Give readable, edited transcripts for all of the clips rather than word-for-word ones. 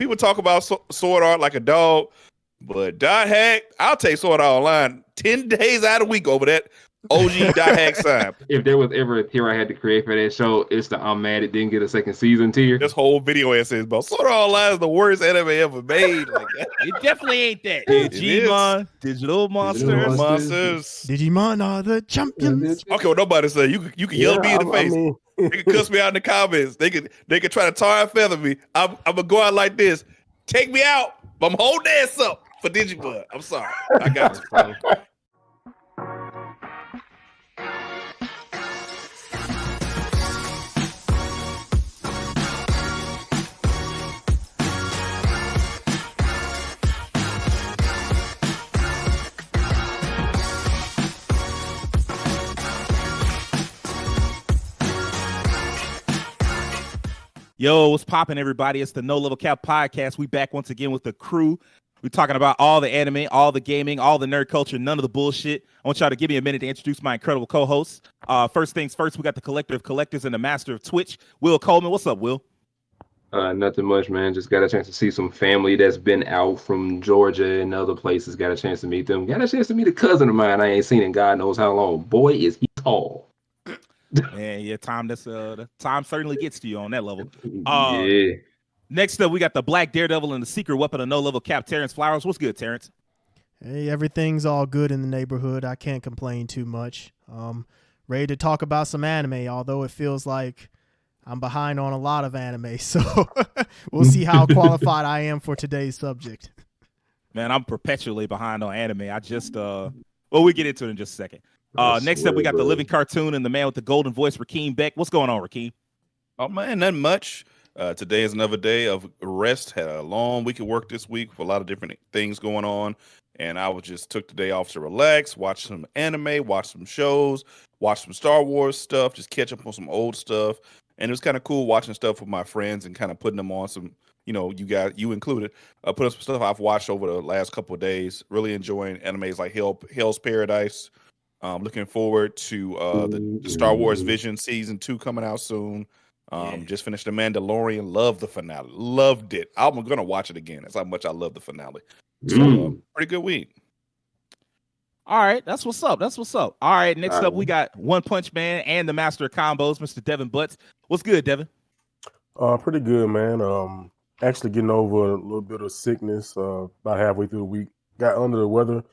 people talk about Sword Art like a dog, but Dot Hack, I'll take Sword Art Online 10 days out of the week over that OG Dot Hack sign. If there was ever a tier I had to create for that show, it's the I'm mad it didn't get a second season tier. This whole video essay is about Sword Art Online is the worst anime ever made. Like, it definitely ain't that. Digimon, Digital Monsters. Digimon are the champions. Okay, well, nobody say you can yell at me in the face. They can cuss me out in the comments. They can try to tar and feather me. I'm gonna go out like this. Take me out. I'm holding ass up for Digimon. I'm sorry. I got you. Yo, what's poppin', everybody? It's the No Level Cap Podcast. We back once again with the crew. We're talking about all the anime, all the gaming, all the nerd culture, none of the bullshit. I want y'all to give me a minute to introduce my incredible co-hosts. First things first, we got the collector of collectors and the master of Twitch, Will Coleman. What's up, Will? Nothing much, man. Just got a chance to see some family that's been out from Georgia and other places. Got a chance to meet them. Got a chance to meet a cousin of mine I ain't seen in God knows how long. Boy, is he tall. Yeah, time the time certainly gets to you on that level. Yeah. Next up, we got the Black Daredevil and the secret weapon of No Level Cap, Terrence Flowers. What's good, Terrence? Hey, everything's all good in the neighborhood. I can't complain too much. Ready to talk about some anime, although it feels like I'm behind on a lot of anime. So we'll see how qualified I am for today's subject. Man, I'm perpetually behind on anime. I just well, we get into it in just a second. Next up, we got the living cartoon and the man with the golden voice, Rakeem Beck. What's going on, Rakeem? Oh, man, nothing much. Today is another day of rest. Had a long week of work this week with a lot of different things going on. And I just took the day off to relax, watch some anime, watch some shows, watch some Star Wars stuff, just catch up on some old stuff. And it was kind of cool watching stuff with my friends and kind of putting them on some, you included, put up some stuff I've watched over the last couple of days. Really enjoying animes like Hell's Paradise. Looking forward to the Star Wars Vision Season 2 coming out soon. Just finished The Mandalorian. Loved the finale. Loved it. I'm going to watch it again. That's how much I love the finale. So, pretty good week. All right. That's what's up. All right. Next up, we got One Punch Man and the Master of Combos, Mr. Devin Butts. What's good, Devin? Pretty good, man. Actually getting over a little bit of sickness about halfway through the week. Got under the weather.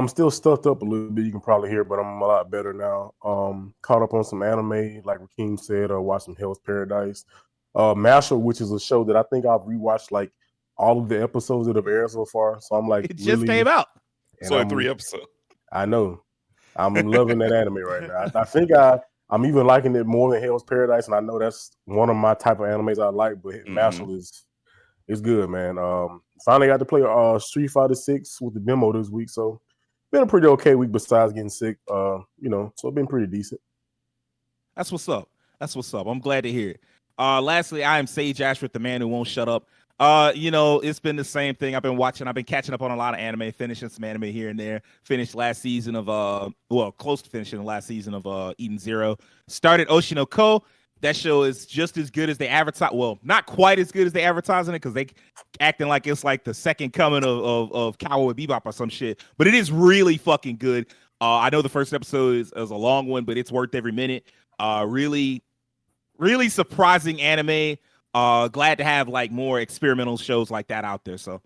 Still stuffed up a little bit, you can probably hear, but I'm a lot better now. Caught up on some anime, like Rakeem said, watched some Hell's Paradise. Mashle, which is a show that I think I've rewatched like all of the episodes that have aired so far. So I'm like, it just came out. So 3 episodes. I know. I'm loving that anime right now. I think I'm even liking it more than Hell's Paradise, and I know that's one of my type of animes I like, but Mashle is good, man. Finally got to play Street Fighter 6 with the demo this week, so been a pretty okay week besides getting sick. So it's been pretty decent. That's what's up. I'm glad to hear it. Lastly, I am Sage Ashford, the man who won't shut up. It's been the same thing. I've been catching up on a lot of anime, finishing some anime here and there. Finished last season of close to finishing the last season of Eden Zero. Started Oshinoko. That show is just as good as they advertise. Well, not quite as good as they advertise in it because they acting like it's like the second coming of Cowboy Bebop or some shit. But it is really fucking good. I know the first episode is a long one, but it's worth every minute. Really, really surprising anime. Glad to have like more experimental shows like that out there. So,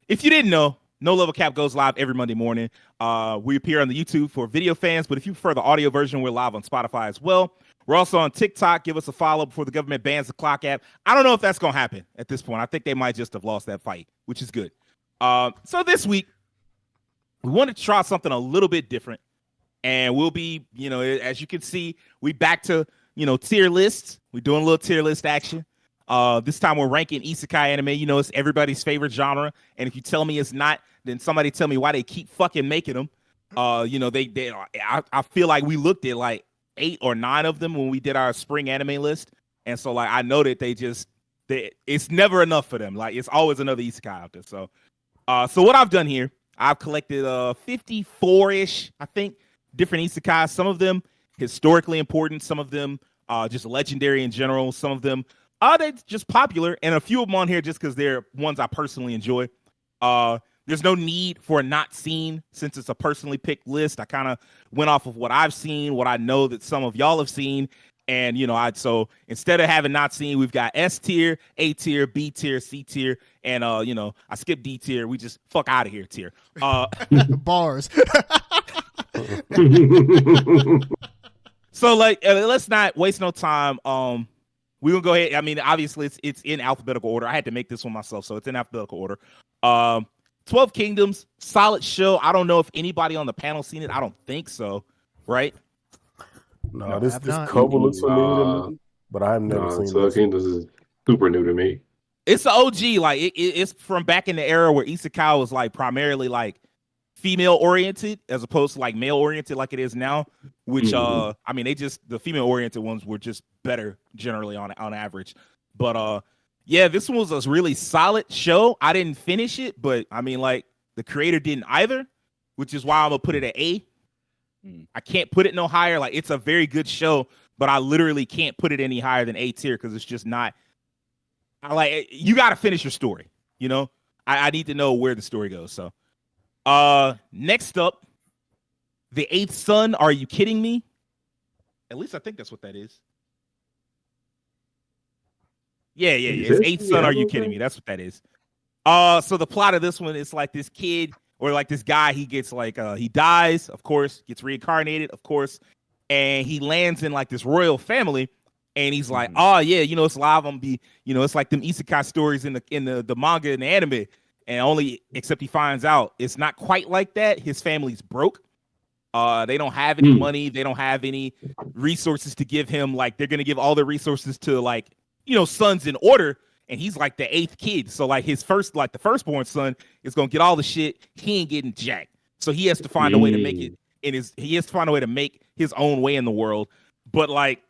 if you didn't know, No Level Cap goes live every Monday morning. We appear on the YouTube for video fans, but if you prefer the audio version, we're live on Spotify as well. We're also on TikTok. Give us a follow before the government bans the Clock app. I don't know if that's going to happen at this point. I think they might just have lost that fight, which is good. So this week, we wanted to try something a little bit different. And we'll be, as you can see, we back to, tier lists. We're doing a little tier list action. This time we're ranking Isekai anime. It's everybody's favorite genre. And if you tell me it's not, then somebody tell me why they keep fucking making them. I feel like we looked at like 8 or 9 of them when we did our spring anime list. And so like I know that it's never enough for them. Like it's always another Isekai out there. So what I've done here, I've collected 54-ish, I think, different Isekais. Some of them historically important, some of them just legendary in general, some of them They're just popular, and a few of them on here just because they're ones I personally enjoy. There's no need for a not seen since it's a personally picked list. I kind of went off of what I've seen, what I know that some of y'all have seen. And, so instead of having not seen, we've got S tier, A tier, B tier, C tier. And, I skipped D tier. We just fuck out of here tier. Bars. So let's not waste no time. We're gonna go ahead. I mean, obviously it's in alphabetical order. I had to make this one myself, so it's in alphabetical order. 12 Kingdoms, solid show. I don't know if anybody on the panel seen it. I don't think so, right? No, this cover looks familiar to me, but I have never seen 12 Kingdoms is super new to me. It's the OG. Like it's from back in the era where Isekai was like primarily like female oriented as opposed to like male oriented like it is now. Which I mean, the female oriented ones were just better generally on average. But yeah, this one was a really solid show. I didn't finish it, but I mean, like the creator didn't either, which is why I'm gonna put it at A. I can't put it no higher. Like it's a very good show, but I literally can't put it any higher than A tier because it's just not. You got to finish your story. I need to know where the story goes. So, next up, The Eighth Son. Are you kidding me? At least I think that's what that is. Yeah. It's Eighth Son. Are you kidding me? That's what that is. So the plot of this one is like this kid. Or like this guy, he gets he dies, of course, gets reincarnated, of course, and he lands in like this royal family, and he's like, oh yeah, it's a lot of them it's like them isekai stories in the manga and the anime, and except he finds out it's not quite like that. His family's broke. They don't have any money, they don't have any resources to give him. Like they're gonna give all the resources to sons in order. And he's like the eighth kid. So like the firstborn son is going to get all the shit. He ain't getting jack. So he has to find a way to make it he has to find a way to make his own way in the world. But like,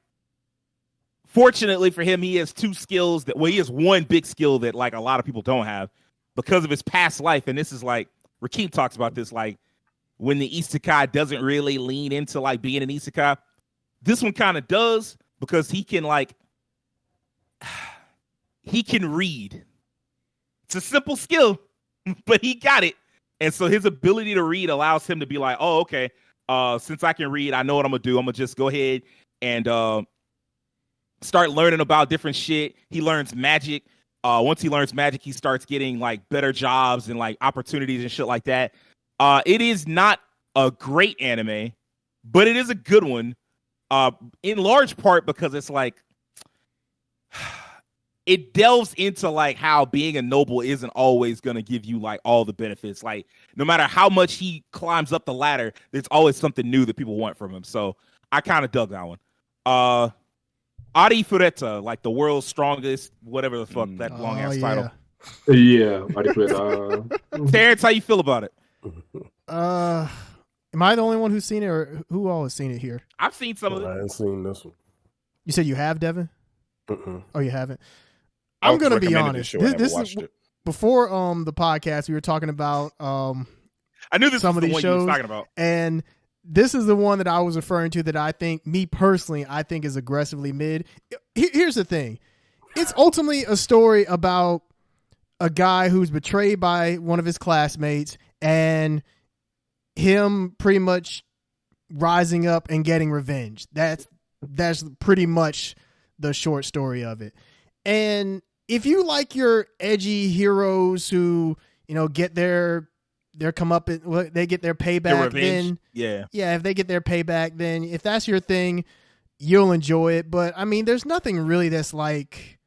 fortunately for him, he has two skills he has one big skill that like a lot of people don't have because of his past life. And this is like, Rakeem talks about this, like when the isekai doesn't really lean into like being an isekai, this one kind of does because he can he can read. It's a simple skill, but he got it. And so his ability to read allows him to be like, oh, okay, since I can read, I know what I'm going to do. I'm going to just go ahead and start learning about different shit. He learns magic. Once he learns magic, he starts getting like better jobs and like opportunities and shit like that. It is not a great anime, but it is a good one in large part because it's like, it delves into like how being a noble isn't always going to give you like all the benefits. Like no matter how much he climbs up the ladder, there's always something new that people want from him. So I kind of dug that one. Adi Fureta, like the world's strongest, whatever the fuck that long ass title. Yeah, Adi Fureta. Terrence, how you feel about it? Am I the only one who's seen it, or who all has seen it here? I've seen some of it. I haven't seen this one. You said you have, Devin? Oh, you haven't? I I'm gonna be recommended honest. This show, I never This watched is it. before the podcast. We were talking about I knew this some was of the these one you was shows, talking about. and this is the one that I was referring to that I think, me personally, I think is aggressively mid. Here's the thing: it's ultimately a story about a guy who's betrayed by one of his classmates, and him pretty much rising up and getting revenge. That's pretty much the short story of it. And if you like your edgy heroes who, get their comeuppance, they get their payback, then yeah, if they get their payback, then if that's your thing, you'll enjoy it. But I mean, there's nothing really that's like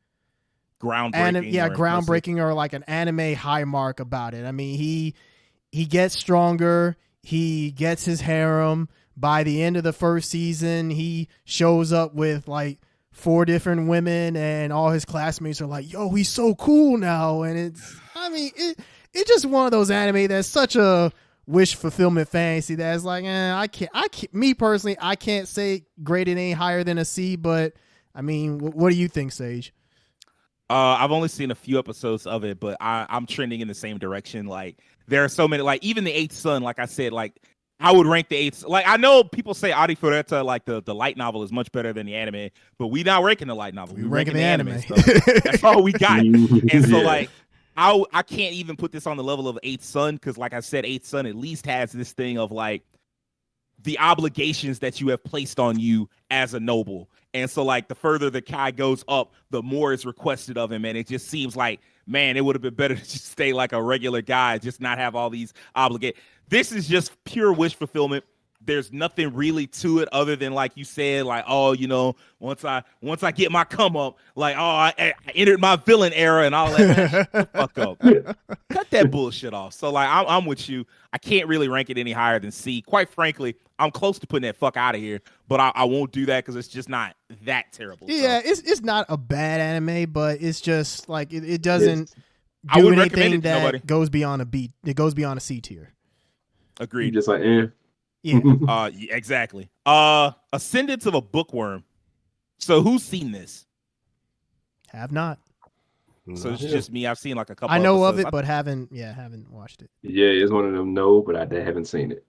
groundbreaking or like an anime high mark about it. I mean, he gets stronger, he gets his harem. By the end of the first season, he shows up with like 4 different women, and all his classmates are like, yo, he's so cool now. And it's just one of those anime that's such a wish fulfillment fantasy that's like, I can't, me personally, I can't say graded any higher than a C, but I mean, what do you think, Sage? I've only seen a few episodes of it, but I'm trending in the same direction. Like there are so many, like even the Eighth Son, like I said, like I would rank the eighth. Like I know people say Adi Fureta, like the light novel is much better than the anime, but we not ranking the light novel. We ranking the anime stuff. That's all we got. And so like I can't even put this on the level of Eighth Son because like I said, Eighth Son at least has this thing of like the obligations that you have placed on you as a noble. And so like the further the Kai goes up, the more is requested of him. And it just seems like, man, it would have been better to just stay like a regular guy, just not have all these obligations. This is just pure wish fulfillment. There's nothing really to it other than like you said, like, oh, you know, once I get my come up, like, oh, I entered my villain era and all that. Shut the fuck up. Cut that bullshit off. So like I'm with you. I can't really rank it any higher than C. Quite frankly, I'm close to putting that fuck out of here, but I won't do that because it's just not that terrible. Yeah, so. It's not a bad anime, but it's just like it doesn't do anything that goes beyond a B. It goes beyond a C tier. Agreed. Just like Yeah. Exactly. Ascendance of a Bookworm. So who's seen this? Have not. So it's just me. I've seen like a couple. I know episodes. of it, but haven't watched it. Yeah, it's one of them. No, but I haven't seen it.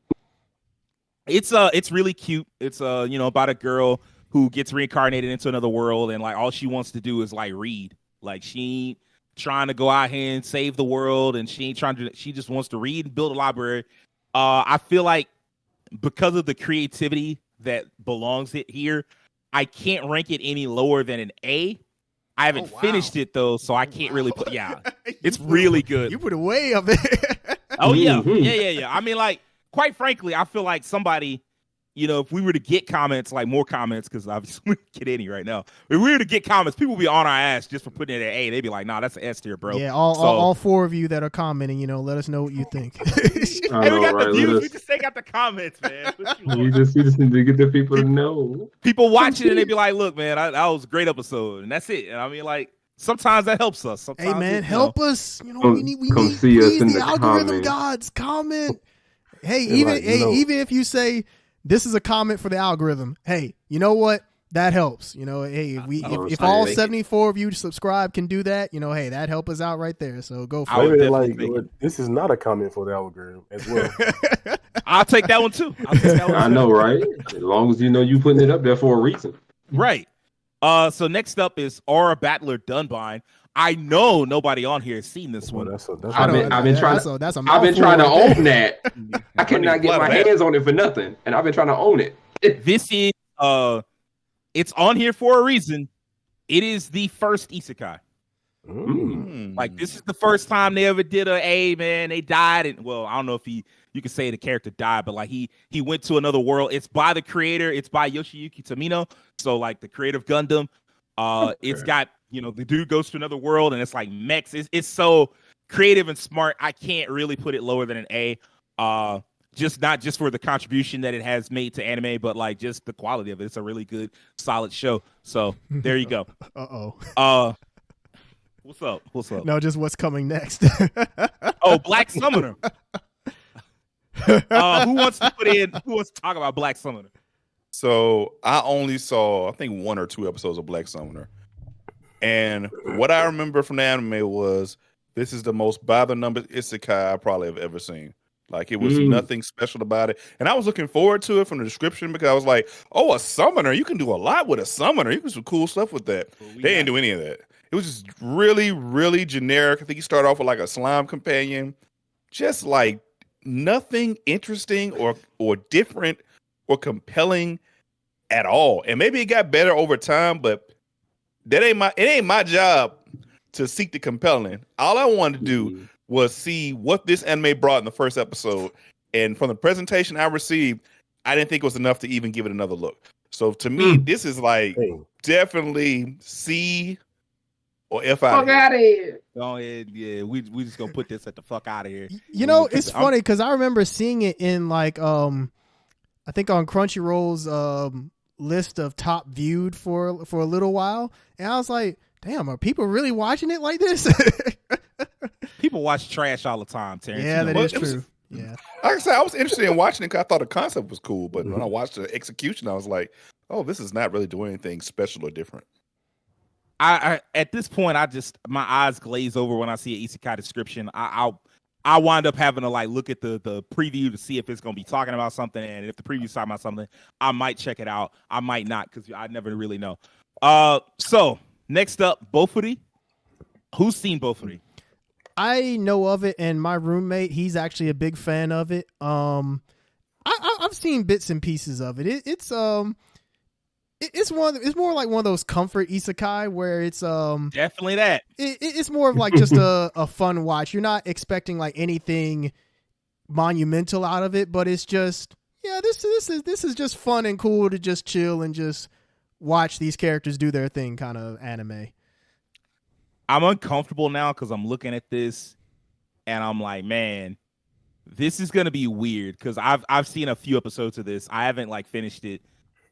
It's really cute. It's about a girl who gets reincarnated into another world, and like all she wants to do is like read. Like she ain't trying to go out here and save the world, and she ain't trying to. She just wants to read and build a library. I feel like because of the creativity that belongs it here, I can't rank it any lower than an A. I haven't finished it though, so I can't really put. Yeah, it's really good. You put it way up there. Oh yeah, yeah. I mean, like, quite frankly, I feel like somebody, if we were to get comments, like more comments, because obviously we don't get any right now. If we were to get comments, people would be on our ass just for putting it at A. They'd be like, "Nah, that's an S tier, bro." Yeah, all four of you that are commenting, let us know what you think. Hey, we got the views. We just take out the comments, man. You just need to get the people to know. People watch it and they be like, "Look, man, that was a great episode," and that's it. And I mean, like, sometimes that helps us. Sometimes hey, man, help us. We need see us in the the algorithm comments. gods. Comment. Hey, even if you say this is a comment for the algorithm, hey, you know what? That helps. Hey, if all 74 of you subscribe can do that, hey, that help us out right there. So go for it. Like, this is not a comment for the algorithm as well. I'll take that one too. I know, right? As long as you putting it up there for a reason. Right. So next up is Aura Battler Dunbine. I know nobody on here has seen this one. I've been trying to own that. I cannot get my hands on it for nothing, and I've been trying to own it. This is it's on here for a reason. It is the first Isekai. Like this is the first time they ever did man. They died, and well, I don't know if you could say the character died, but like he went to another world. It's by the creator. It's by Yoshiyuki Tomino. So like the creator of Gundam. It's got the dude goes to another world, and it's like mechs. It's so creative and smart. I can't really put it lower than an A. Just not just for the contribution that it has made to anime, but like just the quality of it. It's a really good, solid show. So there you go. What's up? No, just what's coming next. Black Summoner. Who wants to talk about Black Summoner? So I only saw, I think, 1 or 2 episodes of Black Summoner. And what I remember from the anime was this is the most by the numbers isekai I probably have ever seen. Like, it was nothing special about it. And I was looking forward to it from the description because I was like, oh, a summoner. You can do a lot with a summoner. You can do some cool stuff with that. They didn't do any of that. It was just really, really generic. I think he started off with like a slime companion. Just like nothing interesting or different or compelling at all. And maybe it got better over time, but it ain't my job to seek the compelling. All I wanted to do was see what this anime brought in the first episode. And from the presentation I received, I didn't think it was enough to even give it another look. So to me, this is like definitely C or F out of here. Go ahead, yeah. We just gonna put this at the fuck out of here. It's funny because I remember seeing it in like I think on Crunchyroll's list of top viewed for a little while, and I was like, damn, are people really watching it like this? People watch trash all the time, Terrence. Yeah, that is true. Yeah. Like I said, I was interested in watching it because I thought the concept was cool, but when I watched the execution, I was like, oh, this is not really doing anything special or different. I at this point, my eyes glaze over when I see an isekai description. I'll I wind up having to like look at the preview to see if it's gonna be talking about something, and if the preview's talking about something, I might check it out. I might not because I never really know. So next up, Bofuri. Who's seen Bofuri? I know of it, and my roommate, he's actually a big fan of it. I've seen bits and pieces of it. It's more like one of those comfort isekai where it's Definitely that. It's more of like just a fun watch. You're not expecting like anything monumental out of it, but it's just this is just fun and cool to just chill and just watch these characters do their thing kind of anime. I'm uncomfortable now because I'm looking at this and I'm like, man, this is gonna be weird because I've seen a few episodes of this. I haven't like finished it,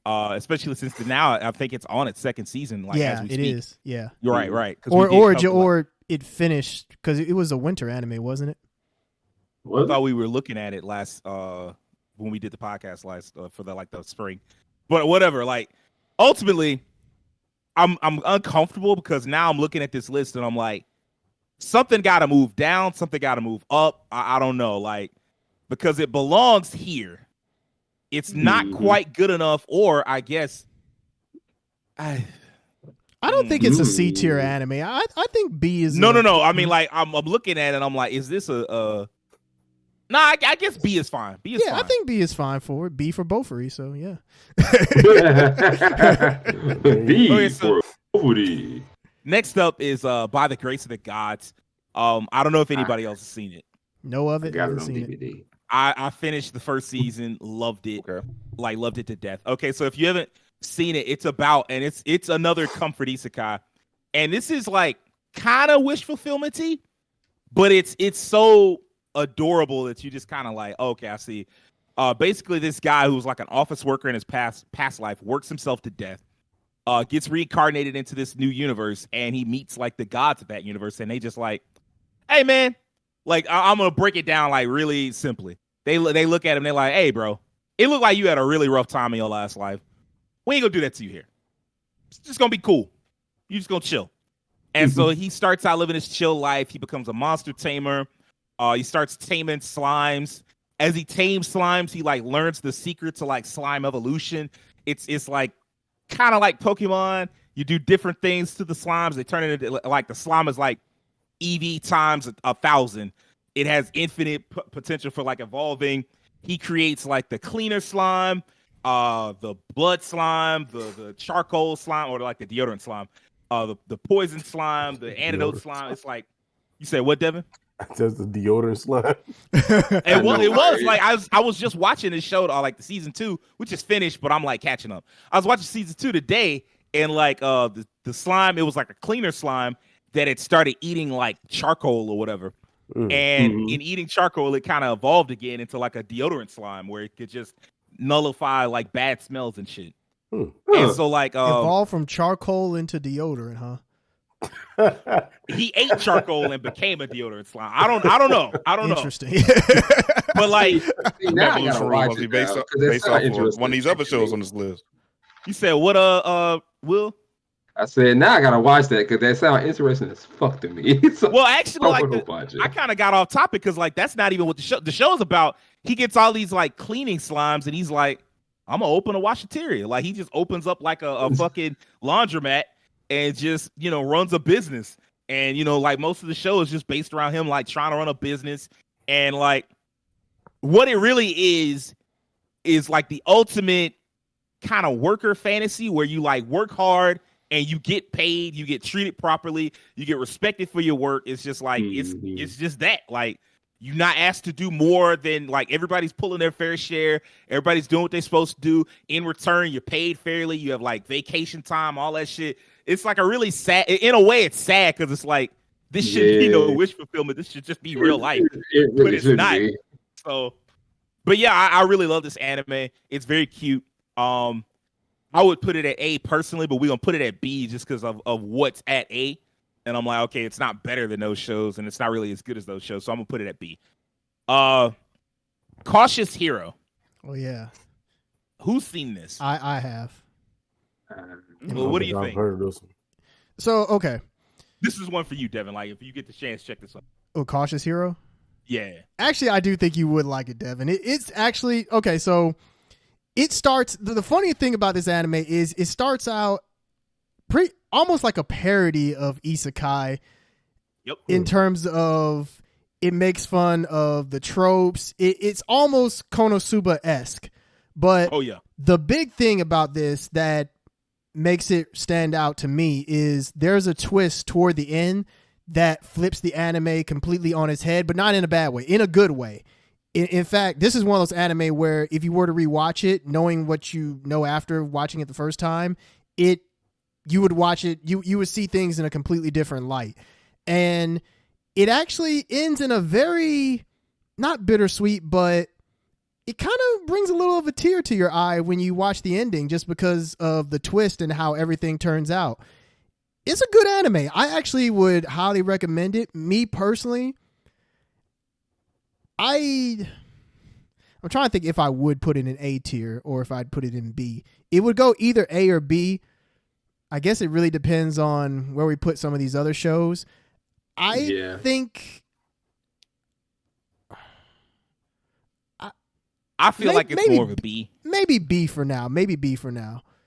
especially since now I think it's on its second season. Like, yeah, as we it speak. is. Yeah, You're right. Or it finished because it was a winter anime, wasn't it? I thought we were looking at it last when we did the podcast last for the spring, but whatever. Like, ultimately, I'm uncomfortable because now I'm looking at this list and I'm like, something got to move down, something got to move up. I don't know, like, because it belongs here. It's not quite good enough, or I guess I don't think it's a C tier anime. I think B is no. I mean, like, I'm looking at it, I'm like, is this a Nah, I guess B is fine. B is fine. I think B is fine for it. B for Bofuri, so yeah. B for Bofuri. Next up is By the Grace of the Gods. I don't know if anybody else has seen it. Know of it. I got it Haven't on seen DVD. it. I finished the first season, loved it. Okay. Like, loved it to death. Okay, so if you haven't seen it, it's about, and it's another comfort isekai. And this is like kind of wish fulfillment-y, but it's so adorable that you just kind of like, okay, I see. Basically, this guy who's like an office worker in his past life works himself to death, gets reincarnated into this new universe, and he meets like the gods of that universe, and they just like, hey man, like I'm gonna break it down like really simply. They look at him, they're like, hey bro, it looked like you had a really rough time in your last life. We ain't gonna do that to you here. It's just gonna be cool. You just gonna chill. And so he starts out living his chill life. He becomes a monster tamer. He starts taming slimes. As he tames slimes, he like learns the secret to like slime evolution. It's like kind of like Pokemon. You do different things to the slimes. They turn it into like the slime is like EV times 1,000. It has infinite potential for like evolving. He creates like the cleaner slime, the blood slime, the charcoal slime, or like the deodorant slime, the poison slime, the antidote slime. It's like, you said what, Devin? That's the deodorant slime. It was like I was just watching this show, like the season 2, which is finished, but I'm like catching up. I was watching season 2 today, and like the slime, it was like a cleaner slime that it started eating like charcoal or whatever. And in eating charcoal, it kind of evolved again into like a deodorant slime where it could just nullify like bad smells and shit. And so like evolved from charcoal into deodorant, huh? He ate charcoal and became a deodorant slime. I don't know. Interesting. But like, Now I gotta watch it based now, off 'cause that sound of interesting. one of these other shows on this list. you said what? Will? I said now I gotta watch that because that sounds interesting as fuck to me. So Well, actually, I'm like gonna watch it. I kind of got off topic because like that's not even what the show is about. He gets all these like cleaning slimes, and he's like, I'm gonna open a washateria. Like he just opens up like a fucking laundromat and just runs a business. And like most of the show is just based around him like trying to run a business. And like what it really is like the ultimate kind of worker fantasy where you like work hard and you get paid, you get treated properly, you get respected for your work. It's just like it's just that, like, you're not asked to do more than, like, everybody's pulling their fair share, everybody's doing what they're supposed to do. In return, you're paid fairly, you have like vacation time, all that shit. It's like a really sad, in a way it's sad because it's like this shouldn't be no wish fulfillment, this should just be real life. It really but it's should not. be. So, but yeah, I really love this anime. It's very cute. I would put it at A personally, but we're gonna put it at B just because of what's at A. And I'm like, okay, it's not better than those shows, and it's not really as good as those shows, so I'm gonna put it at B. Cautious Hero. Oh yeah, Who's seen this? I have. Well, what do you I've think? heard of this one. So okay, This is one for you, Devin. Like, if you get the chance, check this out. oh, Cautious Hero. Yeah. Actually, I do think you would like it, Devin. It's actually okay. So it starts. The funny thing about this anime is it starts out pretty almost like a parody of Isekai. Yep. In terms of it makes fun of the tropes. It's almost Konosuba-esque. But Oh yeah. the big thing about this that makes it stand out to me is there's a twist toward the end that flips the anime completely on its head, but not in a bad way, in a good way. In fact, this is one of those anime where if you were to rewatch it, knowing what you know after watching it the first time, you would watch it, you would see things in a completely different light. And it actually ends in a very, not bittersweet, but it kind of brings a little of a tear to your eye when you watch the ending just because of the twist and how everything turns out. It's a good anime. I actually would highly recommend it. Me personally, I'm trying to think if I would put it in A tier or if I'd put it in B. It would go either A or B. I guess it really depends on where we put some of these other shows. I think I feel like it's more of a B. Maybe B for now.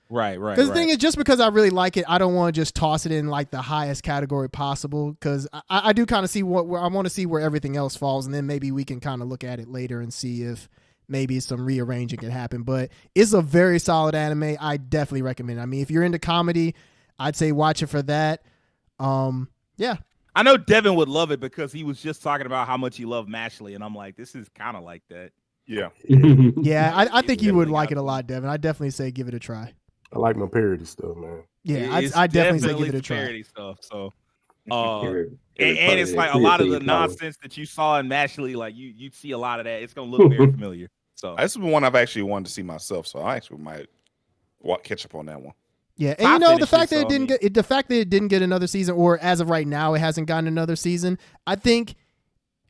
Right. Because the thing is, just because I really like it, I don't want to just toss it in like the highest category possible. Because I do kind of see where I want to see where everything else falls, and then maybe we can kind of look at it later and see if maybe some rearranging can happen. But it's a very solid anime. I definitely recommend it. I mean, if you're into comedy, I'd say watch it for that. Yeah. I know Devin would love it because he was just talking about how much he loved Mashley, and I'm like, this is kind of like that. Yeah. Yeah, I think you would like it a lot, Devin. I definitely say give it a try. I like my parody stuff, man. Yeah, I definitely say give it a try. Parody stuff. So, and it's like a lot of the nonsense that you saw in Mashley, like you'd see a lot of that. It's gonna look very familiar. So this is one I've actually wanted to see myself, so I actually might catch up on that one. Yeah, and the fact that it didn't get another season, or as of right now, it hasn't gotten another season. I think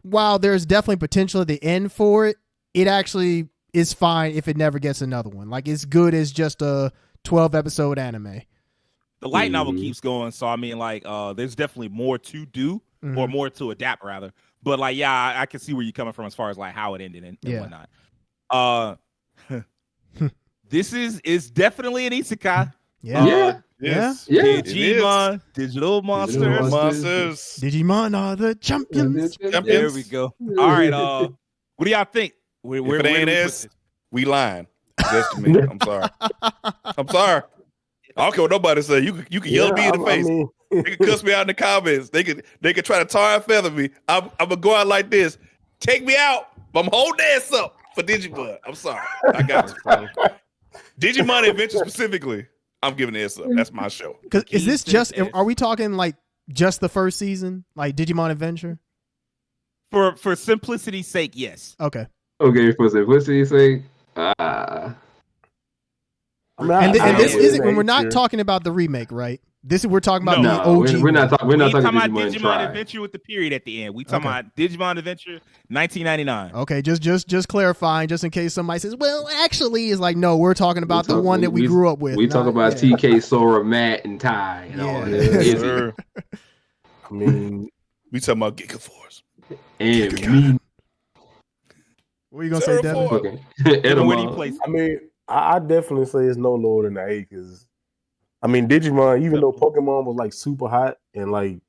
while there's definitely potential at the end for it, it actually is fine if it never gets another one. Like it's good as just a 12-episode anime. The light novel keeps going, so I mean, like, there's definitely more to do or more to adapt, rather. But like, yeah, I can see where you're coming from as far as like how it ended and whatnot. This is definitely an isekai. Digimon, digital monsters. Digimon are the champions. There we go. All right, what do y'all think? If it ain't S, we lying. Just to me. I'm sorry. I don't care what nobody say. You can yell me in the face. They can cuss me out in the comments. They could try to tar and feather me. I'm gonna go out like this. Take me out. I'm holding ass up for Digimon. I'm sorry. I got you. Digimon Adventure specifically, I'm giving this up. That's my show. Because is this just? Are we talking like just the first season, like Digimon Adventure? For simplicity's sake, yes. Okay. Okay, for simplicity's sake, this isn't when we're not talking about the remake, right? We're talking about the OG. We're not talking about Digimon Adventure with the period at the end. We talking about Digimon Adventure 1999. Okay, just clarifying, just in case somebody says, "Well, actually," is like, no, we're talking about the one that we grew up with. We talk about TK, Sora, Matt, and Ty, and all that. I mean, we talking about Giga Force and me. What are you gonna say, Devin? Where do you place? I mean, I definitely say it's no lower than the A because, I mean, Digimon, even though Pokemon was like super hot and like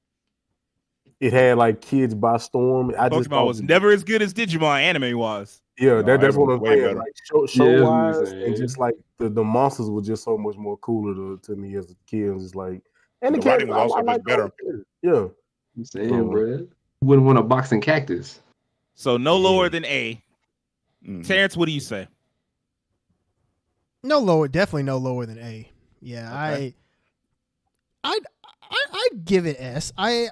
it had like kids by storm, Pokemon was never as good as Digimon anime was. Yeah, that's what I'm saying. Like show wise, and just like the monsters were just so much more cooler to me as a kid. It was just like, and the writing was also much better. Yeah, I'm saying, bro, wouldn't want a boxing cactus. So no lower than A. Terrence, what do you say? Definitely no lower than A. Yeah, okay. I'd give it S. I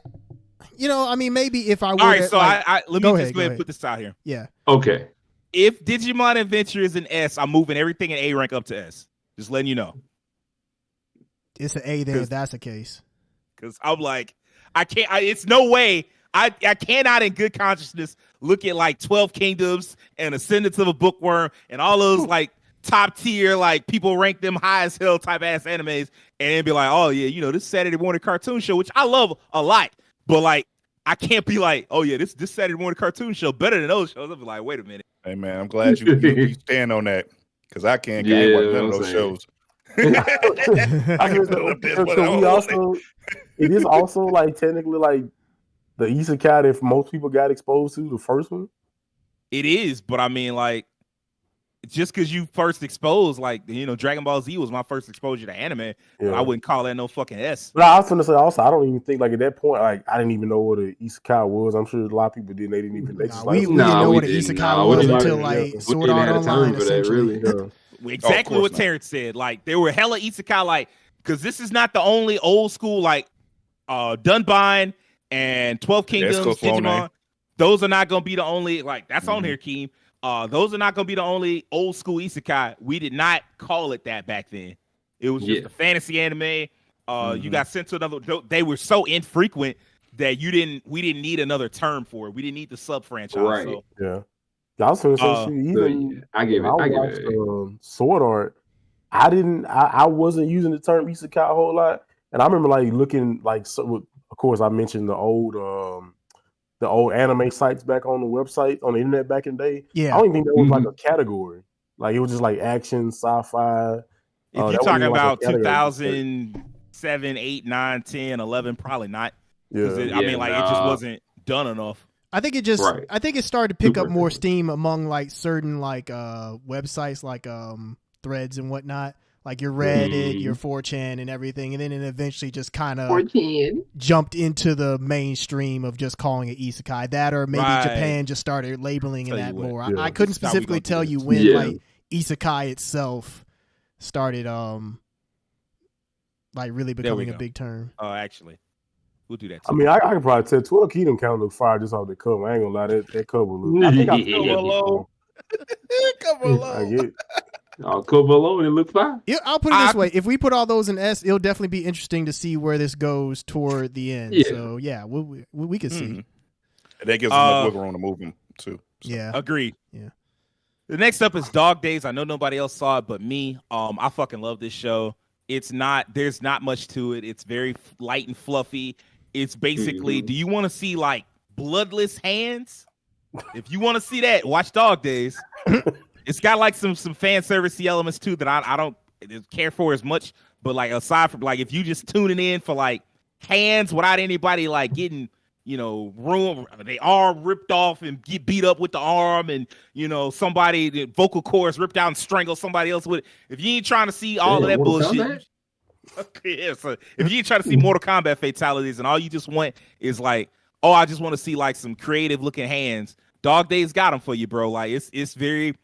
mean, maybe if I would. All right, so let me go ahead and put this out here. Yeah. Okay. If Digimon Adventure is an S, I'm moving everything in A rank up to S. Just letting you know. It's an A then if that's the case. Because I'm like, it's no way. I cannot in good consciousness look at like 12 Kingdoms and Ascendance of a Bookworm and all those like top tier, like people rank them high as hell type ass animes and then be like, oh yeah, this Saturday morning cartoon show, which I love a lot, but like I can't be like, oh yeah, this Saturday morning cartoon show better than those shows. I'll be like, wait a minute. Hey man, I'm glad you stand on that because I can't. I ain't Yeah, watching none of I'm those saying. shows. I I can just put it up there, but because we oh, also it is also like technically like the Isekai that most people got exposed to the first one. It is, but I mean, like, just because you first exposed, like, Dragon Ball Z was my first exposure to anime, but I wouldn't call that no fucking S. But I was gonna say also, I don't even think like at that point, like I didn't even know what an Isekai was. I'm sure a lot of people didn't. They didn't even. They just we like didn't know what an didn't. Isekai We was didn't until even, like we Sword didn't Art have a term Online, for that, essentially. really. Exactly course what not. Terrence said. Like, there were hella Isekai, like, because this is not the only old school, like, Dunbine and 12 Kingdoms, Escaflowne. Digimon. Those are not going to be the only, like, that's on here, Keem. Those are not going to be the only old school Isekai. We did not call it that back then. It was just a fantasy anime. You got sent to another. They were so infrequent that we didn't need another term for it. We didn't need the sub franchise. Right. So, yeah. I was gonna say shit, even I give when it. I watched Sword Art, I wasn't using the term Isekai a whole lot, and I remember like looking like of course I mentioned the old anime sites back on the website on the internet back in the day. Yeah. I don't even think that was like a category. Like it was just like action, sci-fi. if you're talking about 2007, 8, 9, 10, 11, probably not. Yeah. I mean, like, it just wasn't done enough. I think it just I think it started to pick up more steam among like certain like websites like Threads and whatnot, like your Reddit, your 4chan and everything, and then it eventually just kind of jumped into the mainstream of just calling it Isekai. That or maybe Japan just started labeling it that more. I couldn't specifically tell you when like Isekai itself started like really becoming a big term. Actually, we'll do that too. I mean, I could probably tell 12 Kingdom kind of look fire just off the cover. I ain't gonna lie, that cover look. I think I cover low. Cover low. I get it. Cover alone, it look fine. Yeah, I'll put it this way: if we put all those in S, it'll definitely be interesting to see where this goes toward the end. Yeah. So yeah, we can see. And that gives us enough wiggle room to move them too. So. Yeah, agreed. Yeah. The next up is Dog Days. I know nobody else saw it but me. I fucking love this show. There's not much to it. It's very light and fluffy. It's basically, do you want to see like bloodless hands? If you want to see that, watch Dog Days. It's got like some fan servicey elements too that I don't care for as much. But like aside from like if you just tuning in for like hands without anybody like getting they arm ripped off and get beat up with the arm, and somebody the vocal cords ripped out and strangle somebody else with it. If you ain't trying to see all of that bullshit, yeah, so if you ain't trying to see Mortal Kombat fatalities and all you just want is like, oh, I just want to see like some creative looking hands, Dog Days got them for you, bro. Like it's very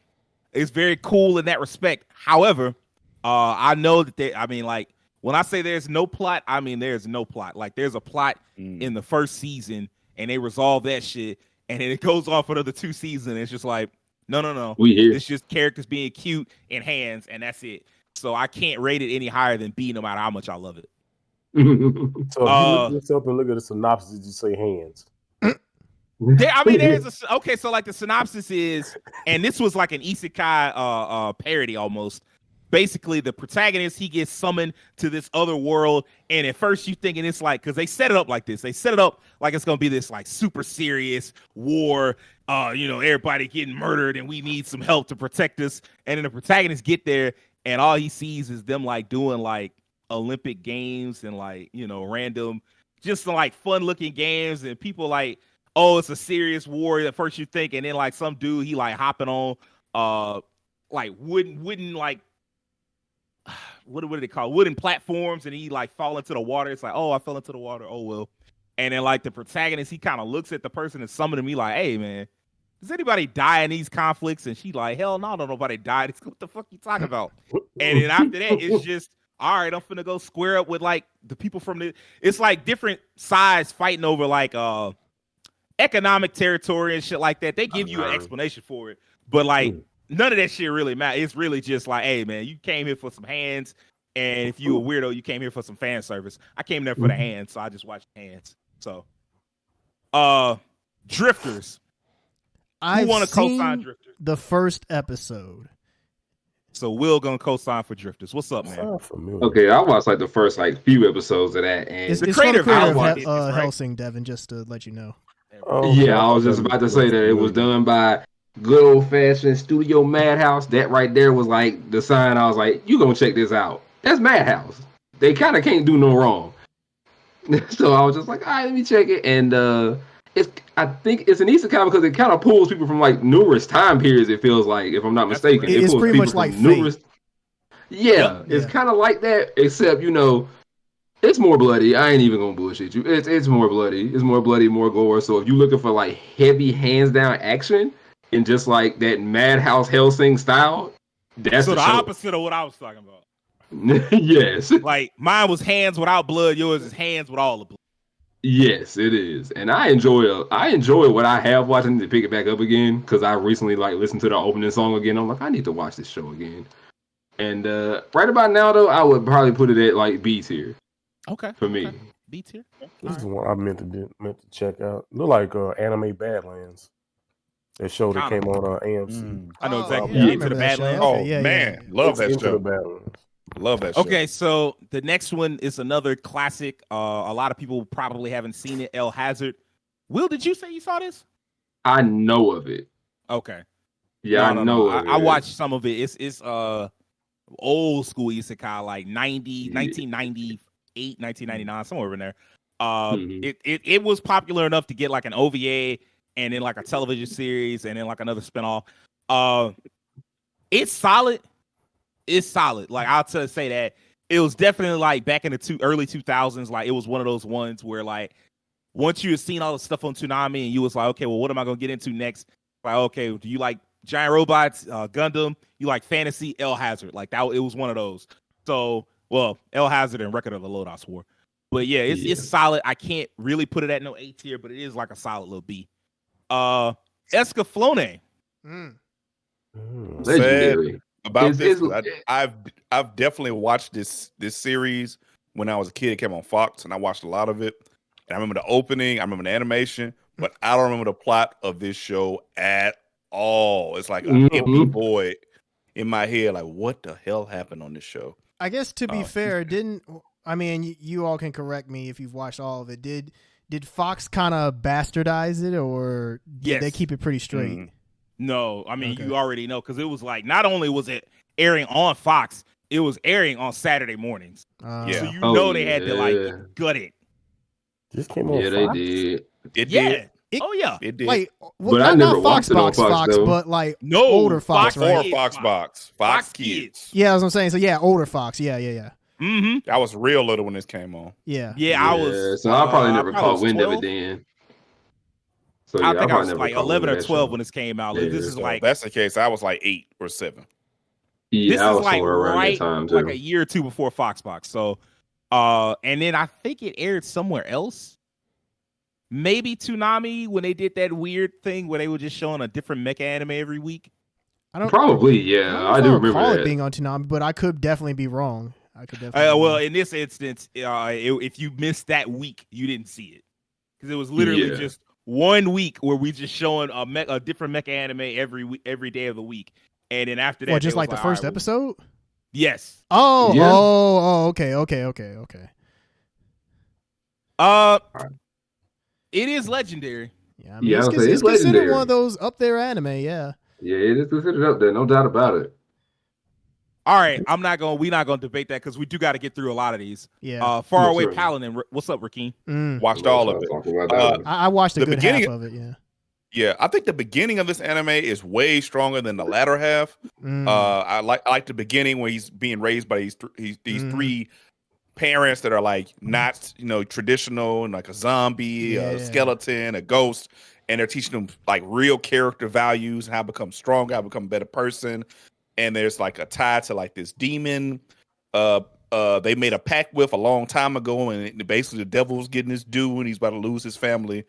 cool in that respect. However, I know that when I say there's no plot, I mean there's no plot. Like there's a plot in the first season, and they resolve that shit, and then it goes on for another 2 seasons. And it's just like, no. It's just characters being cute and hands, and that's it. So I can't rate it any higher than B, no matter how much I love it. So if you look this up and look at the synopsis, you say hands. So like the synopsis is, and this was like an isekai parody almost. Basically, the protagonist, he gets summoned to this other world, and at first you thinking it's like, because they set it up like this. They set it up like it's gonna be this like super serious war. Everybody getting murdered, and we need some help to protect us. And then the protagonist get there, and all he sees is them like doing like Olympic games and like random, just like fun looking games, and people like, oh, it's a serious war at first you think, and then like some dude he like hopping on like wooden like what do they call wooden platforms, and he like fall into the water. It's like, oh, I fell into the water. Oh well. And then like the protagonist, he kind of looks at the person and summoned me like, hey man, does anybody die in these conflicts? And she like, hell no, don't nobody died. What the fuck you talking about? And then after that, it's just, all right, I'm finna go square up with like the people from it's like different sides fighting over like economic territory and shit like that. They give you an explanation for it, but like none of that shit really matters. It's really just like, hey man, you came here for some hands, and if you a weirdo, you came here for some fan service. I came there for the hands, so I just watched hands. So Drifters. I've want to co-sign seen Drifters? the first episode. So Will gonna co-sign for Drifters. What's up, man? Sound familiar. Okay, I watched like the first like few episodes of that, It's, and The it's from the creator of creator of Hellsing did this, right? Hellsing, Devin, just to let you know. Okay, yeah, I was thought just that about to was say that it was familiar. done by good old fashioned Studio Madhouse. That right there was like the sign. I was like, you gonna check this out? That's Madhouse. They kind of can't do no wrong. So I was just like, all right, let me check it. And I think it's an Isekai because it kind of pulls people from like numerous time periods. It feels like, if I'm not That's mistaken, correct. it It's pulls pretty people much from like Fate. numerous. Yeah, Yep. it's Yeah. kind of like that, except it's more bloody. I ain't even gonna bullshit you. It's more bloody. It's more bloody, more gore. So if you're looking for like heavy hands down action and just like that Madhouse Hellsing style, that's So the the show. opposite of what I was talking about. Yes. Like mine was hands without blood. Yours is hands with all the blood. Yes, it is, and I enjoy what I have watched. I need to pick it back up again because I recently like listened to the opening song again. I'm like, I need to watch this show again. And right about now, though, I would probably put it at like B tier Okay. for me. B tier. This is the one I meant to check out. Look like Anime Badlands. That show that Kinda. came on AMC. I know Oh, exactly. yeah, I Into remember the that show. Badlands. Okay, Oh yeah, man, yeah. love that Into the show. Badlands. Love that show. Okay, so the next one is another classic. A lot of people probably haven't seen it. El Hazard. Will, did you say you saw this? I know of it. Okay. Yeah, I know of it. I watched some of it. It's old school isekai, like 1998, 1999, somewhere in there. Mhm. It was popular enough to get like an OVA and then like a television series and then like another spinoff. It's solid. It's solid. Like I'll say that it was definitely like back in the early 2000s. Like it was one of those ones where like once you had seen all the stuff on Toonami and you was like, okay, well, what am I gonna get into next? Like, okay, do you like giant robots, Gundam? You like fantasy? El Hazard? Like that? It was one of those. So, well, El Hazard and Record of the Lodos War. But yeah, it's solid. I can't really put it at no A tier, but it is like a solid little B. Escaflowne. Legendary. About It's- this, I've definitely watched this series when I was a kid. It came on Fox, and I watched a lot of it. And I remember the opening, I remember the animation, but I don't remember the plot of this show at all. It's like an empty void in my head. Like, what the hell happened on this show? I guess to be fair, you all can correct me if you've watched all of it. Did Fox kind of bastardize it, or did they keep it pretty straight? No, I mean, Okay. you already know because it was like not only was it airing on Fox, it was airing on Saturday mornings. Yeah. So you know they had to like gut it. This came on Yeah, Fox? they did. It Yeah. did. It did. Like, But I never not watched it on Fox, Fox, though. but like No, older Fox, Fox right? Or Kids Fox Box. Fox Kids. Yeah, that's what I'm saying. So yeah, older Fox. Yeah. Mm-hmm. I was real little when this came on. Yeah. Yeah, I was. So I probably never caught was wind of 12. it then. So I yeah, think I probably was never like caught 11 wind or of that 12 show. when this came out. Yeah. This is So like if that's the case, I was like 8 or 7. Yeah, this I is was like somewhere around right that time too. like a year or two before Fox Box. So, and then I think it aired somewhere else. Maybe Toonami when they did that weird thing where they were just showing a different mecha anime every week. Probably, I yeah. don't know I if do recall remember it that. being on Toonami, but I could definitely be wrong. Be Well, wrong. in this instance, if you missed that week, you didn't see it because it was literally just 1 week where we just showing a different mecha anime every day of the week, and then after that, Well, just like the first all right, episode. Yes. Oh, okay. It is legendary. Yeah, I mean, Yeah, it's, I would say it's it's considered legendary. one of those up there anime. Yeah. Yeah, it is considered up there, no doubt about it. All right, we're not gonna debate that because we do got to get through a lot of these. Yeah. Far Yes, Away sir. Paladin. What's up, Rakeem? Watched all of it. Talk about that one. I watched a The good beginning- half of it. Yeah. Yeah, I think the beginning of this anime is way stronger than the latter half. I like the beginning where he's being raised by these three parents that are like not traditional, and like a zombie, a skeleton, a ghost, and they're teaching them like real character values and how to become stronger, how to become a better person. And there's like a tie to like this demon they made a pact with a long time ago, and basically the devil's getting his due and he's about to lose his family.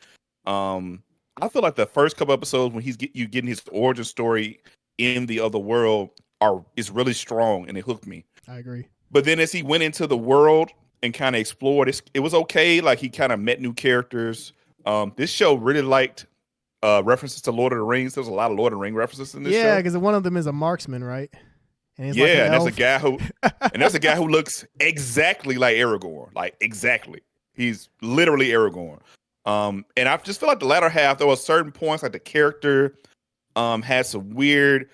I feel like the first couple episodes when you getting his origin story in the other world is really strong, and it hooked me. I agree. But then as he went into the world and kind of explored, it was okay. Like he kind of met new characters. This show really liked references to Lord of the Rings. There's a lot of Lord of the Rings references in this show. Yeah, because one of them is a marksman, right? and he's like an Yeah, and elf. that's a guy who looks exactly like Aragorn. Like exactly. He's literally Aragorn. And I just feel like the latter half, there were certain points like the character had some weird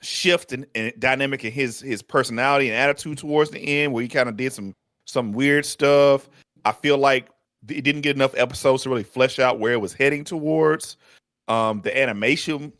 shift in dynamic in his personality and attitude towards the end, where he kind of did some weird stuff. I feel like it didn't get enough episodes to really flesh out where it was heading towards. The animation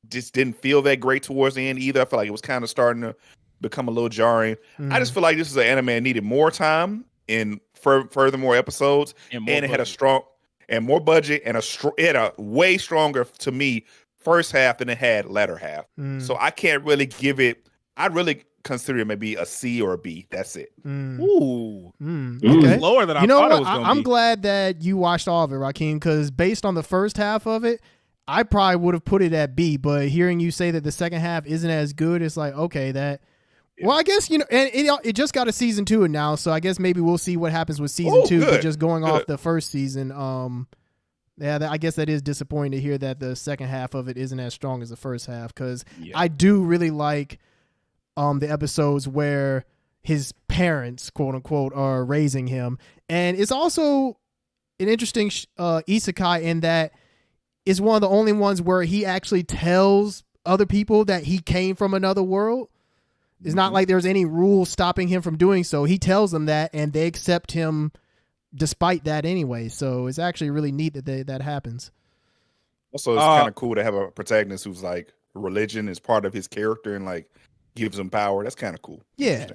just didn't feel that great towards the end either. I feel like it was kind of starting to become a little jarring. I just feel like this is an anime that needed more time and furthermore episodes, and it had a strong and more budget and it had a way stronger, to me, first half than it had latter half. So I can't really give it. I'd really consider it maybe a C or a B. That's it. Ooh. Okay. Lower than I You know thought what? it was going to be. I'm glad that you watched all of it, Rakeem, because based on the first half of it, I probably would have put it at B. But hearing you say that the second half isn't as good, it's like, okay, that. Yeah. Well, I guess, and it just got a season 2 now, so I guess maybe we'll see what happens with season 2. Good. But just going off the first season, I guess that is disappointing to hear that the second half of it isn't as strong as the first half, because I do really like the episodes where his parents, quote unquote, are raising him. And it's also an interesting isekai in that it's one of the only ones where he actually tells other people that he came from another world. It's not like there's any rule stopping him from doing so. He tells them that, and they accept him despite that anyway. So it's actually really neat that that happens. Also, it's kind of cool to have a protagonist who's like religion is part of his character and like gives him power. That's kind of cool. Yeah.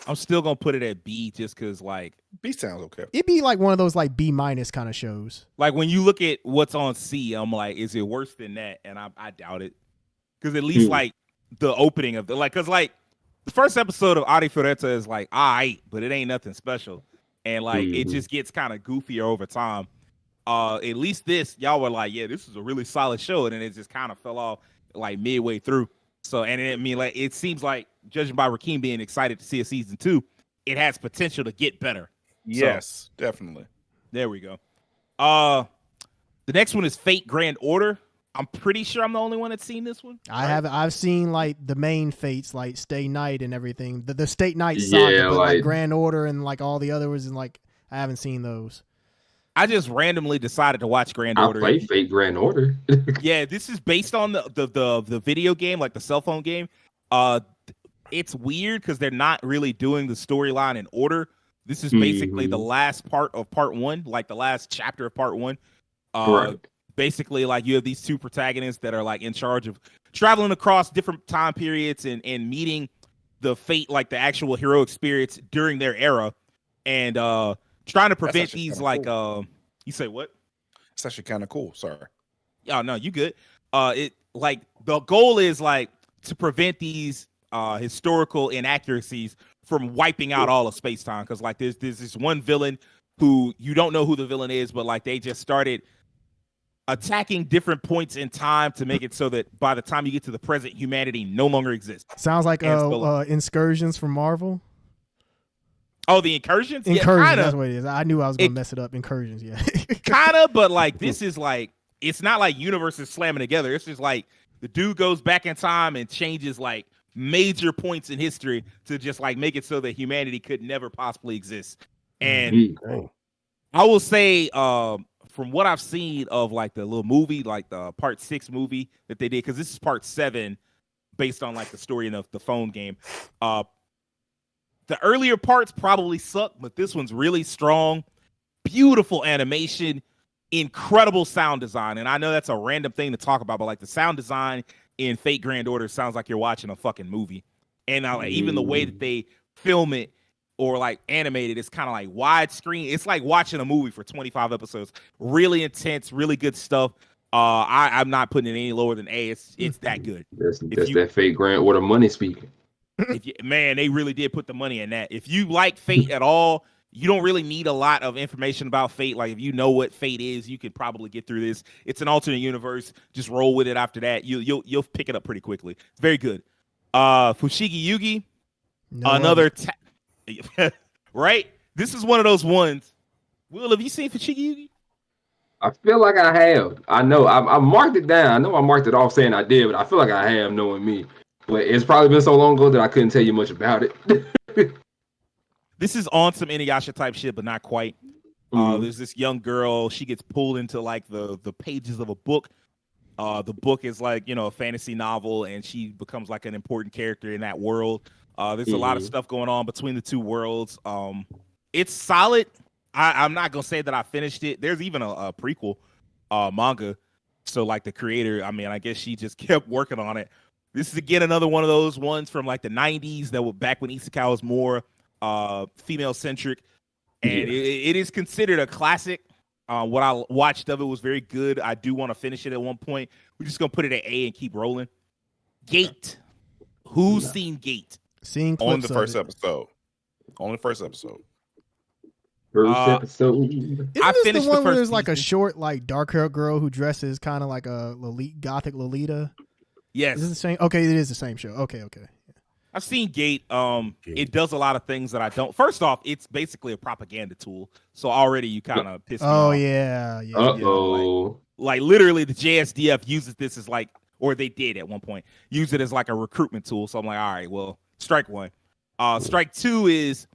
I'm still gonna put it at B just because like B sounds okay. It'd be like one of those like B- kind of shows. Like when you look at what's on C, I'm like, is it worse than that? And I doubt it, because at least like the opening of because the first episode of Adi Fioretta is like alright, but it ain't nothing special, and like it just gets kind of goofier over time. At least this, y'all were like, yeah, this is a really solid show, and then it just kind of fell off like midway through. So, and I mean, like, it seems like, judging by Rakeem being excited to see a season 2, it has potential to get better. Yes, definitely. There we go. The next one is Fate Grand Order. I'm pretty sure I'm the only one that's seen this one. I've seen like the main Fates, like Stay Night and everything, the State Night saga, but like Grand Order and like all the other ones, and like I haven't seen those. I just randomly decided to watch Grand Order. I played Fate Grand Order. Yeah, this is based on the video game, like the cell phone game. It's weird because they're not really doing the storyline in order. This is basically the last part of part 1, like the last chapter of part 1. Right. Basically, like you have these two protagonists that are like in charge of traveling across different time periods and meeting the fate, like the actual heroic spirits during their era, and trying to prevent these like cool. You say what? It's actually kind of cool. Sorry. Oh no, you good. It like the goal is like to prevent these historical inaccuracies from wiping out all of space time, because like there's this one villain who you don't know who the villain is, but like they just started attacking different points in time to make it so that by the time you get to the present, humanity no longer exists. Sounds like Incursions from Marvel. Oh, the Incursions? Incursions, yeah, that's what it is. I knew I was going to mess it up. Incursions, yeah. Kind of, but like this is like, it's not like universes slamming together. It's just like the dude goes back in time and changes like major points in history to just like make it so that humanity could never possibly exist. And I will say, from what I've seen of like the little movie, like the part 6 movie that they did, because this is part 7 based on like the story in the phone game. The earlier parts probably suck, but this one's really strong. Beautiful animation, incredible sound design. And I know that's a random thing to talk about, but like the sound design in Fate Grand Order sounds like you're watching a fucking movie. And like, even the way that they film it or like animate it, it's kind of like widescreen. It's like watching a movie for 25 episodes. Really intense, really good stuff. I'm not putting it any lower than A. It's that good. That's that Fate Grand Order money speaking. Man, they really did put the money in that. If you like Fate at all, you don't really need a lot of information about Fate. Like if you know what Fate is, you could probably get through this. It's an alternate universe. Just roll with it after that. You'll pick it up pretty quickly. It's very good. Fushigi Yugi, another right? This is one of those ones. Will, have you seen Fushigi Yugi? I feel like I have. I know. I marked it down. I know I marked it off saying I did, but I feel like I have, knowing me. But it's probably been so long ago that I couldn't tell you much about it. This is on some Inuyasha type shit, but not quite. There's this young girl. She gets pulled into like the pages of a book. The book is like, a fantasy novel, and she becomes like an important character in that world. There's a lot of stuff going on between the two worlds. It's solid. I'm not gonna say that I finished it. There's even a prequel manga. So like the creator, I mean, I guess she just kept working on it. This is again another one of those ones from like the 90s that were back when Isekai was more female centric, and it is considered a classic. What I watched of it was very good. I do want to finish it at one point. We're just gonna put it at A and keep rolling. Gate. Who's seen Gate? Seeing On clips the of first it. episode. Only first episode. First episode. Isn't I this finished the the one where first there's like a season. short, like dark haired girl who dresses kind of like a gothic Lolita? Yes. Is it the same? Okay, it is the same show. Okay. I've seen Gate. It does a lot of things that I don't. First off, it's basically a propaganda tool. So already you kind of piss me Oh off. yeah. Like literally the JSDF uses this as like, or they did at one point, use it as like a recruitment tool. So I'm like, all right, well, strike one. Strike two is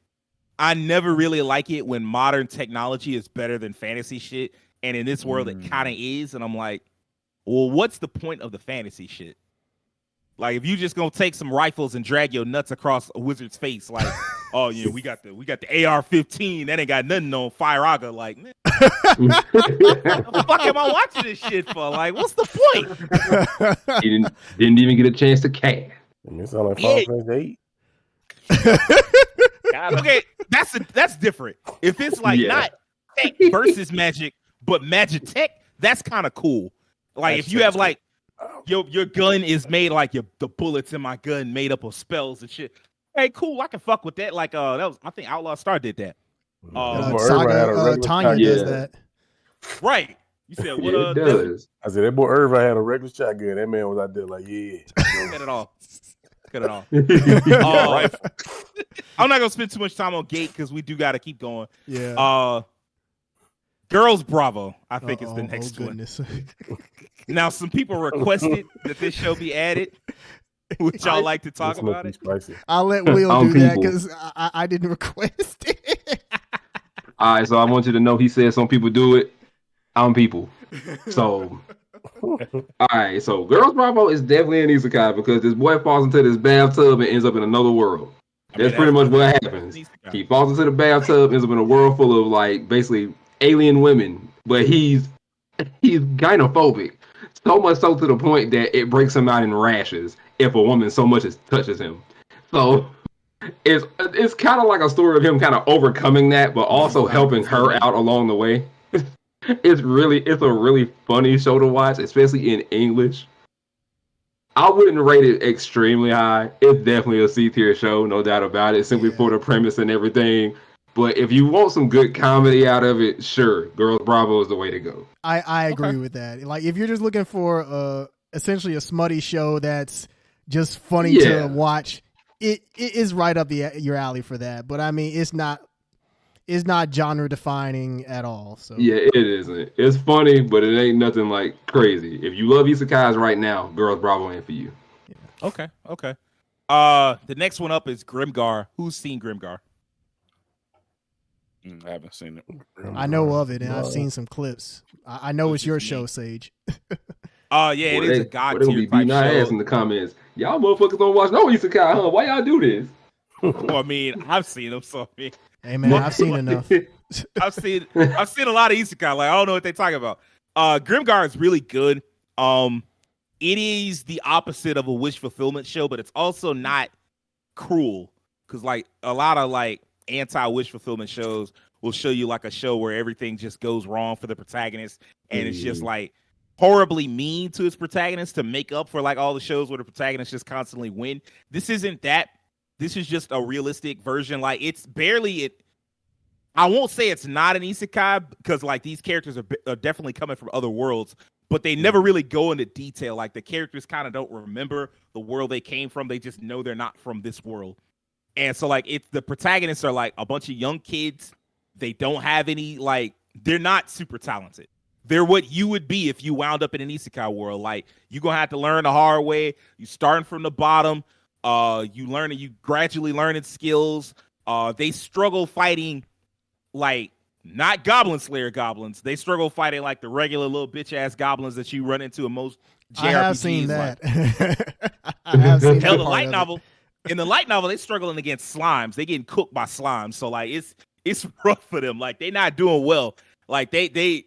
I never really like it when modern technology is better than fantasy shit. And in this world, it kind of is. And I'm like, well, what's the point of the fantasy shit? Like, if you just gonna take some rifles and drag your nuts across a wizard's face, like, oh yeah, we got the AR-15, that ain't got nothing on Firaga. Like, man, what the fuck am I watching this shit for? Like, what's the point? He didn't even get a chance to cast. It sound like Final Fantasy 8. Okay, that's different. If it's like not tech versus magic, but magic tech, that's kind of cool. Like, if you have like your gun is made like the bullets in my gun made up of spells and shit. Hey, cool, I can fuck with that. Like, that was, I think Outlaw Star did that. Tanya does that. Right. You said what? Yeah, it does. I said that boy Irvine had a regular shotgun. That man was out there like, yeah. Cut it off. Cut it off. I'm not gonna spend too much time on Gate because we do got to keep going. Yeah. Girls Bravo, I think is the next one. Goodness. Now, some people requested that this show be added. Would y'all like to talk about it? I'll let Will do that because I didn't request it. All right, so I want you to know he said some people do it. I'm people. So, all right, so Girls Bravo is definitely an isekai because this boy falls into this bathtub and ends up in another world. That's pretty much what happens. He falls into the bathtub, ends up in a world full of like basically alien women, but he's gynophobic. So much so to the point that it breaks him out in rashes if a woman so much as touches him. So it's kind of like a story of him kind of overcoming that, but also helping her out along the way. It's a really funny show to watch, especially in English. I wouldn't rate it extremely high. It's definitely a C tier show, no doubt about it, simply for the premise and everything. But if you want some good comedy out of it, sure, Girls Bravo is the way to go. I agree with that. Like, if you're just looking for essentially a smutty show that's just funny to watch, it is right up your alley for that. But I mean, it's not genre defining at all. So yeah, it isn't. It's funny, but it ain't nothing like crazy. If you love isekais right now, Girls Bravo ain't for you. Yeah. Okay. The next one up is Grimgar. Who's seen Grimgar? I haven't seen it. I know of it, and I've seen some clips. I know it's your show, Sage. Yeah, it is a god tier type beating our ass show. in the comments. Y'all motherfuckers don't watch no isekai, huh? Why y'all do this? Well, I mean, I've seen them, so I mean, hey man, I've seen enough. I've seen a lot of isekai. Like, I don't know what they're talking about. Grimgar is really good. It is the opposite of a wish fulfillment show, but it's also not cruel because like a lot of like anti-wish fulfillment shows will show you like a show where everything just goes wrong for the protagonist and it's just like horribly mean to its protagonist to make up for like all the shows where the protagonists just constantly win. This isn't that. This is just a realistic version. Like, it's barely it. I won't say it's not an isekai because like these characters are definitely coming from other worlds, but they never really go into detail. Like, the characters kind of don't remember the world they came from. They just know they're not from this world. And so like the protagonists are like a bunch of young kids. They don't have any, like, they're not super talented. they're what you would be if you wound up in an isekai world. Like you're gonna have to learn the hard way. You starting from the bottom. You gradually learning skills. They struggle fighting like not Goblin Slayer goblins. They struggle fighting like the regular little bitch ass goblins that you run into in most JRPGs. I have seen like, that. I have seen Hell, that the part light of novel. In the light novel, they struggling against slimes. They getting cooked by slimes. So like it's rough for them. Like they not doing well. Like they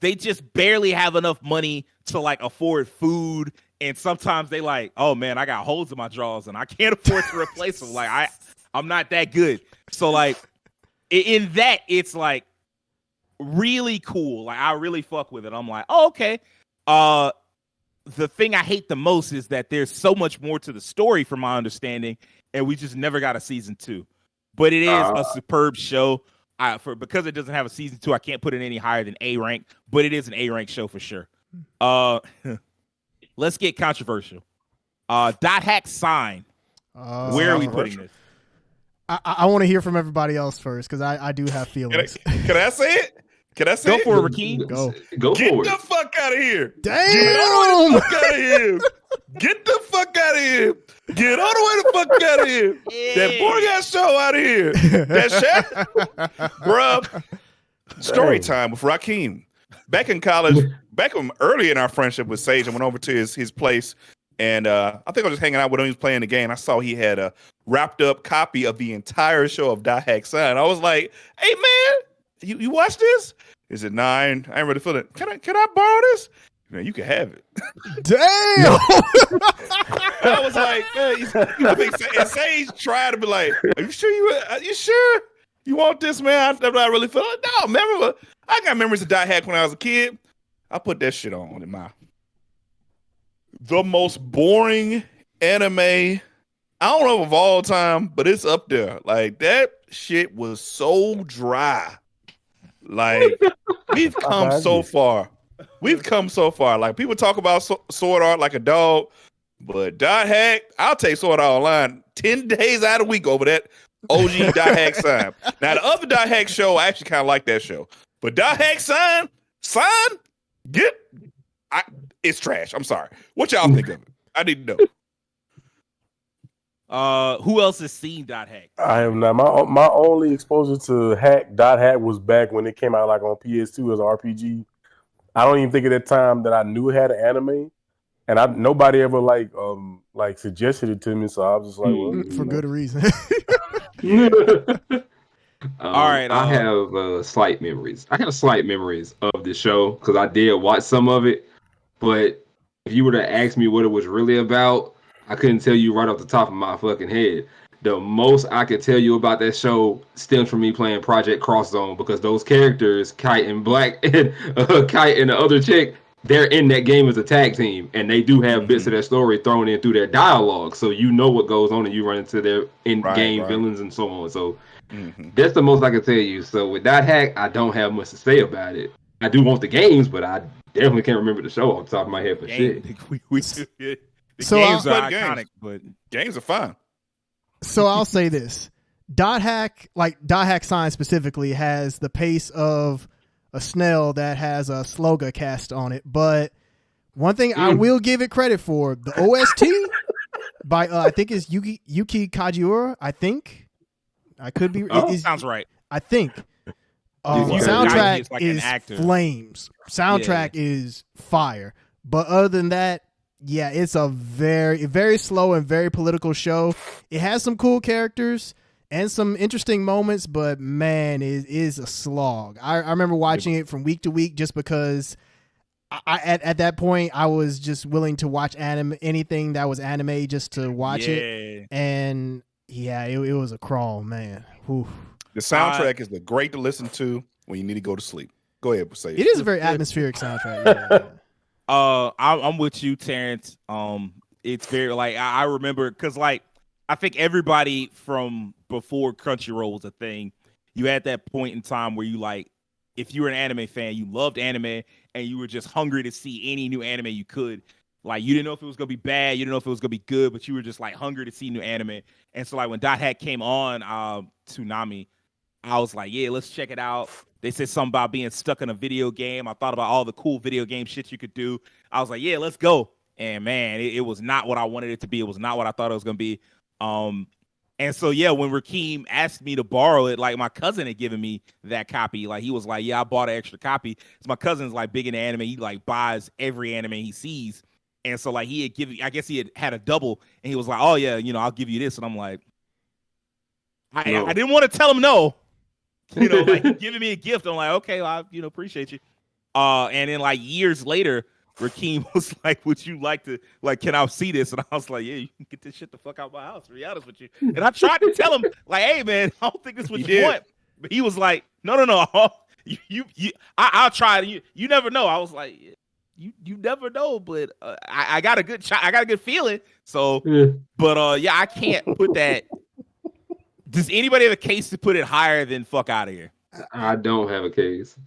just barely have enough money to like afford food. And sometimes they like, oh man, I got holes in my drawers and I can't afford to replace them. Like I'm not that good. So like in that, it's like really cool. Like I really fuck with it. I'm like, oh, okay. The thing I hate the most is that there's so much more to the story from my understanding, and we just never got a season 2. But it is a superb show. Because it doesn't have a season 2, I can't put it any higher than A rank, but it is an A rank show for sure. Let's get controversial. Dot Hack Sign. Where are we putting this? I want to hear from everybody else first because I do have feelings. Can I say it? Can I say Go it? for it, Rakeem. Go Get for the it. fuck out of here. Damn! Get all the way the fuck out of here. Get the fuck out of here. Get all the way the fuck out of here. That boy got show out of here. That shit. Bruh. Story time with Rakeem. Back in college, early in our friendship with Sage, I went over to his place. And I think I was just hanging out with him. He was playing the game. I saw he had a wrapped up copy of the entire show of Dot Hack Sign. I was like, hey, man, you watch this? He said, nah, I ain't really feeling it. Can I borrow this? Man, you can have it. Damn! I was like, I think Sage tried to be like, are you sure you want this, man? I'm not really feeling it. No, remember, I got memories of Dot Hack when I was a kid. I put that shit on in the most boring anime, I don't know of all time, but it's up there. Like that shit was so dry. Like we've come so far. We've come so far. Like people talk about sword art like a dog, but Dot Hack, I'll take sword art online 10 days out of the week over that OG Dot Hack Sign. Now the other Dot Hack show, I actually kind of like that show, but Dot Hack Sign, it's trash. I'm sorry. What y'all think of it? I need to know. Who else has seen Dot Hack? I am not. My only exposure to Dot Hack was back when it came out like on PS2 as an RPG. I don't even think at that time that I knew it had an anime, and nobody ever like suggested it to me. So I was just like, well, For good reason. All right. I have slight memories. I have slight memories of the show because I did watch some of it. But if you were to ask me what it was really about, I couldn't tell you right off the top of my fucking head. The most I could tell you about that show stems from me playing Project Cross Zone because those characters, Kite and Black, and Kite and the other chick, they're in that game as a tag team, and they do have bits of their story thrown in through their dialogue, so you know what goes on, and you run into their in-game villains and so on. So that's the most I can tell you. So with Dot Hack, I don't have much to say about it. I do want the games, but I definitely can't remember the show off the top of my head for shit. The So games are iconic, but games are fine. So I'll say this. Dot Hack Sign specifically has the pace of a snail that has a sloga cast on it. But one thing I will give it credit for, the OST by I think is Yuki Kajiura. I think I could be. Sounds right. I think soundtrack like is flames. Soundtrack is fire. But other than that, yeah, it's a very, very slow and very political show. It has some cool characters and some interesting moments, but man, it is a slog. I remember watching it from week to week just because at that point I was just willing to watch anything that was anime just to watch it. And yeah, it was a crawl, man. Whew. The soundtrack is great to listen to when you need to go to sleep. Go ahead, say it. It is a very atmospheric soundtrack. Yeah. I'm with you, Terrence. It's very like I remember because like I think everybody from before Crunchyroll was a thing, you had that point in time where you like, if you were an anime fan, you loved anime and you were just hungry to see any new anime you could. Like you didn't know if it was gonna be bad, you didn't know if it was gonna be good, but you were just like hungry to see new anime. And so like when Dot Hack came on Toonami, I was like, yeah, let's check it out. They said something about being stuck in a video game. I thought about all the cool video game shit you could do. I was like, yeah, let's go. And man, it was not what I wanted it to be. It was not what I thought it was going to be. And so, yeah, when Rakeem asked me to borrow it, like my cousin had given me that copy. Like he was like, yeah, I bought an extra copy. So my cousin's like big into anime. He like buys every anime he sees. And so like he had given, I guess he had a double and he was like, oh yeah, I'll give you this. And I'm like, I didn't want to tell him no. Like he giving me a gift. I'm like, okay, well, I appreciate you. And then like years later, Rakeem was like, would you like to, like, can I see this? And I was like, yeah, you can get this shit the fuck out of my house, to be honest with you. And I tried to tell him, like, hey, man, I don't think this is what you want. But he was like, no. I'll try it. You never know. I was like, you never know, but I got a good I got a good feeling. So, but yeah, I can't put that. Does anybody have a case to put it higher than fuck out of here? I don't have a case.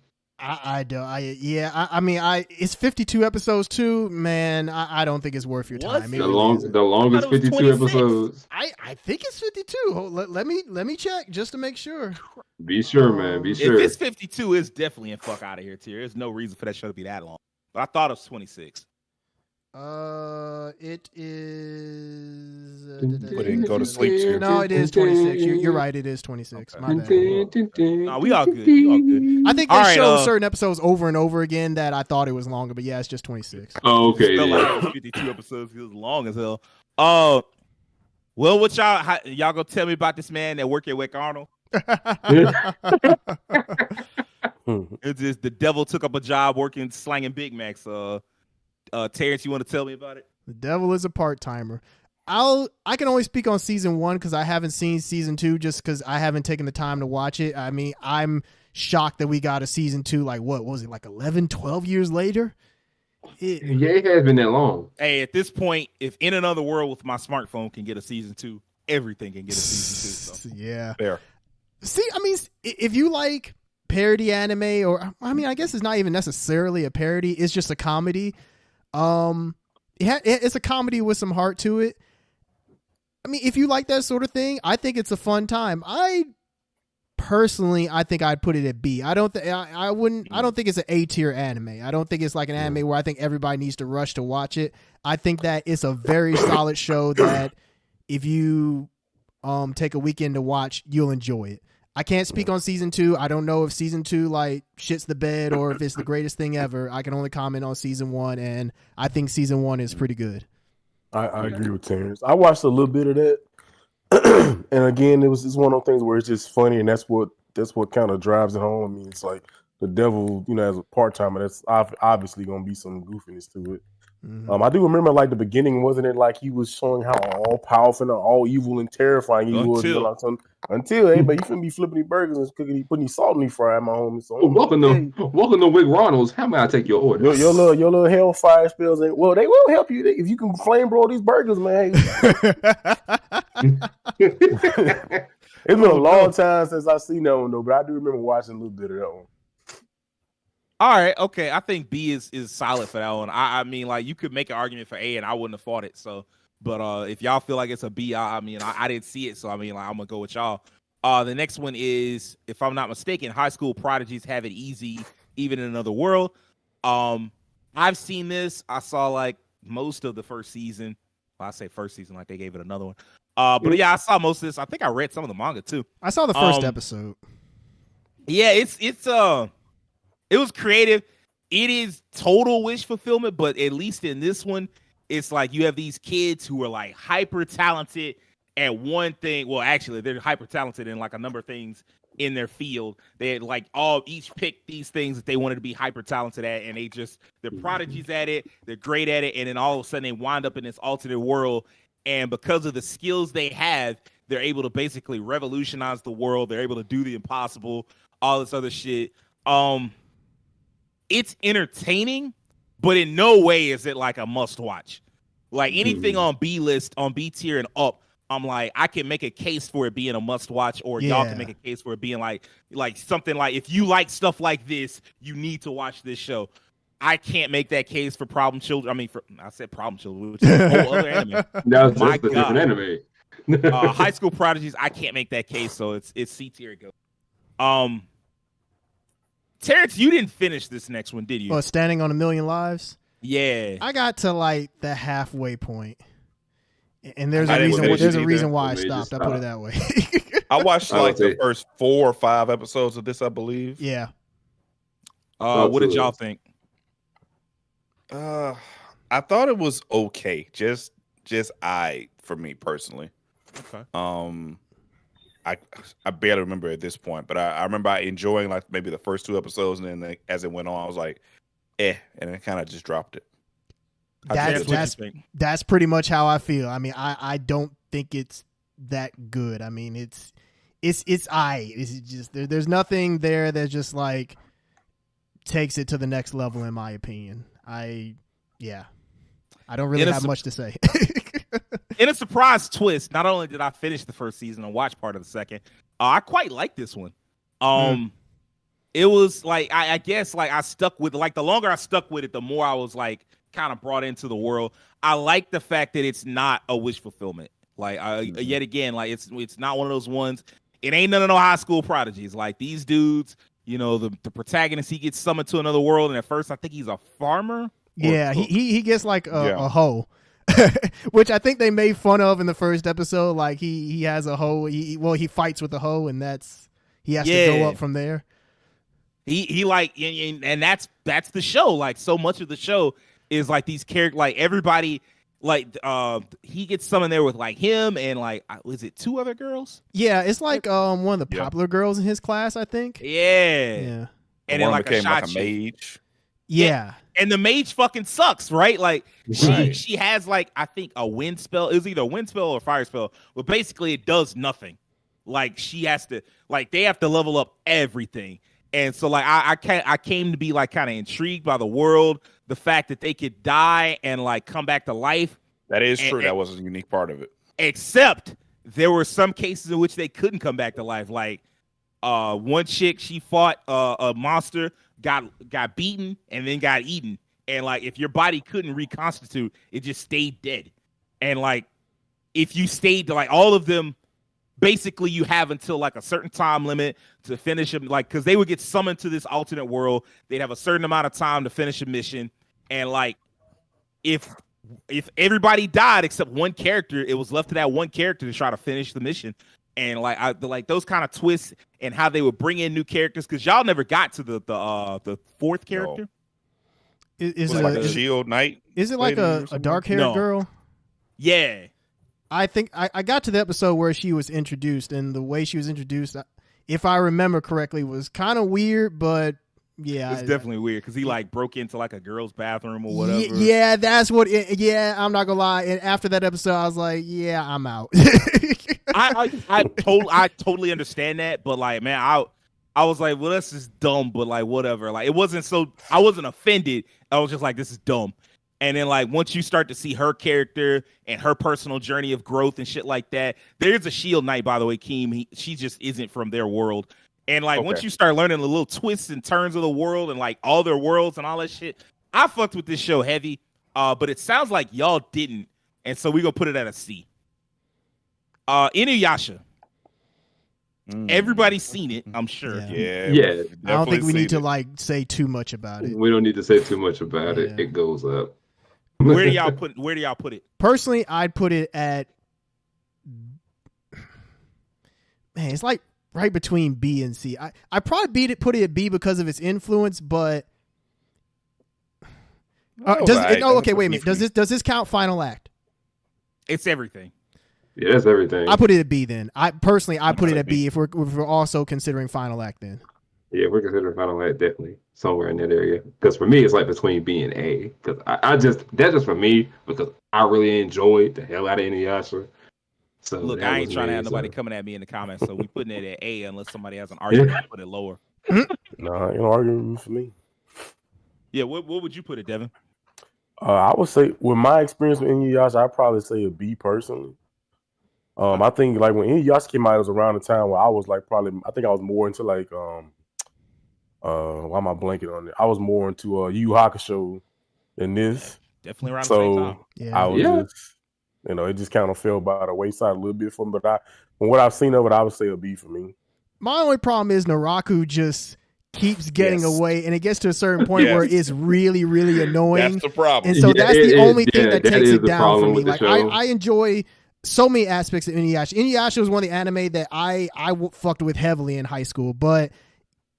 I don't. I mean, it's 52 episodes too, man. I don't think it's worth your time. The longest 52 episodes. I think it's 52. Let me check just to make sure. Be sure, man. Be sure. If it's 52, it's definitely in fuck out of here tier. There's no reason for that show to be that long. But I thought it was 26. It is. Go to sleep tier. No, it is 26. You're right. It is 26. Okay. My bad. No, we all good. I think they show certain episodes over and over again that I thought it was longer, but yeah, it's just 26. Oh, okay. It felt like it was 52 episodes. It was long as hell. Well, what y'all gonna tell me about this man that work at Wick Arnold? It's just the devil took up a job working slanging Big Macs. Terrence, you want to tell me about it? The devil is a part-timer. I can only speak on season 1 because I haven't seen season 2 just because I haven't taken the time to watch it. I mean, I'm shocked that we got a season 2 like what was it, like 11, 12 years later? It has been that long. Hey, at this point, if In Another World with my smartphone can get a season 2, everything can get a season 2. So. Yeah. Fair. See, I mean, if you like parody anime, or I mean, I guess it's not even necessarily a parody, it's just a comedy. It's a comedy with some heart to it. I mean, if you like that sort of thing, I think it's a fun time. I think I'd put it at B. I don't think it's an A tier anime. I don't think it's like an anime where I think everybody needs to rush to watch it. I think that it's a very solid show that if you take a weekend to watch, you'll enjoy it. I can't speak on season 2. I don't know if season 2 like shits the bed or if it's the greatest thing ever. I can only comment on season 1, and I think season 1 is pretty good. I agree with Terrence. I watched a little bit of that, and again, it's one of those things where it's just funny, and that's what kind of drives it home. I mean, it's like the devil, as a part timer. That's obviously going to be some goofiness to it. Mm-hmm. I do remember, like the beginning, wasn't it like he was showing how all powerful and all evil and terrifying he was? Until hey, but you shouldn't be flipping these burgers and putting these salt in these fries, my homie. So welcome to Wick Ronald's. How may I take your order? Your little hellfire spells ain't well. They will help you if you can flame broil these burgers, man. It's been a long time since I've seen that one though, but I do remember watching a little bit of that one. All right, okay. I think B is solid for that one. I mean, like you could make an argument for A, and I wouldn't have fought it. So, but if y'all feel like it's a B, I mean, I didn't see it, so I mean, like I'm gonna go with y'all. The next one is, if I'm not mistaken, High School Prodigies Have It Easy, Even in Another World. I've seen this. I saw like most of the first season. Well, I say first season, like they gave it another one. But yeah, I saw most of this. I think I read some of the manga too. I saw the first episode. Yeah, it was creative. It is total wish fulfillment, but at least in this one, it's like you have these kids who are like hyper talented at one thing. Well, actually, they're hyper talented in like a number of things in their field. They had like each picked these things that they wanted to be hyper talented at, and they're prodigies at it. They're great at it, and then all of a sudden they wind up in this alternate world. And because of the skills they have, they're able to basically revolutionize the world. They're able to do the impossible, all this other shit. It's entertaining, but in no way is it like a must watch. Like anything on B list, on B tier and up, I'm like, I can make a case for it being a must watch, or y'all can make a case for it being like something like, if you like stuff like this, you need to watch this show. I can't make that case for Problem Children. I mean, I said Problem Children, which is a whole other anime. That's a different anime. High School Prodigies, I can't make that case, so it's C tier. Go. Terrence, you didn't finish this next one, did you? Well, Standing on a Million Lives. Yeah. I got to like the halfway point, and there's I a didn't reason. finish There's it a either. reason why I It made you stopped. I put it stop. that way. I watched I would like the say- first 4 or 5 episodes of this, I believe. Yeah. What did y'all think? I thought it was okay, just for me personally. Okay. I barely remember at this point, but I remember enjoying like maybe the first 2 episodes, and then as it went on, I was like, and I kind of just dropped it. That's pretty much how I feel. I mean, I don't think it's that good. I mean, it's just there's nothing there that just like takes it to the next level in my opinion. I don't really have much to say. In a surprise twist, not only did I finish the first season and watch part of the second, I quite like this one. It was like I guess like I stuck with like the longer I stuck with it, the more I was like kind of brought into the world. I like the fact that it's not a wish fulfillment. Like yet again, like it's not one of those ones. It ain't none of no high school prodigies. Like these dudes, you know, the protagonist, he gets summoned to another world, and at first I think he's a farmer. Yeah, he gets like a hoe, which I think they made fun of in the first episode. Like he has a hoe. He fights with the hoe, and he has to go up from there. He like and that's the show. Like so much of the show is like these characters, like everybody, like he gets summoned there with like him and like was it 2 other girls? Yeah, it's like one of the popular girls in his class, I think. Yeah. And then like became like a shot mage. Yeah. And the mage fucking sucks, right? Like she has like I think a wind spell. It was either a wind spell or a fire spell, but basically it does nothing. Like she has to like they have to level up everything. And so like I came to be like kind of intrigued by the world, the fact that they could die and like come back to life. That is true. That was a unique part of it. Except there were some cases in which they couldn't come back to life. Like one chick, she fought a monster, got beaten, and then got eaten. And like if your body couldn't reconstitute, it just stayed dead. And like if you stayed to like all of them, basically you have until like a certain time limit to finish them. Like because they would get summoned to this alternate world, they'd have a certain amount of time to finish a mission. And like if everybody died except one character, it was left to that one character to try to finish the mission. And like like those kind of twists and how they would bring in new characters because y'all never got to the 4th character. No. Is it like a shield knight? Is it like a dark haired girl? Yeah. I think I got to the episode where she was introduced, and the way she was introduced, if I remember correctly, was kind of weird, but yeah. It's definitely weird because he like broke into like a girl's bathroom or whatever. Yeah, that's what I'm not gonna lie. And after that episode, I was like, yeah, I'm out. I totally understand that, but like, man, I was like, well, this is dumb, but like, whatever. Like, it wasn't so. I wasn't offended. I was just like, this is dumb. And then like once you start to see her character and her personal journey of growth and shit like that, there's a shield knight, by the way, Keem. She just isn't from their world. And like once you start learning the little twists and turns of the world and like all their worlds and all that shit, I fucked with this show heavy. But it sounds like y'all didn't, and so we gonna put it at a C. Inuyasha. Everybody's seen it, I'm sure. Yeah. I don't think we need to like say too much about it. We don't need to say too much about it. It goes up. Where do y'all put it? Personally, I'd put it at it's like right between B and C. I probably put it at B because of its influence, but okay, wait a minute. Does this count Final Act? It's everything. Yeah, that's everything. I put it at B then. I put it at B if we're also considering Final Act then. Yeah, we're considering Final Act definitely somewhere in that area. Because for me, it's like between B and A. Because that's just for me because I really enjoyed the hell out of Inuyasha. So look, I ain't trying to have nobody coming at me in the comments, so we putting it at A unless somebody has an argument to put it lower. No, ain't no argument for me. Yeah, what would you put it, Devin? I would say with my experience with Inuyasha, I'd probably say a B personally. I think like when Inuyasha came out, it was around the time where I was like I think I was more into like why am I blanking on it? I was more into Yu Yu Hakusho than this. Definitely around the same time. Yeah. I was just, it just kind of fell by the wayside a little bit for me. But from what I've seen of it, I would say a B for me. My only problem is Naraku just keeps getting Yes. away, and it gets to a certain point Yes. where it's really, really annoying. That's the problem. And so that's the only thing that takes is it the down for problem me. with the Like show. I enjoy so many aspects of Inuyasha. Inuyasha was one of the anime that I fucked with heavily in high school. But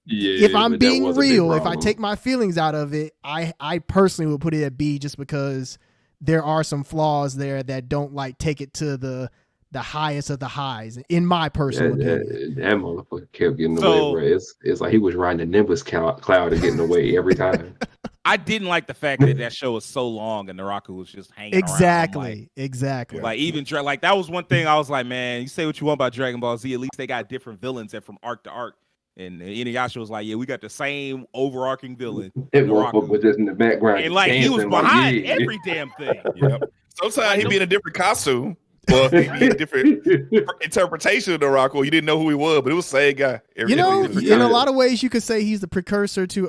if I'm but that being was a big real, if I problem. take my feelings out of it, I personally would put it at B just because there are some flaws there that don't like take it to the highest of the highs, in my personal opinion. That motherfucker kept getting So- away, bro. It's like he was riding the Nimbus cloud and getting away every time. I didn't like the fact that that show was so long and Naraku was just hanging Exactly. around. Exactly. Like even like that was one thing I was like, man, you say what you want about Dragon Ball Z, at least they got different villains that from arc to arc. And Inuyasha was like, yeah, we got the same overarching villain. That motherfucker Naraku. was just in the background, And like he was dancing, like, behind yeah. every damn thing. Yep. Sometimes he'd be in a different costume. Well, he'd be in a different interpretation of the Rocco. You didn't know who he was, but it was the same guy. You know, different in guy. a lot of ways, you could say he's the precursor to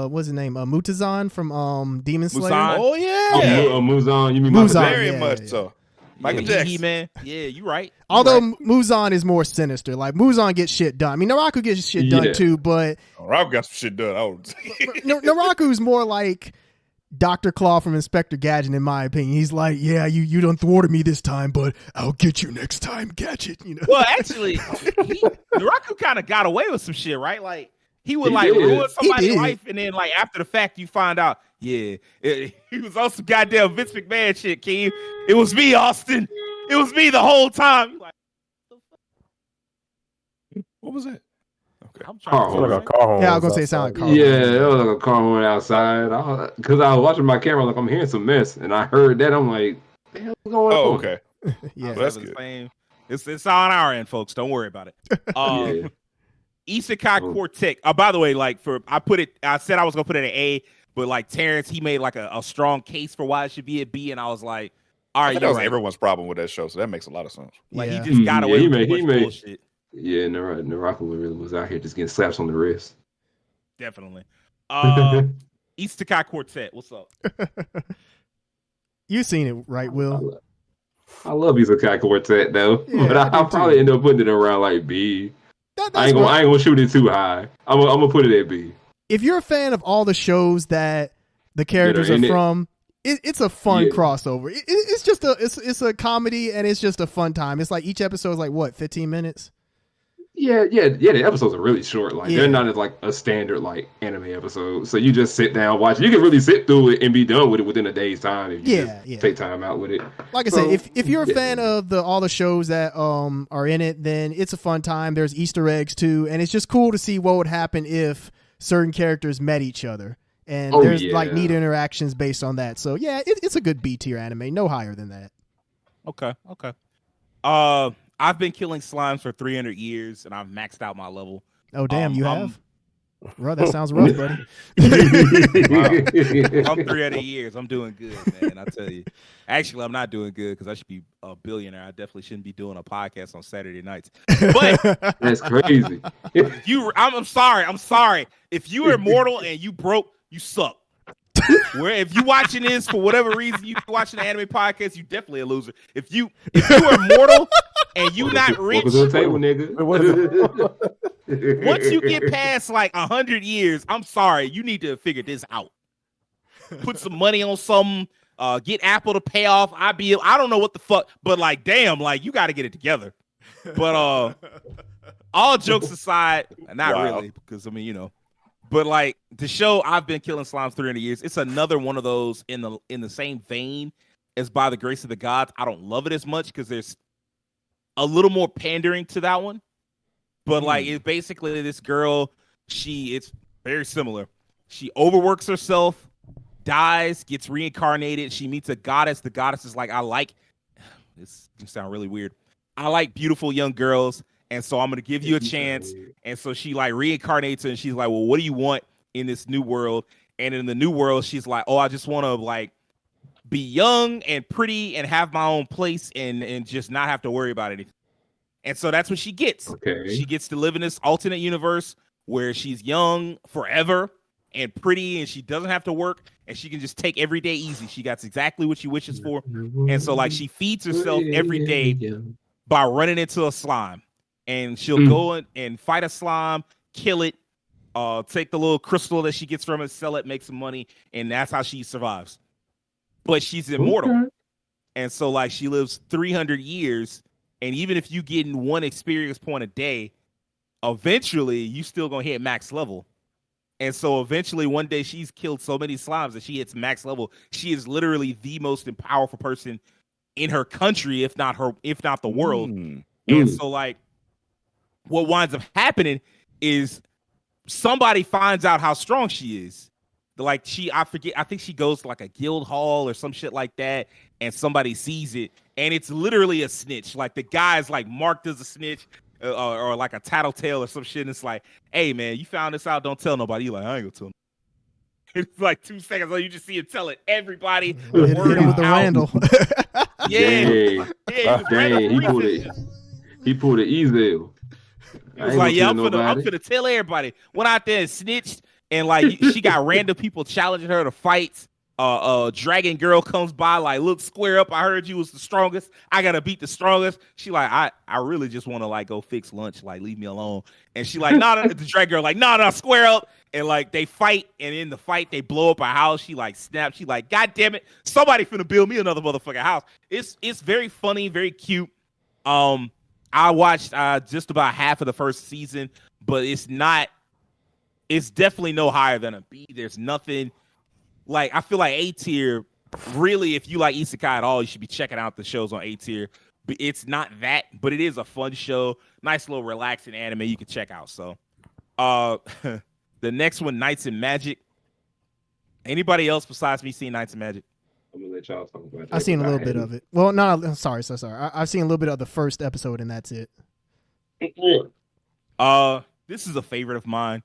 what's his name, Mutazan from Demon Slayer. Muzan. Oh yeah, Muzan. You mean Muzan. Muzan? very yeah, much yeah. so. Michael Yeah, Jackson. man. Yeah, you right. Although right. Muzan is more sinister. Like Muzan gets shit done. I mean, Naraku gets shit done Yeah. too, but Oh, Rob got some shit done. Naraku's more like Dr. Claw from Inspector Gadget, in my opinion. He's like, yeah, you done thwarted me this time, but I'll get you next time, Gadget. You know. Well, actually, Naraku kind of got away with some shit, right? Like he would He like did. ruin He somebody's did. life, and then like after the fact, you find out, yeah, he was on some goddamn Vince McMahon shit, Keem. It was me, Austin. It was me the whole time. You like, What was that? Okay. I'm Car trying Sound to like a car horn. Yeah, I was gonna say it sound like car. Yeah, it was like a car went outside. Because I was watching my camera, like I'm hearing some mess, and I heard that. I'm like, "The hell's going Oh, on?" okay. Yeah. That's the good. same. It's on our end, folks. Don't worry about it. Yeah. Isekai Oh. Quartet. By the way, like I said I was gonna put it at A, but like Terrence, he made like a strong case for why it should be at B, and I was like, all I right, think that you're was right. everyone's problem with that show, so that makes a lot of sense. Like Yeah. he just got away He with made- too he much made- bullshit. Yeah, Naraku really was out here just getting slaps on the wrist. Definitely. Isekai Quartet. What's up? You seen it, right, Will? I love Isekai Quartet though, Yeah, but I do I'll probably too. end up putting it around like B. I That's ain't right. gonna shoot it too high. I'm gonna put it at B. If you're a fan of all the shows that the characters in are it. from, it's a fun Yeah. crossover. It's just it's a comedy, and it's just a fun time. It's like each episode is like what, 15 minutes? Yeah. The episodes are really short. Like Yeah. they're not as like a standard like anime episode. So you just sit down, watch it. You can really sit through it and be done with it within a day's time if you Yeah. take time out with it. Like I So, said, if you're a yeah. fan of all the shows that are in it, then it's a fun time. There's Easter eggs too, and it's just cool to see what would happen if certain characters met each other. And Oh, there's yeah. like neat interactions based on that. So yeah, it's a good B tier anime, no higher than that. Okay. I've been killing slimes for 300 years, and I've maxed out my level. Oh damn, you I'm- have? Bro, that sounds rough, buddy. I'm 300 years. I'm doing good, man. I tell you. Actually, I'm not doing good because I should be a billionaire. I definitely shouldn't be doing a podcast on Saturday nights. But That's crazy. I'm sorry. I'm sorry. If you are immortal and you broke, you suck. Where if you watching this for whatever reason you watching the anime podcast, you definitely a loser. If you are immortal and you not rich, Welcome to the table, nigga. once you get past like 100 years, I'm sorry, you need to figure this out. Put some money on something. Get Apple to pay off. I don't know what the fuck, but like, damn, like you got to get it together. But all jokes aside, not Wow. really, because I mean, you know. But like the show, I've been killing slimes 300 years. It's another one of those in the same vein as By the Grace of the Gods. I don't love it as much because there's a little more pandering to that one. But like it's basically this girl, it's very similar. She overworks herself, dies, gets reincarnated. She meets a goddess. The goddess is like, this can sound really weird. I like beautiful young girls. And so I'm going to give you a chance. And so she like reincarnates her and she's like, well, what do you want in this new world? And in the new world, she's like, oh, I just want to like be young and pretty and have my own place and just not have to worry about anything. And so that's what she gets. Okay. She gets to live in this alternate universe where she's young forever and pretty and she doesn't have to work and she can just take every day easy. She got exactly what she wishes for. And so like she feeds herself every day by running into a slime. And she'll go and fight a slime, kill it, take the little crystal that she gets from it, sell it, make some money, and that's how she survives. But she's immortal. Okay. And so like she lives 300 years, and even if you get in one experience point a day, eventually you still gonna hit max level. And so eventually one day she's killed so many slimes that she hits max level. She is literally the most powerful person in her country, if not the world. And so like what winds up happening is somebody finds out how strong she is. Like I think she goes to like a guild hall or some shit like that, and somebody sees it, and it's literally a snitch. Like the guy's like marked as a snitch, or like a tattletale or some shit. And it's like, hey man, you found this out, don't tell nobody. You're like, I ain't gonna tell nobody. It's like 2 seconds later, you just see him tell it everybody. Hit him with the Randall. Yeah, he pulled an Ezel. He was like, yeah, I'm finna tell everybody. Went out there and snitched, and like she got random people challenging her to fights. Dragon girl comes by, like, look, square up. I heard you was the strongest. I gotta beat the strongest. She like, I really just want to like go fix lunch. Like, leave me alone. And she like, nah, the dragon girl like, nah, square up. And like they fight, and in the fight they blow up a house. She like snaps. She like, God damn it, somebody finna build me another motherfucking house. It's very funny, very cute. I watched just about half of the first season, but it's definitely no higher than a B. There's nothing. Like, I feel like A tier, really, if you like Isekai at all, you should be checking out the shows on A tier. But it's not that, but it is a fun show. Nice little relaxing anime you can check out. So, the next one, Knights and Magic. Anybody else besides me seen Knights and Magic? I'm gonna let y'all talk about that. I've seen a little bit of it. Well, no, I'm sorry. I've seen a little bit of the first episode, and that's it. This is a favorite of mine.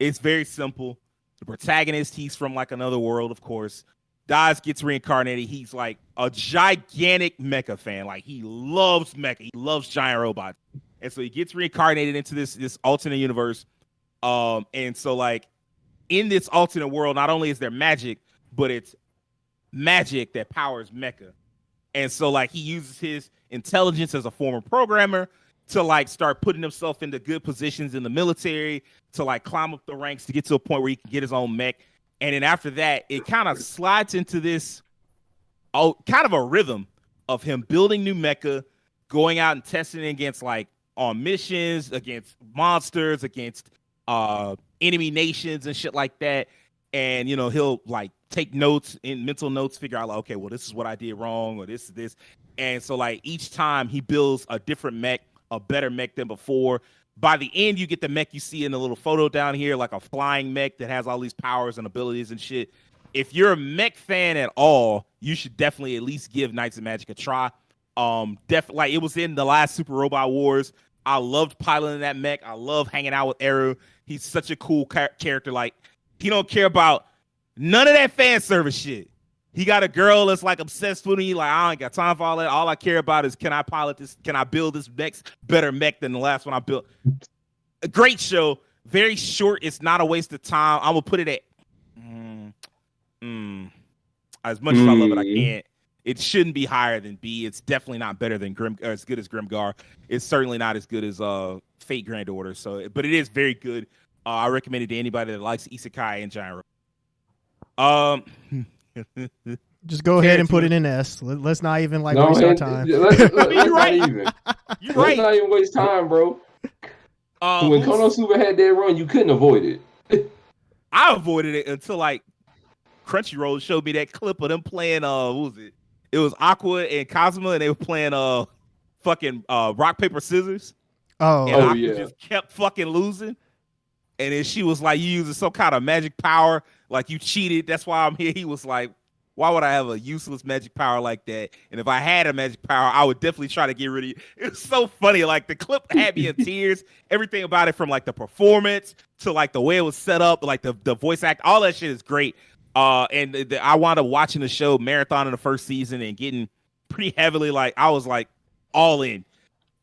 It's very simple. The protagonist, he's from like another world, of course. Dies, gets reincarnated. He's like a gigantic mecha fan. Like, he loves mecha. He loves giant robots. And so he gets reincarnated into this alternate universe. And so like in this alternate world, not only is there magic, but it's magic that powers mecha. And so like he uses his intelligence as a former programmer to like start putting himself into good positions in the military, to like climb up the ranks to get to a point where he can get his own mech. And then after that, it kind of slides into this kind of a rhythm of him building new mecha, going out and testing it against like on missions, against monsters, against enemy nations and shit like that. And, you know, he'll like take notes in mental notes, figure out like, okay, well, this is what I did wrong, or this. And so like each time he builds a different mech, a better mech than before. By the end, you get the mech you see in the little photo down here, like a flying mech that has all these powers and abilities and shit. If you're a mech fan at all, you should definitely at least give Knights of Magic a try. Like it was in the last Super Robot Wars. I loved piloting that mech. I love hanging out with Eru. He's such a cool character. Like, he don't care about none of that fan service shit. He got a girl that's like obsessed with me. Like, I ain't got time for all that. All I care about is, can I pilot this? Can I build this next better mech than the last one I built? A great show. Very short. It's not a waste of time. I'm gonna put it at as much as I love it, I can't. It shouldn't be higher than B. It's definitely not better than as good as Grimgar. It's certainly not as good as Fate Grand Order. So, but it is very good. I recommend it to anybody that likes Isekai and Giant Robot. Just go ahead and put it in S. Let's not even like No, waste our man, time. You're right. You're right. Let's not even waste time, bro. When Konosuba had that run, you couldn't avoid it. I avoided it until like Crunchyroll showed me that clip of them playing what was it? It was Aqua and Cosmo, and they were playing fucking rock, paper, scissors. Oh, And Aqua just kept fucking losing. And then she was like, you using some kind of magic power, like you cheated. That's why I'm here. He was like, why would I have a useless magic power like that? And if I had a magic power, I would definitely try to get rid of you. It was so funny. Like, the clip had me in tears. Everything about it, from like the performance to like the way it was set up, like the voice act, all that shit is great. I wound up watching the show marathon in the first season and getting pretty heavily, like, I was like all in.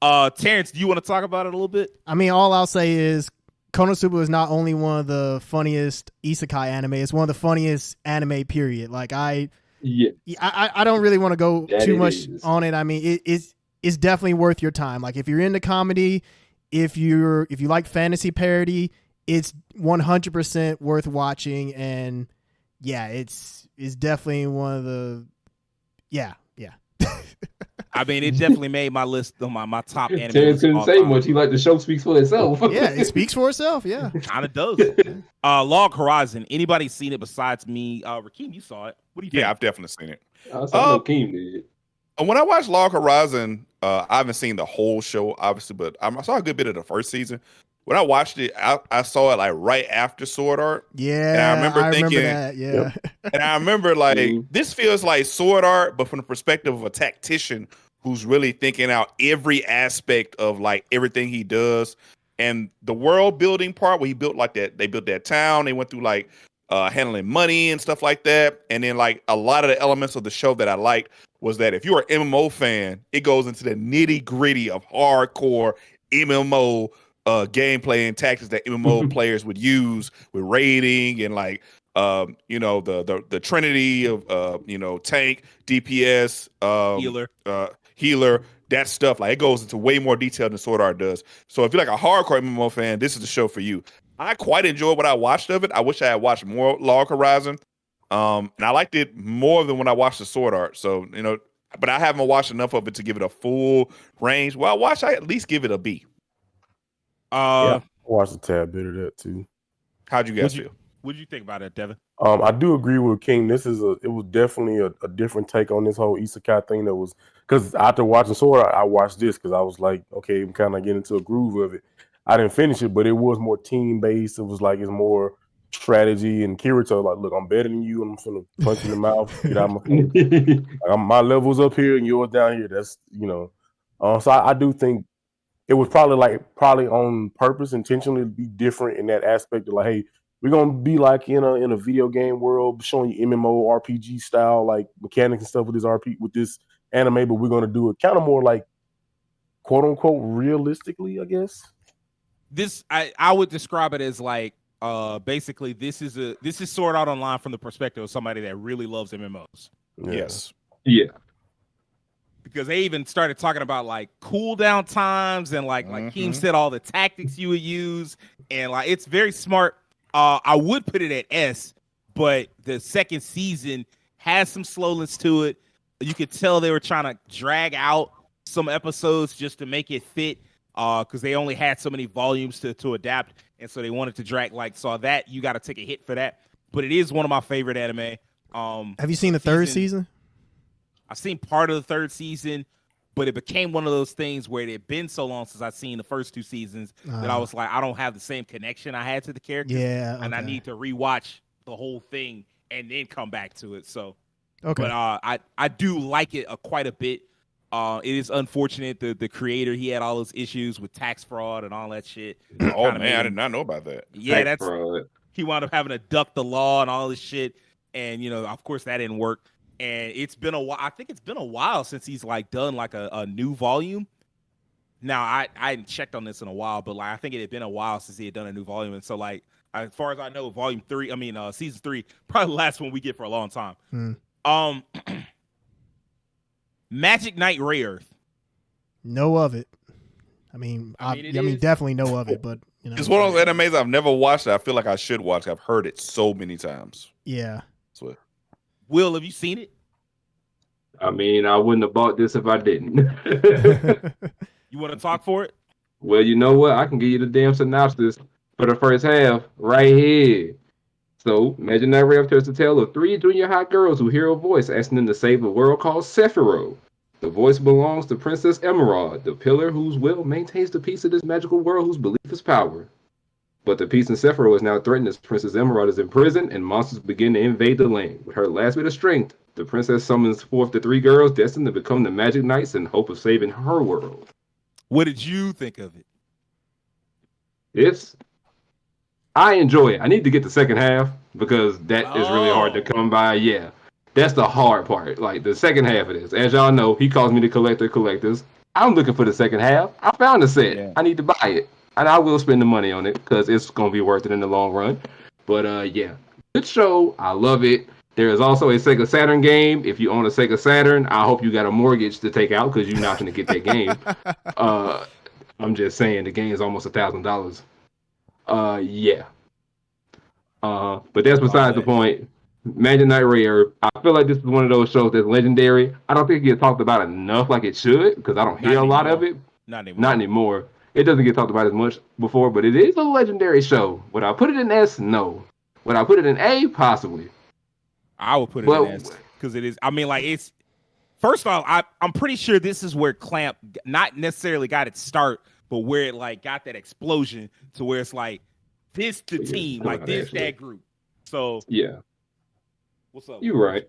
Terrence, do you want to talk about it a little bit? I mean, all I'll say is Konosuba is not only one of the funniest isekai anime, it's one of the funniest anime, period. Like, I don't really want to go too much on it. I mean, it's definitely worth your time. Like, if you're into comedy, if you like fantasy parody, it's 100% worth watching, and yeah, it's definitely one of the yeah. I mean, it definitely made my list on my top anime Terrence list of couldn't all say time. much. He like the show speaks for itself. Yeah, it speaks for itself. Yeah. Kind of does. Log Horizon. Anybody seen it besides me? Rakeem, you saw it. What do you think? Yeah, I've definitely seen it. I know Keem did. When I watched Log Horizon, I haven't seen the whole show, obviously, but I saw a good bit of the first season. When I watched it, I saw it like right after Sword Art. Yeah, And I remember thinking, that. Yeah. and I remember like Mhm. this feels like Sword Art, but from the perspective of a tactician who's really thinking out every aspect of like everything he does. And the world building part where he built like that, they built that town, they went through like handling money and stuff like that. And then like a lot of the elements of the show that I liked was that if you're an MMO fan, it goes into the nitty gritty of hardcore MMO gameplay and tactics that MMO players would use with raiding and like the trinity of tank, DPS, healer, that stuff. Like it goes into way more detail than Sword Art does. So if you're like a hardcore MMO fan, this is the show for you. I quite enjoyed what I watched of it. I wish I had watched more Log Horizon. And I liked it more than when I watched the Sword Art. So, but I haven't watched enough of it to give it a full range. Well, I at least give it a B. Yeah, I watched a tad bit of that too. How'd you guys feel? What did you think about it, Devin? I do agree with King. It was definitely a different take on this whole Isekai thing. That was because after watching Sword, I watched this because I was like, okay, I'm kind of getting into a groove of it. I didn't finish it, but it was more team based. It was like it's more strategy and Kirito. Like, look, I'm better than you, and I'm gonna punch you in the mouth. Get out of my face. Like, my level's up here and yours down here. That's So I do think it was probably on purpose, intentionally to be different in that aspect of like, hey, we're gonna be like in a video game world, showing you MMO RPG style like mechanics and stuff with this anime, but we're gonna do it kind of more like quote unquote realistically, I guess. This I would describe it as like basically this is Sword Art Online from the perspective of somebody that really loves MMOs. Yeah. Yes. Yeah. Because they even started talking about like cooldown times and like Keem said, all the tactics you would use, and like it's very smart. I would put it at S, but the second season has some slowness to it. You could tell they were trying to drag out some episodes just to make it fit, because they only had so many volumes to adapt, and so they wanted to drag so that you got to take a hit for that. But it is one of my favorite anime. Have you seen the third season? I've seen part of the third season, but it became one of those things where it had been so long since I've seen the first two seasons that I was like, I don't have the same connection I had to the characters. Yeah, okay. And I need to rewatch the whole thing and then come back to it. So, okay. But I do like it quite a bit. It is unfortunate the creator, he had all those issues with tax fraud and all that shit. Oh man, I did not know about that. Yeah, Tax fraud. He wound up having to duck the law and all this shit, and of course that didn't work. And it's been a while. I think it's been a while since he's like done like a new volume. Now I hadn't checked on this in a while, but like I think it had been a while since he had done a new volume. And so like as far as I know, season 3, probably the last one we get for a long time. Magic Knight Ray Earth. Know of it. I mean, definitely know of it, but it's one of those animes I've never watched that I feel like I should watch. I've heard it so many times. Yeah. So, Will, have you seen it? I mean, I wouldn't have bought this if I didn't. You want to talk for it? Well, you know what? I can give you the damn synopsis for the first half right here. So, Magic Knight Ray Earth tells the tale of 3 junior high girls who hear a voice asking them to save a world called Sephiroth. The voice belongs to Princess Emerald, the pillar whose will maintains the peace of this magical world whose belief is power. But the peace in Sephiroth is now threatened as Princess Emerald is in prison and monsters begin to invade the land. With her last bit of strength, the princess summons forth the 3 girls destined to become the Magic Knights in hope of saving her world. What did you think of it? I enjoy it. I need to get the second half because that is really hard to come by. Yeah, that's the hard part. Like the second half of this. As y'all know, he calls me the collector of collectors. I'm looking for the second half. I found the set. Yeah. I need to buy it. And I will spend the money on it because it's going to be worth it in the long run. But yeah, good show. I love it. There is also a Sega Saturn game. If you own a Sega Saturn, I hope you got a mortgage to take out because you're not going to get that game. I'm just saying the game is almost $1,000. Yeah. But that's besides the point. Magic Knight Rare. I feel like this is one of those shows that's legendary. I don't think it gets talked about enough like it should because I don't hear a lot of it. Not anymore. Not anymore. It doesn't get talked about as much before, but it is a legendary show. Would I put it in S? No. Would I put it in A? Possibly. I would put it in S because it is. I mean, like it's. First off, I'm pretty sure this is where Clamp not necessarily got its start, but where it like got that explosion to where it's like this the team, like this that group. So yeah. What's up? You're right.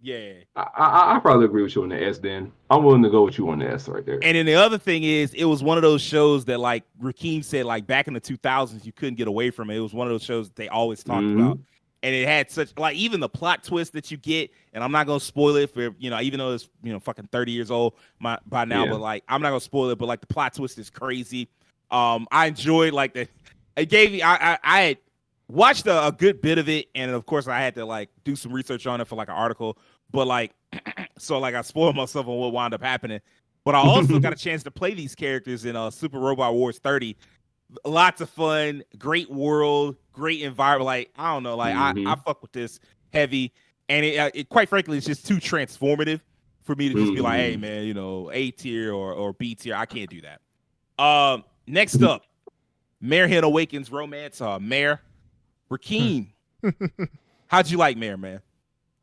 Yeah. I probably agree with you on the S then. I'm willing to go with you on the S right there. And then the other thing is it was one of those shows that like Rakeem said, like back in the 2000s, you couldn't get away from it. It was one of those shows that they always talked about. And it had such like even the plot twist that you get, and I'm not gonna spoil it for even though it's fucking 30 years old by now, but like I'm not gonna spoil it, but like the plot twist is crazy. I enjoyed like the it gave me I had watched a good bit of it, and of course I had to like do some research on it for like an article, but like so like I spoiled myself on what wound up happening. But I also got a chance to play these characters in Super Robot Wars 30. Lots of fun, great world, great environment. Like I don't know, like I fuck with this heavy, and it quite frankly, it's just too transformative for me to just be like, hey man, A tier or B tier. I can't do that. Next up, Marehin Awakens romance. Mare, Rakeem. How'd you like Mare, man?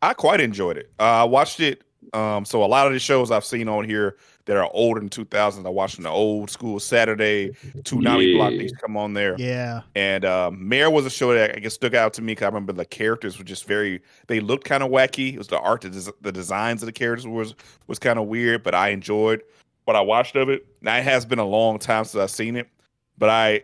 I quite enjoyed it. I watched it. So a lot of the shows I've seen on here that are older than 2000s, I watched in the old school Saturday Toonami block. They used to come on there. Yeah. And Mare was a show that I guess stuck out to me because I remember the characters were just they looked kind of wacky. It was the art, the designs of the characters was kind of weird, but I enjoyed what I watched of it. Now it has been a long time since I've seen it, but I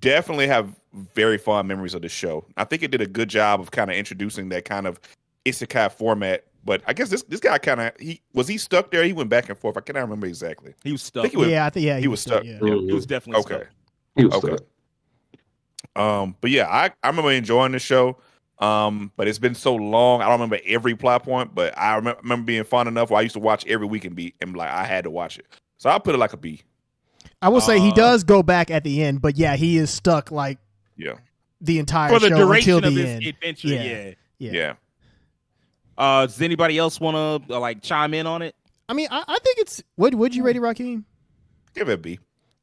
definitely have very fond memories of the show. I think it did a good job of kind of introducing that kind of Isekai format. But I guess this guy kind of he stuck there. He went back and forth. I cannot remember exactly. He was stuck. I think he was stuck. Yeah. He was definitely okay. Stuck. He was stuck. But yeah, I remember enjoying the show. But it's been so long. I don't remember every plot point, but I remember being fun enough where I used to watch every week and like I had to watch it. So I'll put it like a B. I will say he does go back at the end, but yeah, he is stuck like the entire for the show duration until of the his end. adventure. Yeah. Does anybody else want to like chime in on it? I mean, I think it's would you rate it, Rakeem? Give it a B.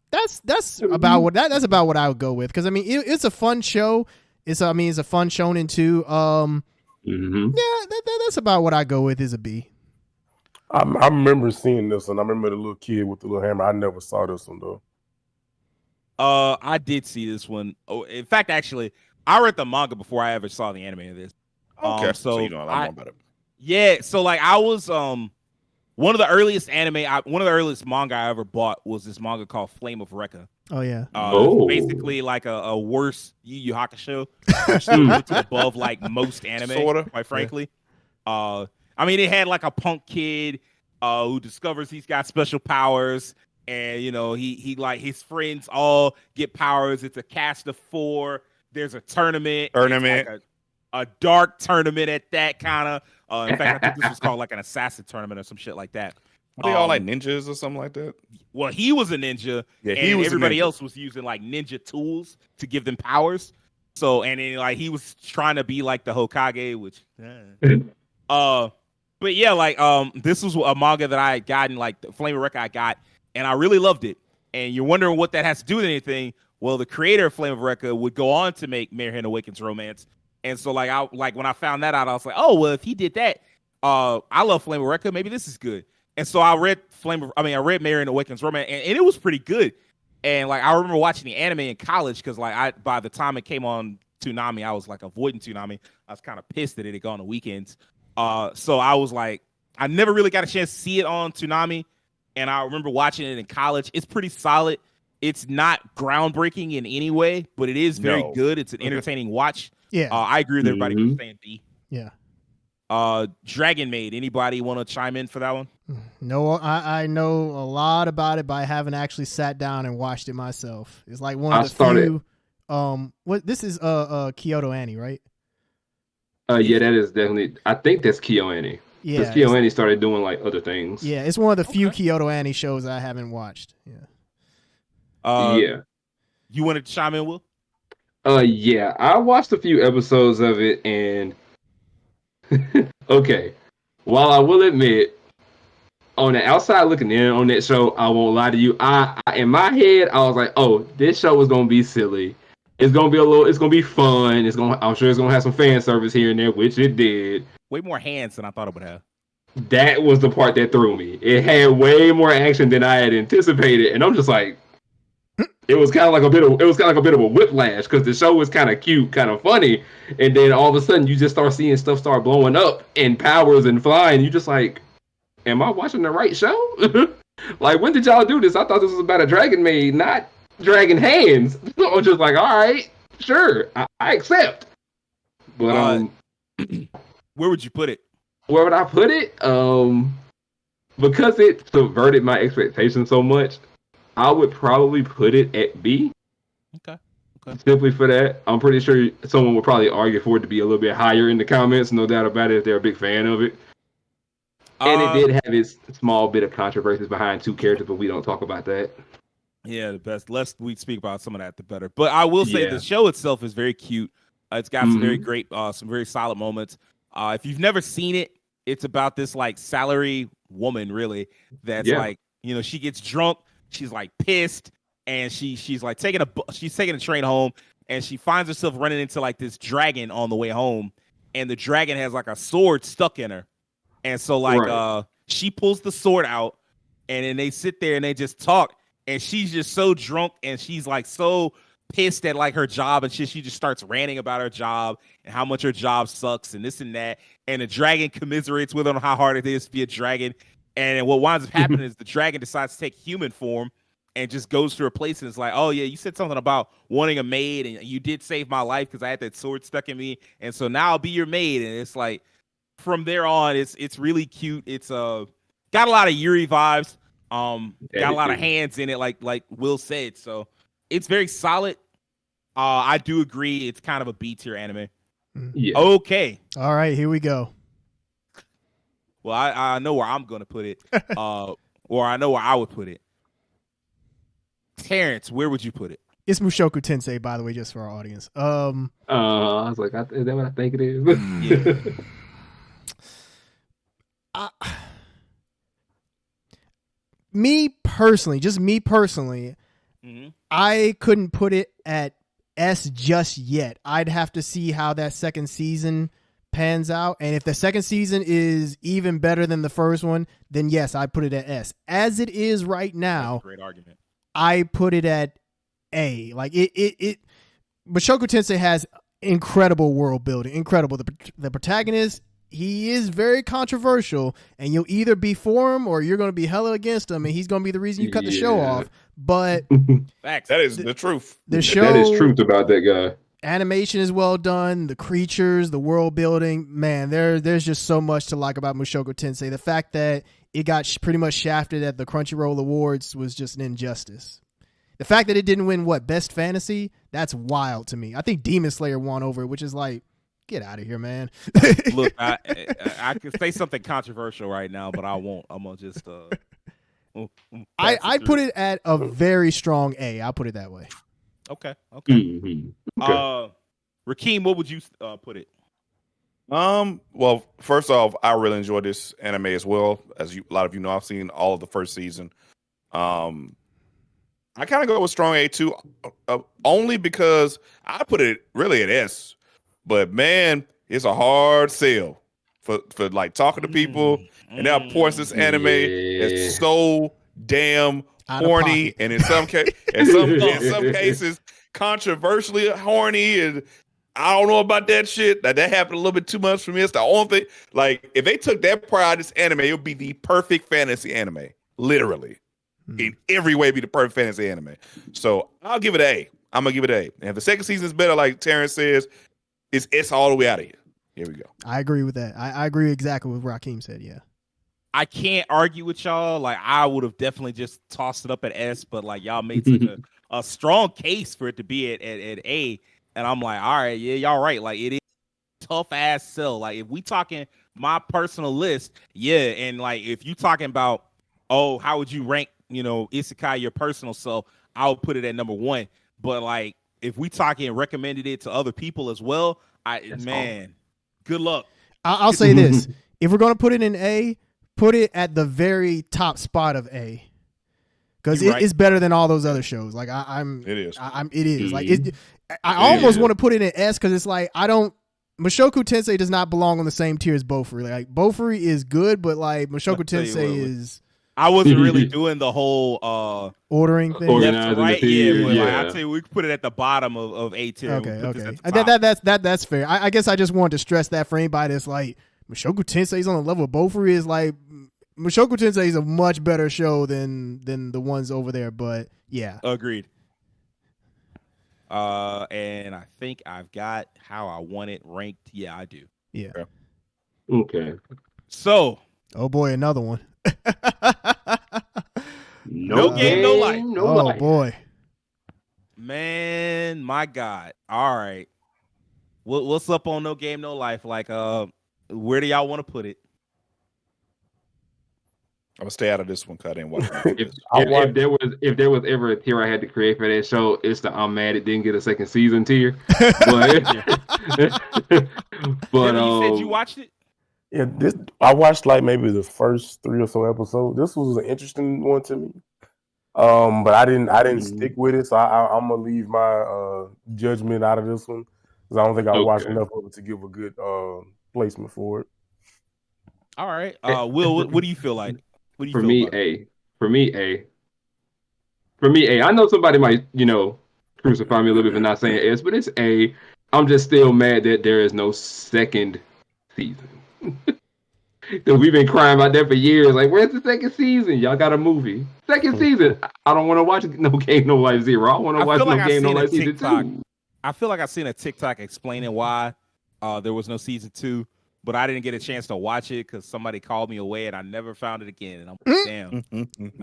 That's about what that's about what I would go with because I mean it's a fun show. It's a fun shonen too. Yeah, that's about what I go with is a B. I remember seeing this one. I remember the little kid with the little hammer. I never saw this one though. I did see this one. Oh, in fact, actually, I read the manga before I ever saw the anime of this. Okay, so you know a lot more about it. Yeah, so like I was one of the earliest manga I ever bought was this manga called Flame of Recca. Oh yeah. Basically like a worse Yu Yu Hakusho, which is above like most anime, sorta. Quite frankly. Yeah. I mean, it had like a punk kid who discovers he's got special powers, and he like his friends all get powers. It's a cast of 4. There's a tournament. It's like a dark tournament at that kind of. In fact, I think this was called like an assassin tournament or some shit like that. Are they all like ninjas or something like that? Well, he was a ninja, and everybody else was using like ninja tools to give them powers. So, and then like he was trying to be like the Hokage, which, but yeah, like this was a manga that I had gotten, like the Flame of Recca I got, and I really loved it. And you're wondering what that has to do with anything. Well, the creator of Flame of Recca would go on to make Marehin Awakens romance. And so like when I found that out, I was like, oh well, if he did that, I love Flame of Recca, maybe this is good. And so I read Marehin Awakens romance, and it was pretty good. And like I remember watching the anime in college because like by the time it came on Toonami, I was like avoiding Toonami. I was kind of pissed that it had gone on the weekends. So I was like, I never really got a chance to see it on Toonami, and I remember watching it in college. It's pretty solid. It's not groundbreaking in any way, but it is very good. It's an entertaining watch. Yeah, I agree with everybody who's saying B. Yeah. Dragon Maid. Anybody want to chime in for that one? No, I know a lot about it, but I haven't actually sat down and watched it myself. It's like one of the few. What this is? Kyoto Annie, right? Yeah, that is definitely. I think that's Kyo Annie. Yeah, because Kyo Annie started doing like other things. Yeah, it's one of the few Kyoto Annie shows I haven't watched. Yeah. Yeah. You wanted to chime in, Will? Yeah, I watched a few episodes of it, and okay. While I will admit, on the outside looking in on that show, I won't lie to you. I in my head, I was like, oh, this show is gonna be silly. It's gonna be it's gonna be fun. I'm sure it's gonna have some fan service here and there, which it did. Way more hands than I thought it would have. That was the part that threw me. It had way more action than I had anticipated, and I'm just like, it was kind of like a bit of a whiplash because the show was kind of cute, kind of funny, and then all of a sudden you just start seeing stuff start blowing up and powers and flying. You just like, am I watching the right show? Like, when did y'all do this? I thought this was about a dragon maid, not dragon hands. So I was just like, all right, sure, I accept. But where would you put it? where would I put it? Because it subverted my expectations so much, I would probably put it at B. Okay. Simply for that, I'm pretty sure someone would probably argue for it to be a little bit higher in the comments. No doubt about it if they're a big fan of it. And it did have its small bit of controversies behind two characters, but we don't talk about that. Yeah, the best. Less we speak about some of that, the better. But I will say the show itself is very cute. It's got some very great, some very solid moments. If you've never seen it, it's about this like salary woman, really. That's like, she gets drunk. She's like pissed, and she's like taking a train home, and she finds herself running into like this dragon on the way home, and the dragon has like a sword stuck in her, and so like she pulls the sword out, and then they sit there and they just talk, and she's just so drunk, and she's like so pissed at like her job and shit. She just starts ranting about her job and how much her job sucks and this and that, and the dragon commiserates with her on how hard it is to be a dragon. And what winds up happening is the dragon decides to take human form and just goes to her place and it's like, oh, yeah, you said something about wanting a maid and you did save my life because I had that sword stuck in me. And so now I'll be your maid. And it's like, from there on, it's really cute. It's got a lot of Yuri vibes. Got a lot of hands in it, like Will said. So it's very solid. I do agree. It's kind of a B tier anime. Yeah. Okay. All right, here we go. Well, I know where I'm going to put it, or I know where I would put it. Terrence, where would you put it? It's Mushoku Tensei, by the way, just for our audience. I was like, is that what I think it is? Yeah. Me personally, I couldn't put it at S just yet. I'd have to see how that second season pans out, and if the second season is even better than the first one, then yes, I put it at S. As it is right now, great argument. I put it at A. Like it Mushoku Tensei has incredible world building, incredible. The protagonist, he is very controversial, and you'll either be for him or you're going to be hella against him, and he's going to be the reason you cut the show off. But facts. That is the truth. The show, that is truth about that guy. Animation is well done. The creatures, the world building, man, there's just so much to like about Mushoku Tensei. The fact that it got pretty much shafted at the Crunchyroll Awards was just an injustice. The fact that it didn't win Best Fantasy, that's wild to me. I think Demon Slayer won over it, which is like, get out of here, man. Look, I could say something controversial right now, but I won't. I'm gonna just I put it at a very strong A. I'll put it that way. Okay. Rakeem, what would you put it? Well, first off, I really enjoyed this anime as well. As a lot of you know, I've seen all of the first season. I kind of go with strong A too, only because I put it really at S. But man, it's a hard sell for like talking to people, and now of course this anime is so damn horny, and in some cases controversially horny, and I don't know about that shit. That happened a little bit too much for me. It's the only thing. Like, if they took that part out of this anime, it would be the perfect fantasy anime. Literally. In every way, be the perfect fantasy anime. So I'll give it an A. I'm gonna give it an A. And if the second season is better, like Terrence says, it's all the way out of here. Here we go. I agree with that. I agree exactly with what Rakeem said. Yeah. I can't argue with y'all. Like, I would have definitely just tossed it up at S, but like y'all made such a strong case for it to be at A. And I'm like, all right, yeah, y'all right. Like, it is tough ass sell. Like, if we talking my personal list, yeah, and like if you talking about, how would you rank, Isekai your personal self, I would put it at number 1. But like if we talking recommended it to other people as well, good luck. I'll say this: if we're gonna put it in A, put it at the very top spot of A, because it's better than all those other shows. Like It is. It is. Like I almost want to put it in S because it's like Mushoku Tensei does not belong on the same tier as Bofuri. Like Bofuri is good, but like Mushoku Tensei is. I wasn't really doing the whole ordering thing, organizing left to right. the tier, Yeah, but yeah. like, I'd say we could put it at the bottom of A tier. Okay. That's fair. I guess I just wanted to stress that for anybody that's like Mushoku Tensei is on the level of Bofuri. Is like Mushoku Tensei is a much better show than the ones over there. But yeah, agreed. And I think I've got how I want it ranked. Yeah, I do. Yeah. Okay. So, oh boy, another one. No Game, No Life. No oh life. boy, man, my God. All right, what's up on No Game, No Life? Like, where do y'all want to put it? I'm gonna stay out of this one because I didn't watch it. If there was ever a tier I had to create for that show, it's the I'm mad it didn't get a second season tier. But You said you watched it. Yeah, I watched like maybe the first 3 or so episodes. This was an interesting one to me, but I didn't stick with it, so I'm gonna leave my judgment out of this one because I don't think I watched enough of it to give a good placement for it. All right, Will, what do you feel like? What do you for feel me, about A. For me, A. I know somebody might, crucify me a little bit for not saying S, but it's A. I'm just still mad that there is no second season. We've been crying about that for years. Like, where's the second season? Y'all got a movie. Second season. I don't want to watch No Game, No Life Zero. I want to watch No Game, No Life Season 2. I feel like I've seen a TikTok explaining why there was no season 2, but I didn't get a chance to watch it because somebody called me away and I never found it again. And I'm like, damn.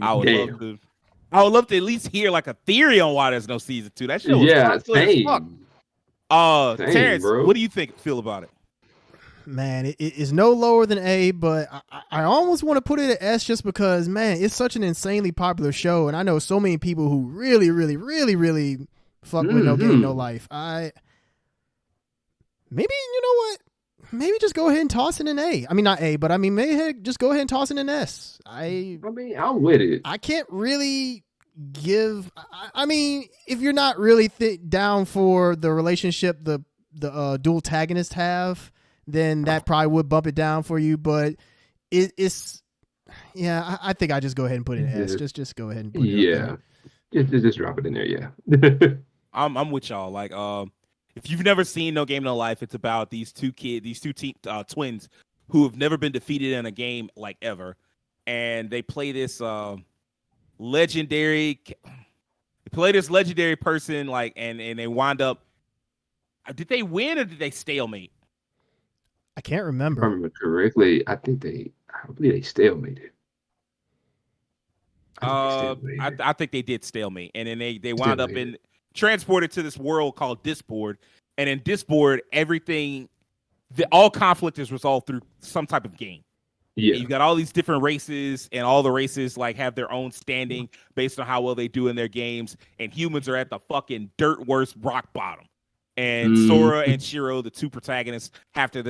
I would love to at least hear like a theory on why there's no season 2. That shit was good as fuck. Terrence, bro. what do you feel about it? man, it is no lower than A, but I almost want to put it at S just because, man, it's such an insanely popular show, and I know so many people who really, really, really, really fuck with No Game, No Life. Maybe, you know what? Maybe just go ahead and toss it in A. I mean, not A, but maybe just go ahead and toss it in S. I'm with it. I can't really give. I mean, if you're not really down for the relationship the dual antagonists have, then that probably would bump it down for you. But it's yeah. I think I just go ahead and put it in S. Just go ahead and put it up there. Just drop it in there. Yeah. I'm with y'all. Like, if you've never seen No Game No Life, it's about these two twins who have never been defeated in a game like ever, and they play this legendary person, like, and they wind up. Did they win or did they stalemate? I can't remember. If I remember correctly, I believe they stalemated. I think they did stalemate, and then they wound up transported to this world called Disboard, and in Disboard, all conflict is resolved through some type of game. Yeah, you got all these different races, and all the races like have their own standing based on how well they do in their games, and humans are at the fucking dirt worst rock bottom. And Sora and Shiro, the two protagonists, have to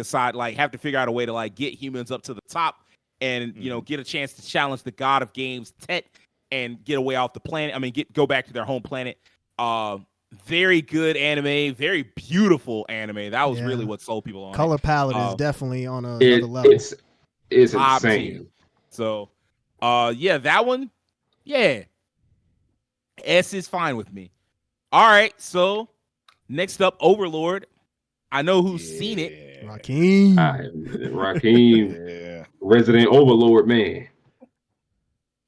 figure out a way to like get humans up to the top, and get a chance to challenge the god of games, Tet, and get away off the planet. I mean, go back to their home planet. Very good anime, very beautiful anime. That was really what sold people on. Color palette is definitely on another level. It's insane. So, that one, S is fine with me. All right, so next up, Overlord. I know who's seen it. Rakim. Rakim. Resident Overlord, man.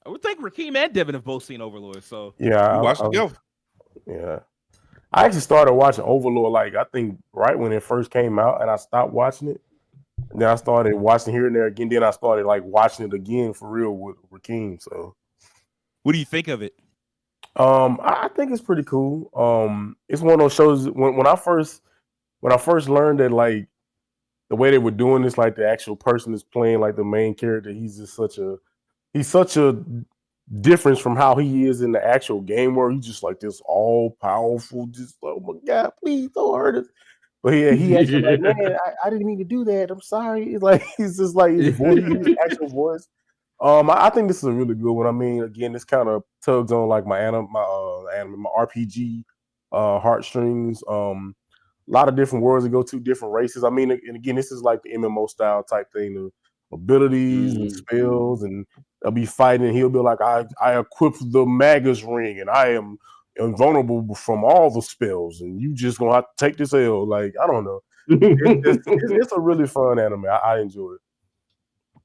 I would think Rakim and Devin have both seen Overlord. So yeah, watch it go. Yeah, I actually started watching Overlord I think right when it first came out, and I stopped watching it. And then I started watching here and there again. Then I started watching it again for real with Rakim. So, what do you think of it? I think it's pretty cool. It's one of those shows when I first learned that the way they were doing this, the actual person is playing the main character. He's just such a difference from how he is in the actual game, where he's just like this all powerful, just oh my god, please don't hurt us. But he actually like, man, I didn't mean to do that. I'm sorry. It's like he's just like his voice, his actual voice. I think this is a really good one. I mean, again, this kind of tugs on like my RPG heartstrings. A lot of different worlds that go to different races. I mean, and again, this is like the MMO style type thing, the abilities and spells, and they'll be fighting, and he'll be like, I equipped the Magus ring, and I am invulnerable from all the spells, and you just gonna have to take this L. Like, I don't know. It's a really fun anime. I enjoy it.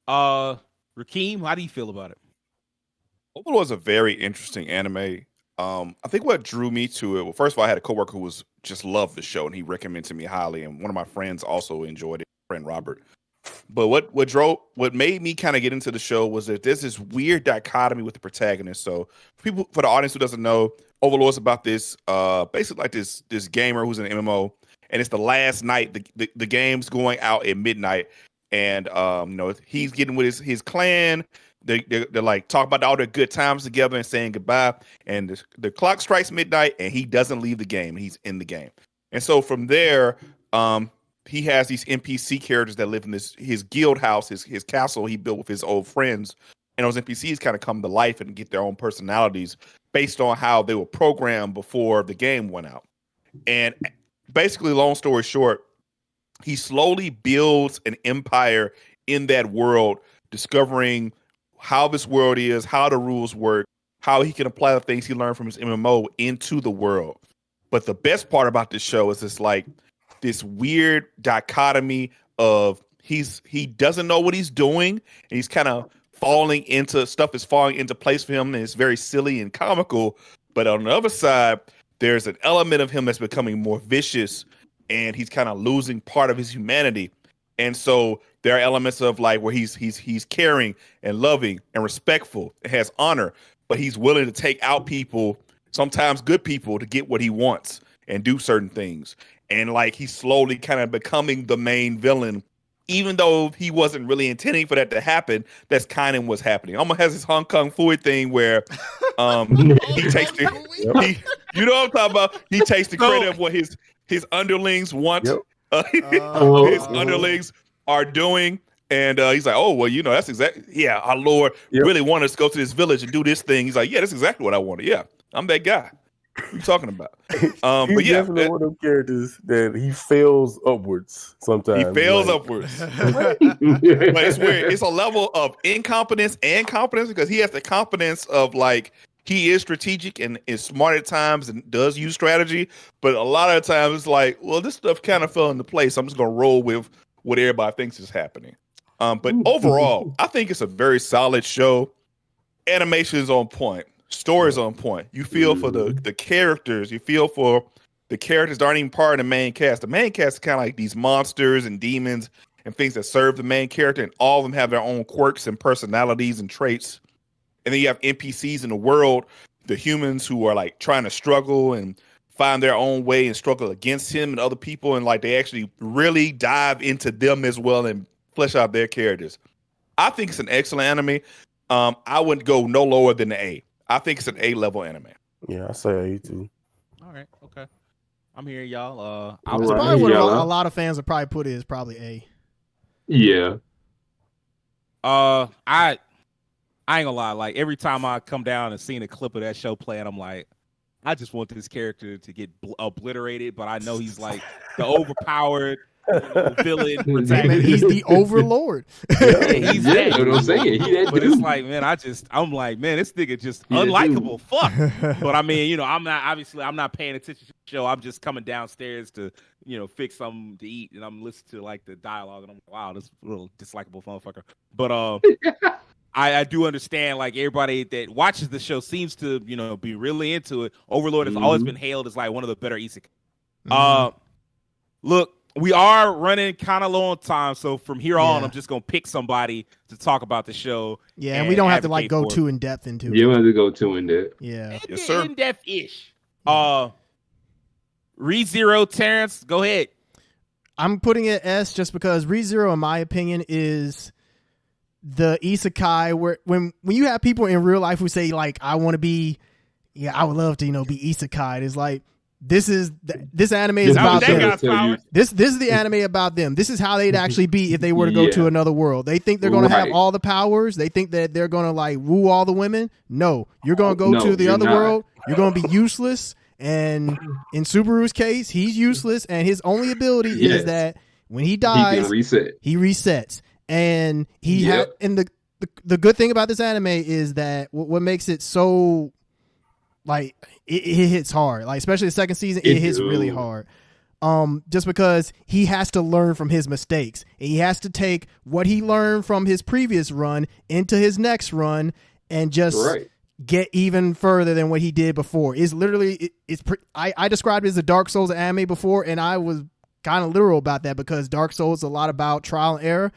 Rakeem, how do you feel about it? Overlord was a very interesting anime. I think what drew me to it, well, first of all, I had a coworker who was just loved the show, and he recommended to me highly, and one of my friends also enjoyed it, friend Robert. But what made me kind of get into the show was that there's this weird dichotomy with the protagonist. So for the audience who doesn't know, Overlord's about this basically like this gamer who's in an MMO, and it's the last night. The game's going out at midnight, and he's getting with his clan. They're like talking about all their good times together and saying goodbye. And the clock strikes midnight, and he doesn't leave the game. He's in the game, and so from there, he has these NPC characters that live in his guild house, his castle he built with his old friends, and those NPCs kind of come to life and get their own personalities based on how they were programmed before the game went out. And basically, long story short, he slowly builds an empire in that world, discovering how this world is, how the rules work, how he can apply the things he learned from his MMO into the world. But the best part about this show is it's like this weird dichotomy of he doesn't know what he's doing, and he's kind of falling into place for him, and it's very silly and comical. But on the other side, there's an element of him that's becoming more vicious, and he's kind of losing part of his humanity. And so there are elements of like where he's caring and loving and respectful, and has honor, but he's willing to take out people, sometimes good people, to get what he wants and do certain things. And like he's slowly kind of becoming the main villain, even though he wasn't really intending for that to happen. That's kind of what's happening. Almost has this Hong Kong Fooey thing where he takes you know what I'm talking about. He takes the credit of what his underlings want. Yep. His underlings are doing, and he's like, oh well, that's exactly our Lord really wanted us to go to this village and do this thing. He's like, yeah, that's exactly what I wanted. Yeah, I'm that guy. What are you talking about? He's but yeah, definitely one of them characters that he fails upwards sometimes. He fails upwards. But it's weird. It's a level of incompetence and competence, because he has the competence of like he is strategic and is smart at times and does use strategy. But a lot of times it's like, well, this stuff kind of fell into place. I'm just gonna roll with what everybody thinks is happening. But overall, I think it's a very solid show. Animation is on point. Story's on point. You feel for the characters. You feel for the characters that aren't even part of the main cast. The main cast is kind of like these monsters and demons and things that serve the main character, and all of them have their own quirks and personalities and traits. And then you have NPCs in the world, the humans who are like trying to struggle and find their own way and struggle against him and other people, and like they actually really dive into them as well and flesh out their characters. I think it's an excellent anime. I wouldn't go no lower than the A. I think it's an A-level anime. Yeah, I say A too. All right, okay. I'm here, y'all. That's probably what a lot of fans would probably put it is probably A. Yeah. I ain't gonna lie. Like every time I come down and seen a clip of that show playing, I'm like, I just want this character to get obliterated. But I know he's like the overpowered villain. Man, he's the overlord. He's that. You know what I'm saying? He that But dude. it's like, man, I'm like, man, this nigga just unlikable. Fuck. But I mean, I'm not paying attention to the show. I'm just coming downstairs to, fix something to eat, and I'm listening to like the dialogue, and I'm like, wow, this little dislikable motherfucker. But I do understand, like, everybody that watches the show seems to, be really into it. Overlord has always been hailed as like one of the better isekai. Look, we are running kind of low on time, so from here on, I'm just gonna pick somebody to talk about the show. Yeah, and we don't have to like go too in depth into it. You don't have to go too in depth. Yeah, yes, sir. In depth ish. ReZero, Terrence, go ahead. I'm putting it S just because ReZero, in my opinion, is the isekai where when you have people in real life who say like I want to be, I would love to be isekai. It's like this anime is about them. This is the anime about them. This is how they'd actually be if they were to go to another world. They think they're going to have all the powers. They think that they're going to like woo all the women. No, you're going to go to the other world. You're going to be useless. And in Subaru's case, he's useless, and his only ability is that when he dies, he resets. And and the good thing about this anime is that what makes it so like it hits hard, like especially the second season, it hits really hard. Just because he has to learn from his mistakes, and he has to take what he learned from his previous run into his next run, and just get even further than what he did before. It's literally I described it as a Dark Souls anime before, and I was kind of literal about that because Dark Souls is a lot about trial and error.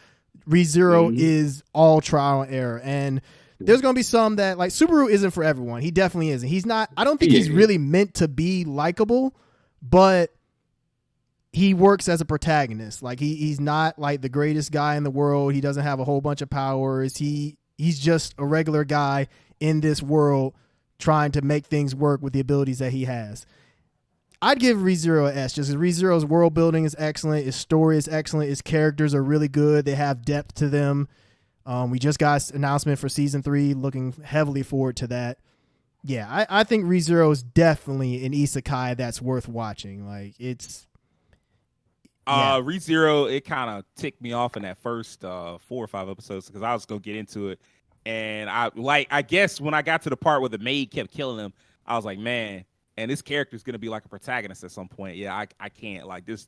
ReZero is all trial and error, and there's going to be some that like Subaru isn't for everyone. He definitely isn't. He's not. I don't think he's really meant to be likable, but he works as a protagonist. Like he's not like the greatest guy in the world. He doesn't have a whole bunch of powers. He's just a regular guy in this world trying to make things work with the abilities that he has. I'd give ReZero an S. Just ReZero's world building is excellent. His story is excellent. His characters are really good. They have depth to them. We just got an announcement for season 3. Looking heavily forward to that. Yeah, I think ReZero is definitely an isekai that's worth watching. Like it's ReZero, it kind of ticked me off in that first 4 or 5 episodes because I was gonna get into it, and I guess when I got to the part where the maid kept killing him, I was like, man. And this character is going to be like a protagonist at some point. Yeah, I can't like this.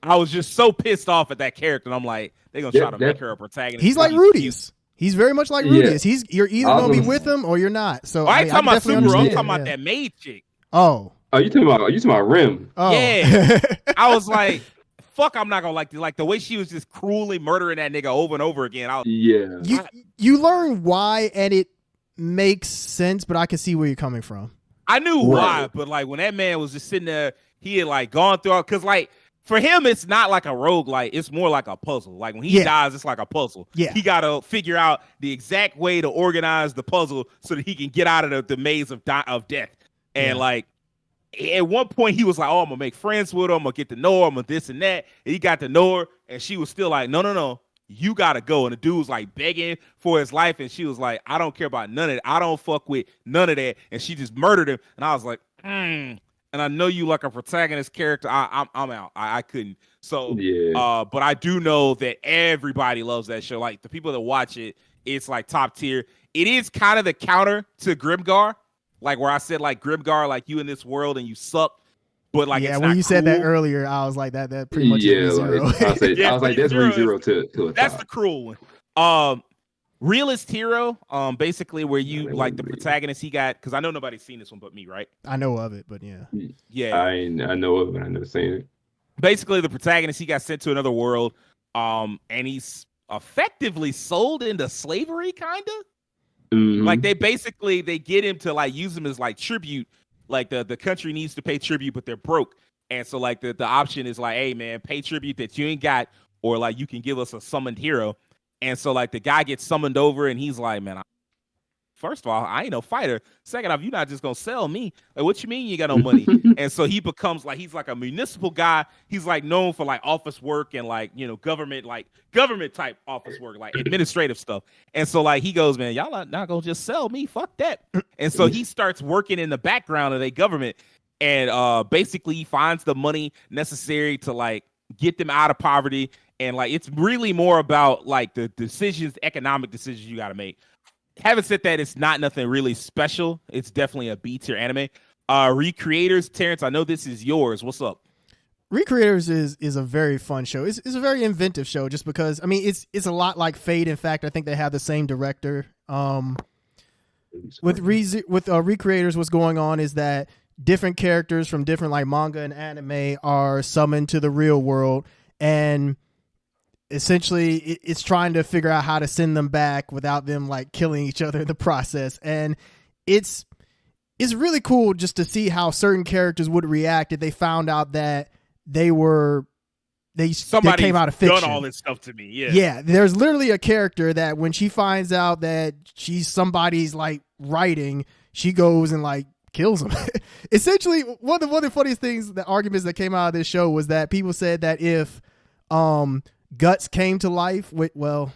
I was just so pissed off at that character. And I'm like, they're going to try to make her a protagonist. He's like Rudy's. He's very much like Rudy's. You're either going to be with him or you're not. So I ain't talking about Subaru. I'm talking about that maid chick. Oh, you talking about Rim? Oh. Yeah. I was like, fuck, I'm not going to like this. Like the way she was just cruelly murdering that nigga over and over again. You learn why, and it makes sense, but I can see where you're coming from. I knew why, but like when that man was just sitting there, he had like gone through because like for him, it's not like a roguelike, it's more like a puzzle. Like when he dies, it's like a puzzle. Yeah. He got to figure out the exact way to organize the puzzle so that he can get out of the maze of death. And like at one point, he was like, oh, I'm going to make friends with her. I'm going to get to know her. I'm going to this and that. And he got to know her. And she was still like, no. You got to go. And the dude was like begging for his life. And she was like, I don't care about none of it. I don't fuck with none of that. And she just murdered him. And I was like, And I know you like a protagonist character. I'm out. I couldn't. So, but I do know that everybody loves that show. Like the people that watch it, it's like top tier. It is kind of the counter to Grimgar. Like where I said like Grimgar, like you in this world and you suck. But like, it's when you said that cool. earlier, I was like, that pretty much is ReZero. I was like, that's ReZero to that's the cruel one. Realist Hero, basically where you like the protagonist he got, because I know nobody's seen this one but me, right? I know of it, but yeah. I know of it, but I never seen it. Basically, the protagonist he got sent to another world, and he's effectively sold into slavery, kind of. Like they get him to like use him as like tribute. Like the country needs to pay tribute, but they're broke. And so like the option is like, hey man, pay tribute that you ain't got, or like you can give us a summoned hero. And so like the guy gets summoned over and he's like, man, first of all, I ain't no fighter. Second off, you're not just gonna sell me. Like, what you mean you got no money? And so he becomes like, he's like a municipal guy. He's like known for like office work and like, you know, government type office work, like administrative stuff. And so like he goes, man, y'all not gonna just sell me. Fuck that. And so he starts working in the background of the government, and basically he finds the money necessary to like get them out of poverty. And like it's really more about like the economic decisions you got to make. Having said that, it's not nothing really special. It's definitely a B tier anime. Recreators, Terrence, I know this is yours. What's up? Recreators is a very fun show. It's a very inventive show just because, I mean, it's a lot like Fate. In fact, I think they have the same director. With Recreators, what's going on is that different characters from different like manga and anime are summoned to the real world, and essentially it's trying to figure out how to send them back without them like killing each other in the process. And it's really cool just to see how certain characters would react if they found out that they were they Somebody's came out of fiction. done all this stuff to me. Yeah. Yeah, there's literally a character that when she finds out that she's somebody's like writing, she goes and like kills him. Essentially, one of the funniest things, the arguments that came out of this show was that people said that if Guts came to life with, well,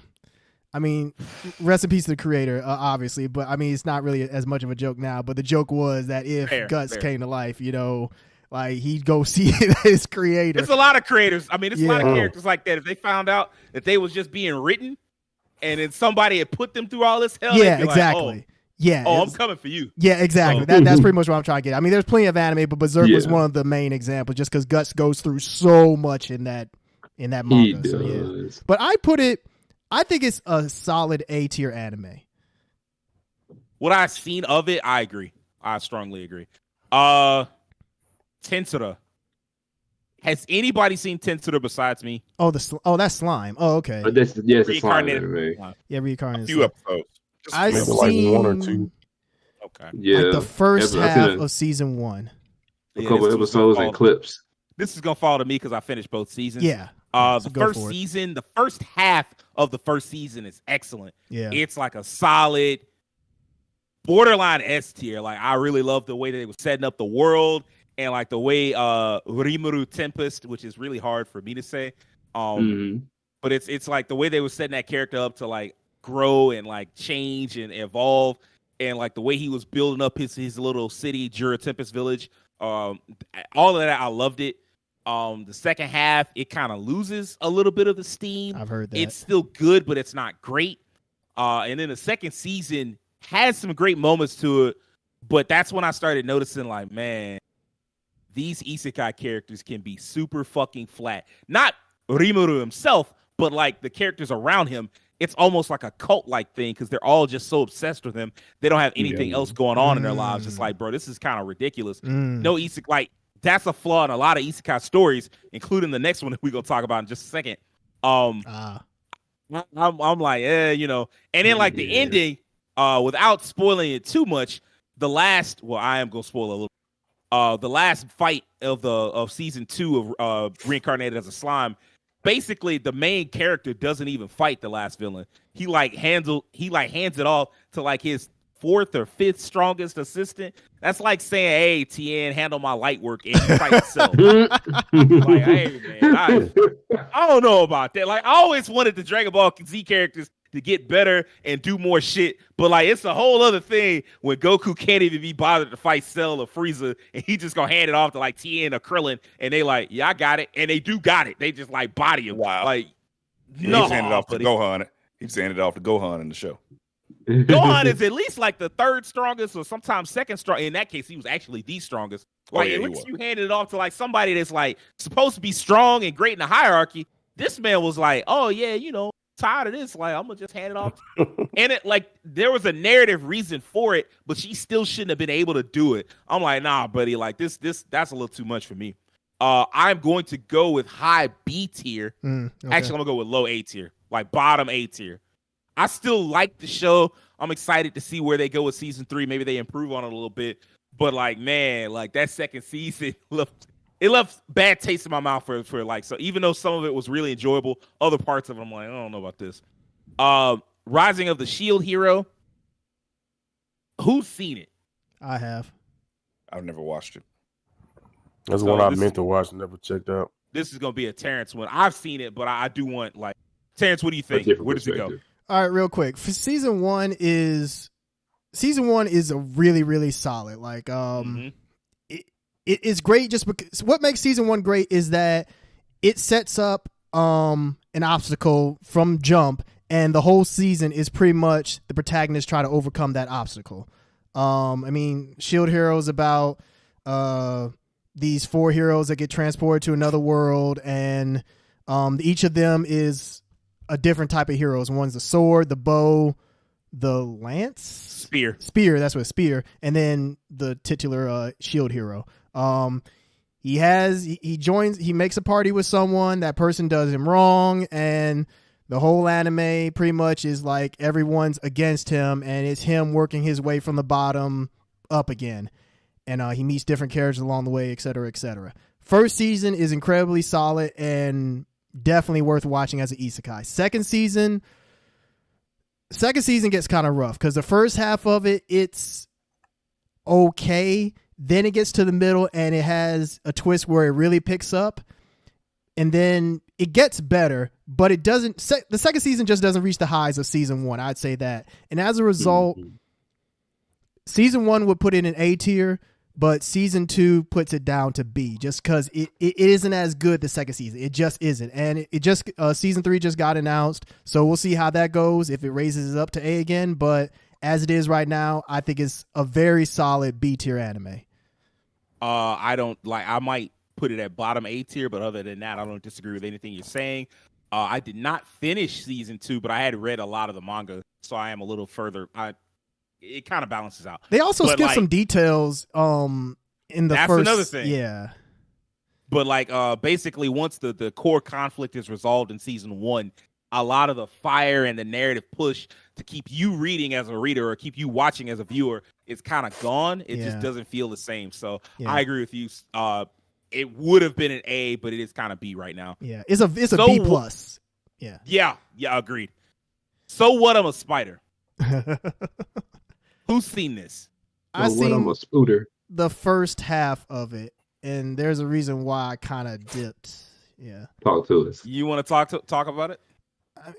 I mean, rest in peace to the creator, obviously, but I mean, it's not really as much of a joke now, but the joke was that if Guts came to life, you know, like he'd go see his creator. There's a lot of creators. I mean, there's a lot of characters like that. If they found out that they was just being written and then somebody had put them through all this hell, yeah, exactly. Like, oh, yeah. Oh, I'm coming for you. Yeah, exactly. So. That's pretty much what I'm trying to get. I mean, there's plenty of anime, but Berserk was one of the main examples just because Guts goes through so much in that manga. So, yeah. But I think it's a solid A tier anime. What I've seen of it, I agree. I strongly agree. Tensura. Has anybody seen Tensura besides me? Oh, that's Slime. Oh, okay. It's Slime anime. Yeah, reincarnated. A few episodes. I've Maybe seen like 1 or 2. Okay. Yeah, like the first half of season 1. A couple episodes and clips. This is gonna fall to me because I finished both seasons. Yeah. The first season, the first half of the first season is excellent. Yeah. It's like a solid borderline S tier. Like I really love the way that they were setting up the world and like the way Rimuru Tempest, which is really hard for me to say. But it's like the way they were setting that character up to like grow and like change and evolve, and like the way he was building up his little city, Jura Tempest Village. All of that, I loved it. The second half, it kind of loses a little bit of the steam. I've heard that. It's still good, but it's not great. And then the second season has some great moments to it, but that's when I started noticing, like, man, these isekai characters can be super fucking flat. Not Rimuru himself, but like the characters around him. It's almost like a cult-like thing because they're all just so obsessed with him. They don't have anything else going on in their lives. It's like, bro, this is kind of ridiculous. No isekai, like that's a flaw in a lot of isekai stories, including the next one that we're gonna talk about in just a second. I'm like, you know, and then like the ending, without spoiling it too much, I am gonna spoil a little. The last fight of season 2 of Reincarnated as a Slime. Basically, the main character doesn't even fight the last villain. He hands it off to like his 4th or 5th strongest assistant. That's like saying, "Hey, Tien, handle my light work," and you fight yourself. Like, hey, man, I don't know about that. Like, I always wanted the Dragon Ball Z characters to get better and do more shit, but like, it's a whole other thing when Goku can't even be bothered to fight Cell or Frieza, and he just gonna hand it off to like Tien or Krillin, and they like, yeah, I got it, and they do got it. They just like body him. Wow. Like, no, he's handed off to Gohan. He's handed off to Gohan in the show. Gohan is at least like the 3rd strongest, or sometimes 2nd strong. In that case, he was actually the strongest. Like, at least you handed it off to like somebody that's like supposed to be strong and great in the hierarchy. This man was like, oh yeah, you know, tired of this, like I'm gonna just hand it off. And it like there was a narrative reason for it, but she still shouldn't have been able to do it. I'm like, nah, buddy, like this that's a little too much for me. I'm going to go with high B tier. Okay. Actually, I'm gonna go with low A tier, like bottom A tier. I still like the show. I'm excited to see where they go with season 3. Maybe they improve on it a little bit. But like, man, like that second season left bad taste in my mouth for like, so even though some of it was really enjoyable, other parts of it I'm like, I don't know about this. Rising of the Shield Hero. Who's seen it? I have. I've never watched it. That's one I meant to watch and never checked out. This is gonna be a Terrence one. I've seen it, but I do want like Terrence, what do you think? Where does it go? All right, real quick. For season one is a really, really solid. Like, it is great just because what makes season 1 great is that it sets up an obstacle from jump, and the whole season is pretty much the protagonist try to overcome that obstacle. I mean, Shield Hero is about these 4 heroes that get transported to another world, and each of them is a different type of heroes. One's the sword, the bow, the lance, spear. That's what spear, and then the titular shield hero. He makes a party with someone. That person does him wrong, and the whole anime pretty much is like everyone's against him, and it's him working his way from the bottom up again. And he meets different characters along the way, et cetera, et cetera. First season is incredibly solid, and definitely worth watching as an isekai. Second season gets kind of rough because the first half of it's okay. Then it gets to the middle and it has a twist where it really picks up. And then it gets better, but it doesn't. The second season just doesn't reach the highs of season 1. I'd say that. And as a result, season 1 would put it in A tier, but season 2 puts it down to B just because it isn't as good the second season. It just isn't. And it just season 3 just got announced. So we'll see how that goes if it raises it up to A again. But as it is right now, I think it's a very solid B tier anime. I might put it at bottom A tier, but other than that, I don't disagree with anything you're saying. I did not finish season 2, but I had read a lot of the manga, so I am a little further. It kind of balances out. They also skip some details in the that's first. That's another thing. Yeah. But basically once the core conflict is resolved in season 1, a lot of the fire and the narrative push to keep you reading as a reader or keep you watching as a viewer is kind of gone. It just doesn't feel the same. So I agree with you. It would have been an A, but it is kind of B right now. Yeah, it's a B plus. Yeah, agreed. So what? I'm a spider. Who's seen this? I've seen I'm a scooter. The first half of it, and there's a reason why I kind of dipped. Yeah, talk to us. You want to talk about it?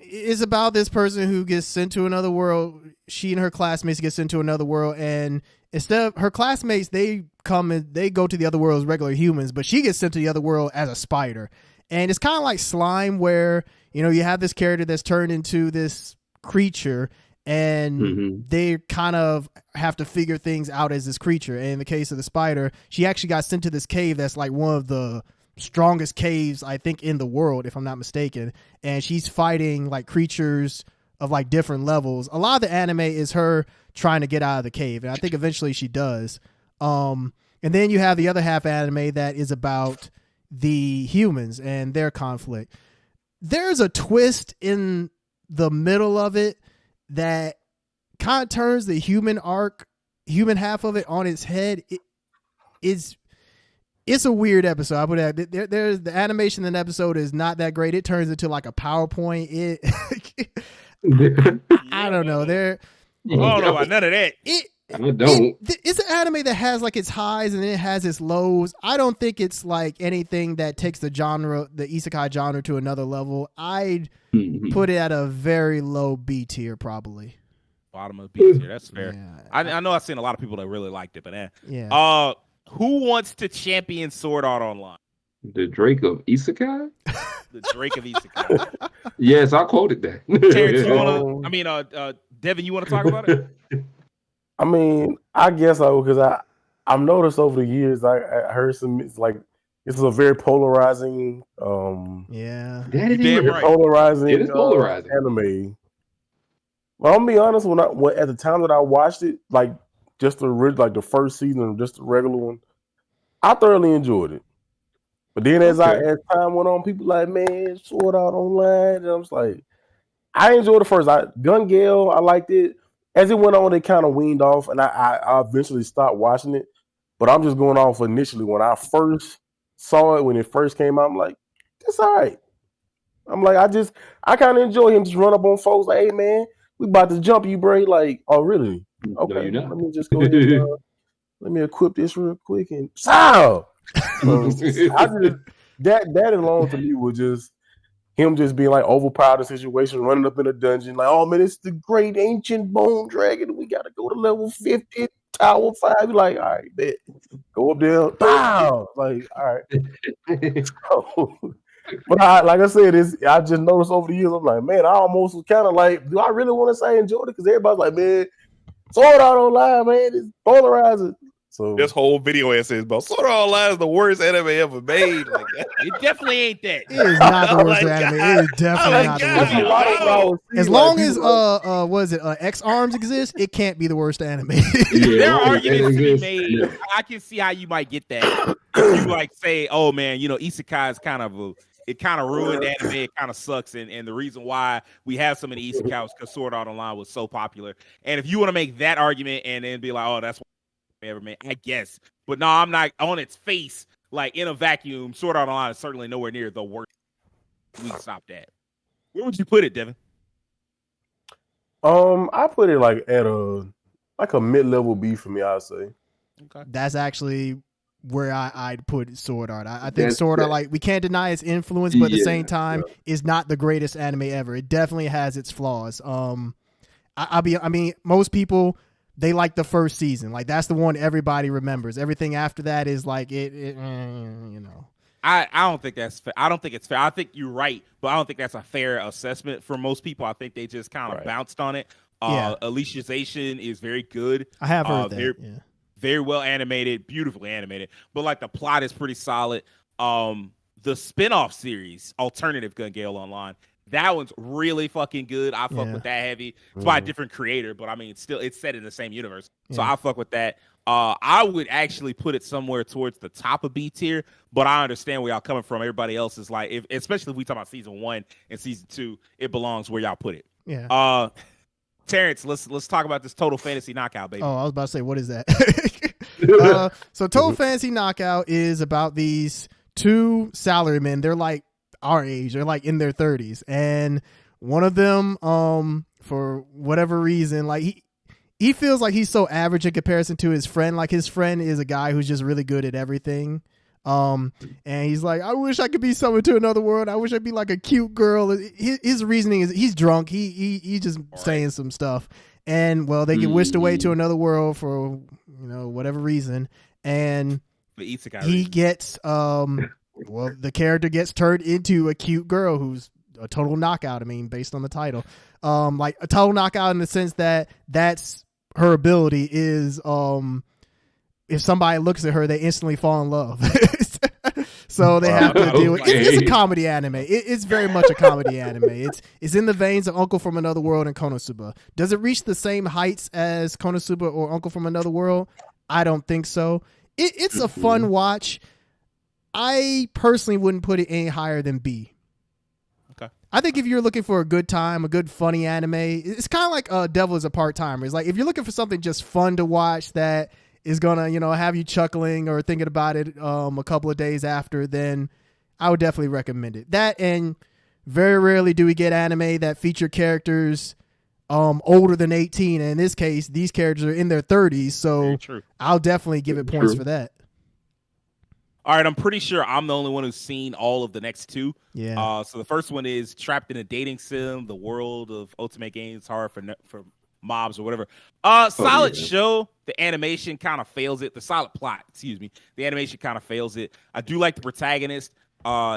It's about this person who gets sent to another world. She and her classmates get sent to another world, and instead of her classmates, they go to the other world as regular humans, but she gets sent to the other world as a spider. And it's kind of like Slime, where you have this character that's turned into this creature, and they kind of have to figure things out as this creature. And in the case of the spider, she actually got sent to this cave that's like one of the strongest caves I think in the world, if I'm not mistaken, and she's fighting like creatures of like different levels. A lot of the anime is her trying to get out of the cave, and I think eventually she does. And then you have the other half anime that is about the humans and their conflict. There's a twist in the middle of it that kind of turns the human half of it on its head. It's a weird episode. I put that there's the animation in the episode is not that great. It turns into like a PowerPoint. I don't know. I don't know about none of that. It's an anime that has like its highs and then it has its lows. I don't think it's like anything that takes the isekai genre to another level. I'd put it at a very low B tier, probably. Bottom of B tier. That's fair. Yeah. I know I've seen a lot of people that really liked it, but yeah. Who wants to champion Sword Art Online? The Drake of Isekai? The Drake of Isekai. Yes, I quoted that. Terrence, Devin, you want to talk about it? I mean, I guess because I've noticed over the years I heard it's a very polarizing yeah. That is damn right. polarizing. It is polarizing anime. Well, I'm gonna be honest. When at the time that I watched it, like just the first season, just the regular one, I thoroughly enjoyed it. But then as time went on, people like, man, Sword Art Online, and I was like, I enjoyed the first. Gun Gale, I liked it. As it went on, it kind of weaned off, and I eventually stopped watching it. But I'm just going off initially when I first saw it when it first came out. I'm like, it's all right. I'm like, I kind of enjoy him just run up on folks like, hey man, we about to jump you, bro. Like, oh really? Okay, no, let me just go ahead and, let me equip this real quick and that alone to me was just him just being like overpowered the situation, running up in a dungeon, like, oh man, it's the great ancient bone dragon. We gotta go to level 50, tower 5. You're like, all right, bet. Go up there, pow! Like, all right. But like I said, I just noticed over the years, I'm like, man, I almost was kind of like, do I really want to say I enjoyed it? Because everybody's like, man, Sword Art Online, man, it's polarizing. So this whole video essay is about Sword Art Online is the worst anime ever made. Like, it definitely ain't that. It is not the worst anime. It is definitely not the worst. As long as X Arms exists, it can't be the worst anime. There are arguments to be made. Yeah. I can see how you might get that. You like say, oh man, Isekai is kind of it kind of ruined anime. It kind of sucks, and the reason why we have so many Isekai is because Sword Art Online was so popular. And if you want to make that argument and then be like, oh, that's ever made, I guess. But no, I'm not on its face, like in a vacuum. Sword Art Online is certainly nowhere near the worst. we can stop that. Where would you put it, Devin? I put it like at a mid-level B for me. I'd say. Okay. That's actually where I'd put Sword Art. I think That's- Sword Art, that- like, we can't deny its influence, but at the Yeah, same time, is not the greatest anime ever. It definitely has its flaws. I mean, most people, they like the first season. Like, that's the one everybody remembers. Everything after that is like you know. I don't think that's fair. I don't think it's fair. I think you're right, but I don't think that's a fair assessment for most people. I think they just kind of Right. bounced on it. Yeah. Aliciazation is very good. I have heard Very, that. Yeah. very well animated, beautifully animated. But like the plot is pretty solid. The spin-off series, Alternative Gun Gale Online, that one's really fucking good. I fuck Yeah. with that heavy. It's by a different creator, but I mean, it's set in the same universe. So Yeah. I fuck with that. I would actually put it somewhere towards the top of B tier, but I understand where y'all coming from. Everybody else is like, especially if we talk about season 1 and season 2, it belongs where y'all put it. Yeah. Terrence, let's talk about this Total Fantasy Knockout, baby. Oh, I was about to say, what is that? So Total Fantasy Knockout is about these two salarymen. They're like our age. They're like in their 30s. And one of them, for whatever reason, like he feels like he's so average in comparison to his friend. Like, his friend is a guy who's just really good at everything. And he's like, I wish I could be someone to another world. I wish I'd be like a cute girl. His reasoning is he's drunk. He's just saying some stuff. And well, they get wished away to another world for, whatever reason. And The Isekai he reason. gets, well, the character gets turned into a cute girl who's a total knockout. I mean, based on the title, like a total knockout in the sense that that's her ability is, if somebody looks at her, they instantly fall in love. So they have to deal with it's a comedy anime. It's very much a comedy anime. It's in the veins of Uncle from Another World and Konosuba. Does it reach the same heights as Konosuba or Uncle from Another World? I don't think so. It's a fun watch. I personally wouldn't put it any higher than B. Okay. I think if you're looking for a good time, a good funny anime, it's kind of like Devil is a Part-Timer. It's like if you're looking for something just fun to watch that is gonna, have you chuckling or thinking about it a couple of days after, then I would definitely recommend it. That, and very rarely do we get anime that feature characters older than 18. And in this case, these characters are in their 30s, so Very true. I'll definitely give it points for that. All right, I'm pretty sure I'm the only one who's seen all of the next two. Yeah. So the first one is Trapped in a Dating Sim, the world of Ultimate Games Horror for mobs or whatever. Solid show. The animation kind of fails it. The solid plot, excuse me. The animation kind of fails it. I do like the protagonist.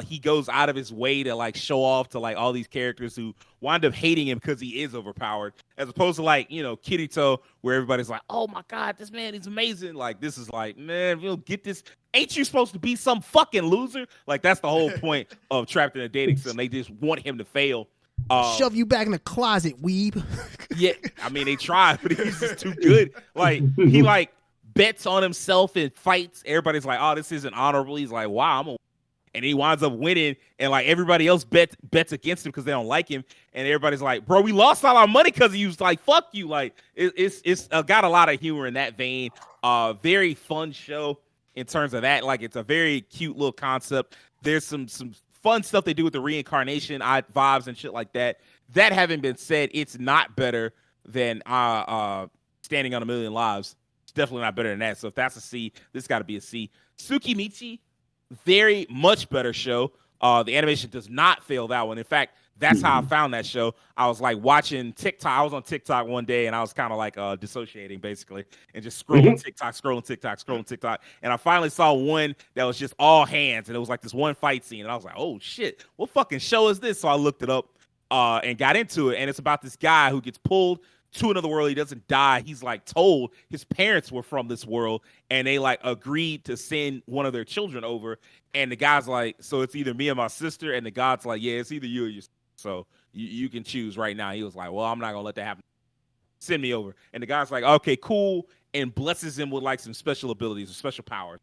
He goes out of his way to like show off to like all these characters who wind up hating him because he is overpowered, as opposed to like, Kirito, where everybody's like, oh my God, this man is amazing. Like, this is like, man, we'll get this. Ain't you supposed to be some fucking loser? Like, that's the whole point of Trapped in a Dating Sim. They just want him to fail. Shove you back in the closet, weeb. Yeah, I mean, they try, but he's just too good. Like, he like bets on himself and fights. Everybody's like, oh, this isn't honorable. He's like, wow, and he winds up winning, and like everybody else bets against him because they don't like him, and everybody's like, bro, we lost all our money because he was like, fuck you. Like, it's got a lot of humor in that vein. Very fun show in terms of that. Like, it's a very cute little concept. There's some fun stuff they do with the reincarnation vibes and shit like that. That having been said, it's not better than Standing on a Million Lives. It's definitely not better than that. So if that's a C, this got to be a C. Tsukimichi, very much better show. The animation does not fail that one. In fact, that's how I found that show. I was like watching TikTok. I was on TikTok one day and I was kind of like dissociating basically and just scrolling TikTok. And I finally saw one that was just all hands and it was like this one fight scene. And I was like, oh shit, what fucking show is this? So I looked it up and got into it. And it's about this guy who gets pulled to another world. He doesn't die. He's like told his parents were from this world and they like agreed to send one of their children over. And the guy's like, so it's either me or my sister. And the god's like, yeah, it's either you or your sister. So you can choose right now. He was like, well, I'm not gonna let that happen. Send me over. And the guy's like, okay, cool. And blesses him with like some special abilities or special powers.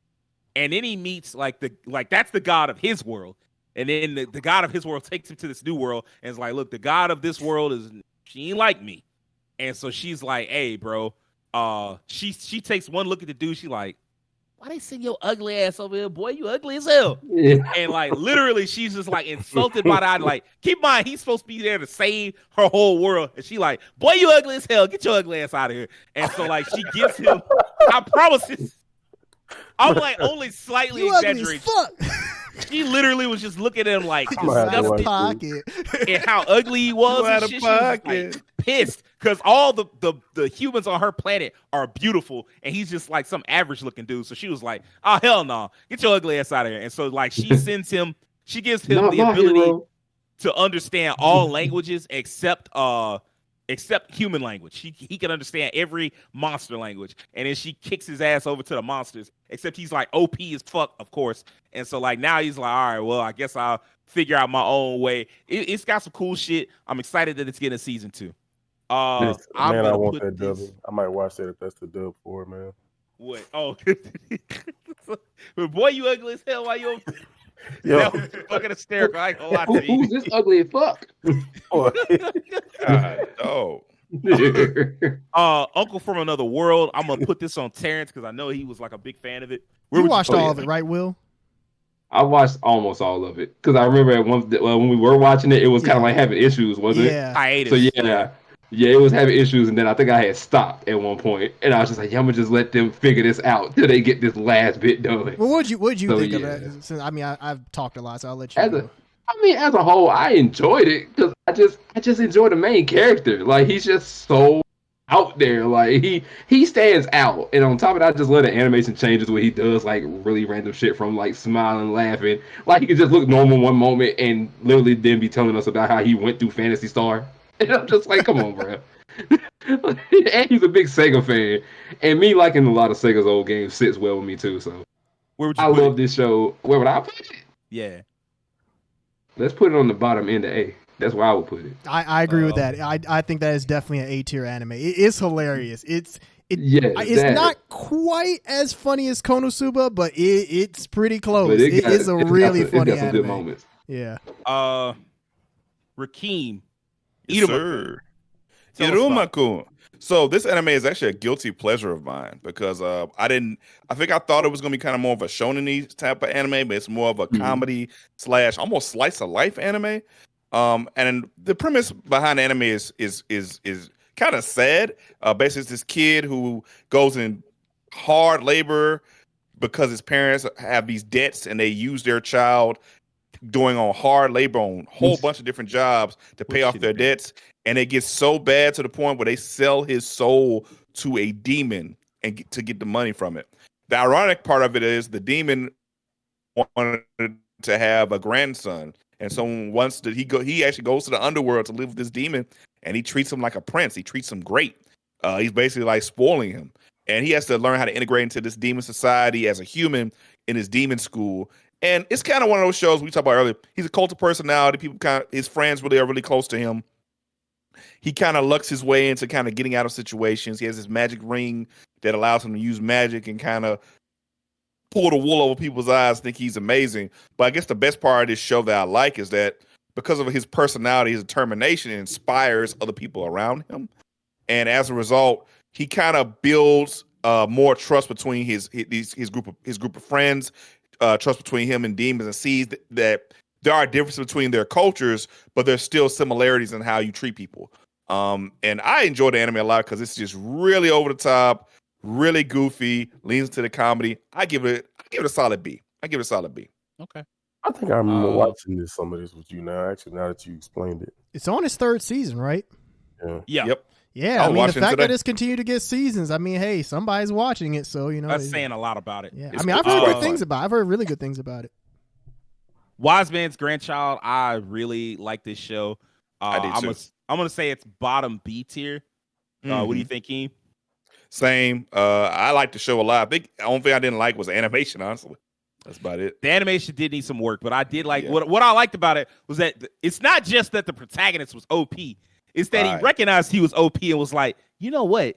And then he meets that's the god of his world. And then the god of his world takes him to this new world and is like, look, the god of this world she ain't like me. And so she's like, hey, bro, she takes one look at the dude. She like, why they send your ugly ass over here, boy? You ugly as hell. Yeah. And like literally, she's just like insulted by that. Like, keep in mind, he's supposed to be there to save her whole world. And she like, boy, you ugly as hell. Get your ugly ass out of here. And so like she gives him, I promise. I'm like only slightly You ugly as exaggerating. fuck. She literally was just looking at him like I'm gonna have to Out watch of pocket. and how ugly he was You and out of shit. She was pocket. like pissed because all the humans on her planet are beautiful and he's just like some average looking dude. So she was like, oh hell no, get your ugly ass out of here. And so like she gives him Not the my ability hero. to understand all languages except human language. He can understand every monster language, and then she kicks his ass over to the monsters. Except he's like OP as fuck, of course. And so like now he's like, all right, well I guess I'll figure out my own way. It's got some cool shit. I'm excited that it's getting a season 2. I'm Man, I gonna want put that dub. this. I might watch that if that's the dub for it, man. What? Oh, but boy, you ugly as hell. Why you? Yo, That was fucking hysterical. I ain't gonna lie to you. Who's this ugly as fuck? God, oh. Uncle from Another World. I'm gonna put this on Terrence because I know he was like a big fan of it. You watched all yeah. of it, right, Will? I watched almost all of it because I remember at when we were watching it, it was kind of Yeah. like having issues, wasn't it? Yeah. Hiatus. So yeah, it was having issues, and then I think I had stopped at one point, and I was just like, yeah, I'm gonna just let them figure this out till they get this last bit done. Well, what'd you So, think of yeah. it? Since, I mean, I've talked a lot, so I'll let you As go. as a whole, I enjoyed it because I just enjoy the main character. Like he's just so out there. Like he stands out, and on top of that, I just love the animation changes where he does like really random shit from like smiling, laughing. Like he can just look normal one moment and literally then be telling us about how he went through Phantasy Star, and I'm just like, come on, bro. And he's a big Sega fan, and me liking a lot of Sega's old games sits well with me too. So Where would you I put love it? this show. Where would I put it? Yeah. Let's put it on the bottom end of A. That's where I would put it. I agree with that. I think that is definitely an A-tier anime. It is hilarious. It's that. not quite as funny as Konosuba, but it's pretty close. But It is a really it's funny got some anime. good moments. Yeah. Rakeem. Yes, Iruma. sir. Tell us about Iruma-kun. So this anime is actually a guilty pleasure of mine because I think I thought it was going to be kind of more of a shonen-y type of anime, but it's more of a comedy / almost slice of life anime. And the premise behind the anime is kind of sad. Basically, it's this kid who goes in hard labor because his parents have these debts and they use their child doing on hard labor on a whole bunch of different jobs to pay off their debts. And it gets so bad to the point where they sell his soul to a demon and to get the money from it. The ironic part of it is the demon wanted to have a grandson. And so once he actually goes to the underworld to live with this demon, and he treats him like a prince. He treats him great. He's basically like spoiling him. And he has to learn how to integrate into this demon society as a human in his demon school. And it's kind of one of those shows we talked about earlier. He's a cult of personality. His friends really are really close to him. He kind of lucks his way into kind of getting out of situations. He has this magic ring that allows him to use magic and kind of pull the wool over people's eyes, think he's amazing. But I guess the best part of this show that I like is that because of his personality, his determination, it inspires other people around him. And as a result, he kind of builds more trust between his group of friends, trust between him and demons, and sees that there are differences between their cultures, but there's still similarities in how you treat people. And I enjoy the anime a lot because it's just really over the top, really goofy, leans into the comedy. I give it a solid B. Okay. I think I remember watching some of this with you now. Actually, now that you explained it, It's on its third season, right? Yeah. Yep. Yeah, I'll I mean, watch the it fact today. that it's continued to get seasons, I mean, hey, somebody's watching it, so, you know. That's saying a lot about it. Yeah, It's I mean, I've quite heard good fun. things about it. I've heard really good things about it. Wise Man's Grandchild. I really like this show. I did too. I'm gonna say it's bottom B tier. What do you think, Keem? Same. I like the show a lot. I think the only thing I didn't like was the animation, honestly. That's about it. The animation did need some work, but I did like Yeah. what I liked about it was that it's not just that the protagonist was OP. It's that he recognized he was OP and was like, you know what?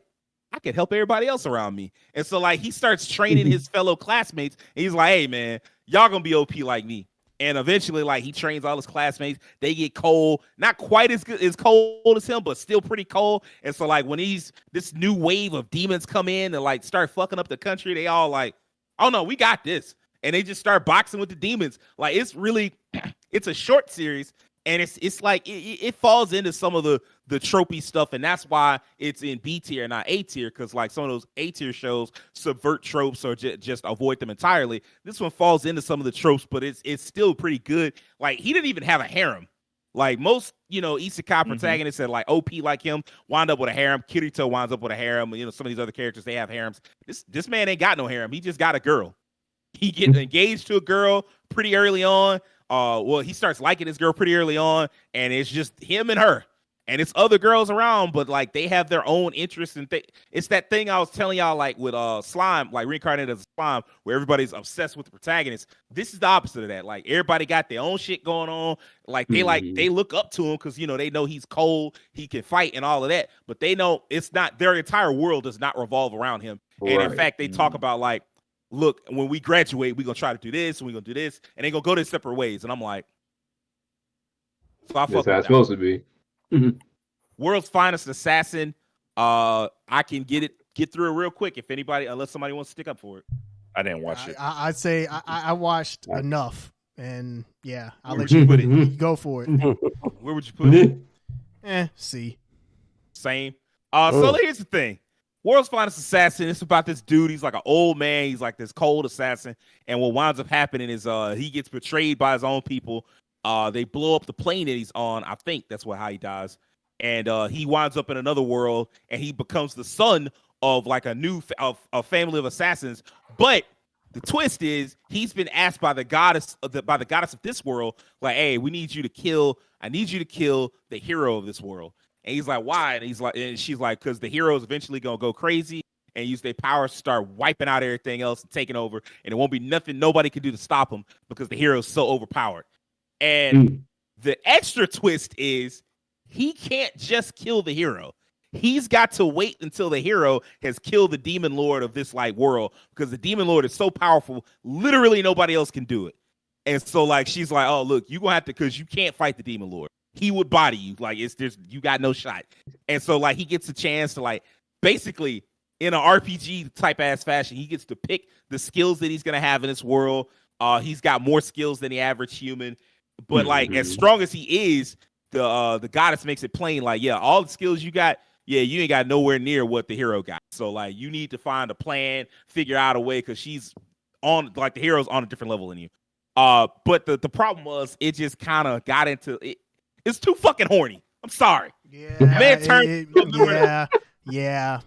I could help everybody else around me. And so like he starts training his fellow classmates and he's like, hey man, y'all gonna be OP like me. And eventually, like, he trains all his classmates. They get cold, not quite as cold as him, but still pretty cold. And so, like, when this new wave of demons come in and like start fucking up the country, they all like, oh no, we got this. And they just start boxing with the demons. Like it's really, it's a short series, and it's like it falls into some of the tropey stuff, and that's why it's in B tier, not A tier, because like some of those A tier shows subvert tropes or just avoid them entirely. This one falls into some of the tropes, but it's still pretty good. Like he didn't even have a harem. Like most, isekai protagonists that like OP like him wind up with a harem. Kirito winds up with a harem. Some of these other characters, they have harems. This man ain't got no harem. He just got a girl. He gets engaged to a girl pretty early on. Well, he starts liking this girl pretty early on, and it's just him and her. And it's other girls around, but like they have their own interests and it's that thing I was telling y'all, like with slime, like reincarnated as a slime, where everybody's obsessed with the protagonist. This is the opposite of that. Like everybody got their own shit going on. Like they look up to him because they know he's cold, he can fight, and all of that. But they know it's not their entire world does not revolve around him. Right. And in fact, they talk about like, look, when we graduate, we're gonna try to do this, and we're gonna do this, and they're gonna go their separate ways. And I'm like, so I fuck that's how it's supposed to be. World's Finest Assassin. I can get through it real quick if anybody, unless somebody wants to stick up for it. I didn't watch it. I'd say I watched enough, and yeah, I'll let you put it. Go for it. Where would you put it? C. Same. So here's the thing. World's Finest Assassin. It's about this dude. He's like an old man. He's like this cold assassin. And what winds up happening is he gets betrayed by his own people. They blow up the plane that he's on. I think that's how he dies. And he winds up in another world, and he becomes the son of like a family of assassins. But the twist is he's been asked by the goddess of this world, like, hey, I need you to kill the hero of this world. And he's like, why? And she's like, because the hero is eventually gonna go crazy and use their powers to start wiping out everything else and taking over, and it won't be nothing nobody can do to stop him because the hero is so overpowered. And the extra twist is he can't just kill the hero. He's got to wait until the hero has killed the demon lord of this like world, because the demon lord is so powerful, literally nobody else can do it. And so like she's like, oh look, you gonna have to, because you can't fight the demon lord. He would body you. Like you got no shot. And so like he gets a chance to like basically in an RPG type ass fashion, he gets to pick the skills that he's gonna have in this world. He's got more skills than the average human, but like as strong as he is, the goddess makes it plain like, yeah, all the skills you got, yeah, you ain't got nowhere near what the hero got. So like you need to find a plan, figure out a way, because she's on like the hero's on a different level than you. But the problem was it just kind of got into it. It's too fucking horny. I'm sorry. Yeah, man turned. Yeah.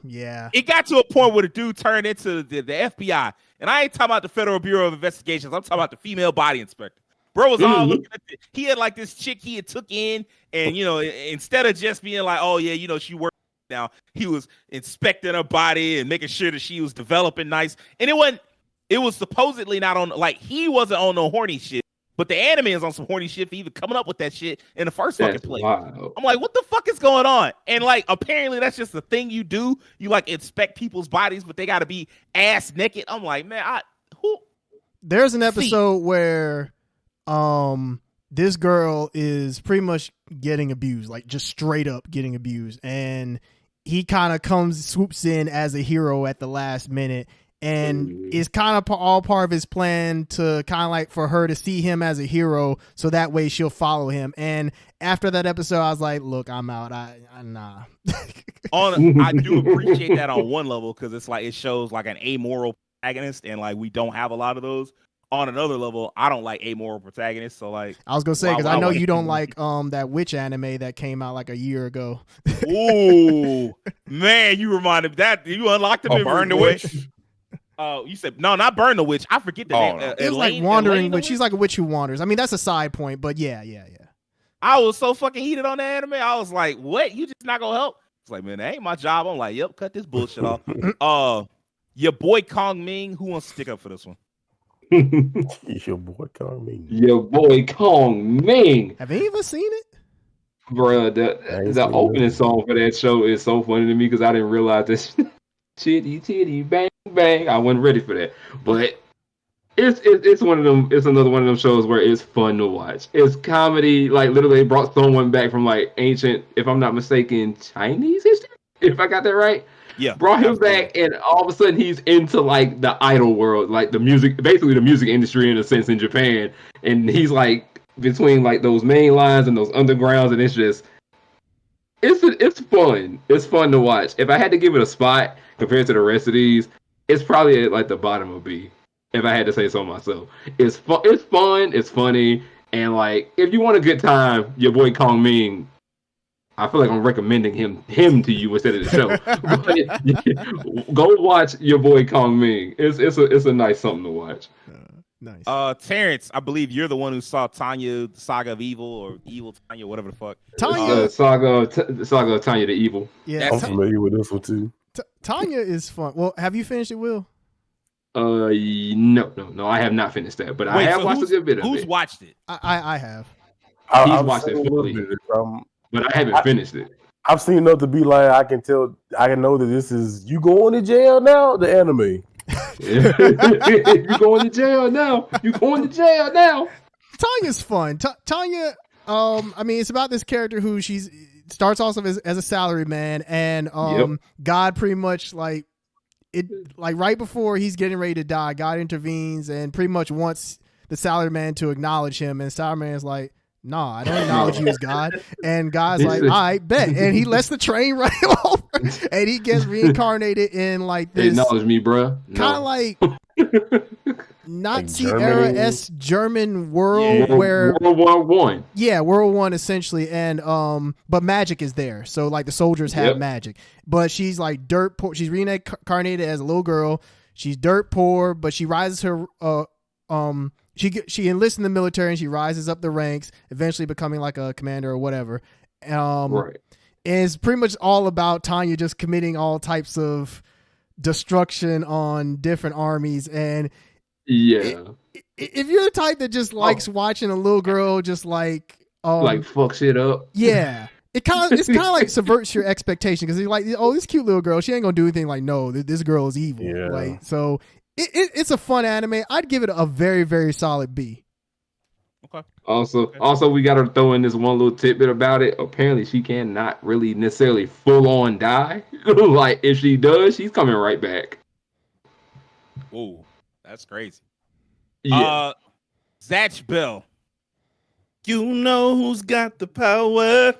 It got to a point where the dude turned into the FBI, and I ain't talking about the Federal Bureau of Investigations. I'm talking about the female body inspector. Bro was all looking at he had like this chick he had took in, and instead of just being like, oh yeah, she worked now, he was inspecting her body and making sure that she was developing nice. And it was supposedly not on, like, he wasn't on no horny shit, but the anime is on some horny shit for even coming up with that shit in the first fucking place. Wild. I'm like, what the fuck is going on? And like, apparently that's just the thing you do. You like inspect people's bodies, but they got to be ass naked. I'm like, man, There's an episode where this girl is pretty much getting abused, like just straight up getting abused, and he kind of swoops in as a hero at the last minute, and it's kind of all part of his plan to kind of like for her to see him as a hero, so that way she'll follow him. And after that episode, I was like, look, I'm out. Nah. I do appreciate that on one level, because it's like it shows like an amoral protagonist, and like we don't have a lot of those. On another level, I don't like amoral protagonists, so like I was gonna say, because I know you don't like that witch anime that came out like a year ago. Ooh, man, you reminded me that you unlocked the Burn the Witch. You said no, not Burn the Witch. I forget the name. No. It was like Wandering Witch. She's like a witch who wanders. I mean, that's a side point, but yeah. I was so fucking heated on that anime. I was like, what? You just not gonna help? It's like, man, that ain't my job. I'm like, yep, cut this bullshit off. Your boy Kong Ming, who wants to stick up for this one? It's your boy Kong Ming. Your boy Kong Ming. Have any of us seen it? Bruh, the opening song for that show is so funny to me, because I didn't realize this. Chitty chitty bang bang. I wasn't ready for that, but it's one of them. It's another one of them shows where it's fun to watch. It's comedy. Like literally, brought someone back from like ancient, if I'm not mistaken, Chinese history. If I got that right. Yeah, brought him absolutely. back, and all of a sudden he's into like the idol world, like the music, basically the music industry in a sense in Japan, and he's like between like those main lines and those undergrounds, and it's just it's fun. It's fun to watch. If I had to give it a spot compared to the rest of these, it's probably at like the bottom of B. If I had to say so myself, it's fun. It's fun. It's funny, and like if you want a good time, your boy Kong Ming. I feel like I'm recommending him to you instead of the show. But go watch your boy Kong Ming. It's a nice something to watch. Nice. Terrence, I believe you're the one who saw Tanya, the Saga of Evil, or Evil Tanya, whatever the fuck. Tanya, Saga of Tanya the Evil. yeah, I'm familiar with this one too. Tanya is fun. Well, have you finished it, Will? No, I have not finished that, but I have watched a good bit of it. Who's watched it? I have. He's I've watched it seen a little fully, bit. but I haven't finished it. I've seen enough to be like, I can know that this is you going to jail now. The anime. You going to jail now? You going to jail now? Tanya's fun. Tanya, I mean, it's about this character who starts off as a salaryman, and God pretty much like right before he's getting ready to die, God intervenes and pretty much wants the salaryman to acknowledge him, and the salaryman's like, nah, I don't acknowledge you as God. And God's like, all right, bet. And he lets the train run him over, and he gets reincarnated in like this. Acknowledge me, bruh. Kind of like Nazi era German world where World War One. Yeah, World War I essentially, and but magic is there, so like the soldiers have magic. But she's like dirt poor. She's reincarnated as a little girl. She's dirt poor, but she rises her She enlists in the military and she rises up the ranks, eventually becoming like a commander or whatever. Right. And it's pretty much all about Tanya just committing all types of destruction on different armies. And if you're the type that just likes watching a little girl just like fuck shit up, it's kind of like subverts your expectation, because you're like, oh, this cute little girl, she ain't gonna do anything. Like, no, this girl is evil. Like, so. It's a fun anime. I'd give it a very, very solid B. Okay. Also, we got to throw in this one little tidbit about it. Apparently, she cannot really necessarily full on die. Like, if she does, she's coming right back. Ooh, that's crazy. Yeah. Zatch Bell. You know who's got the power.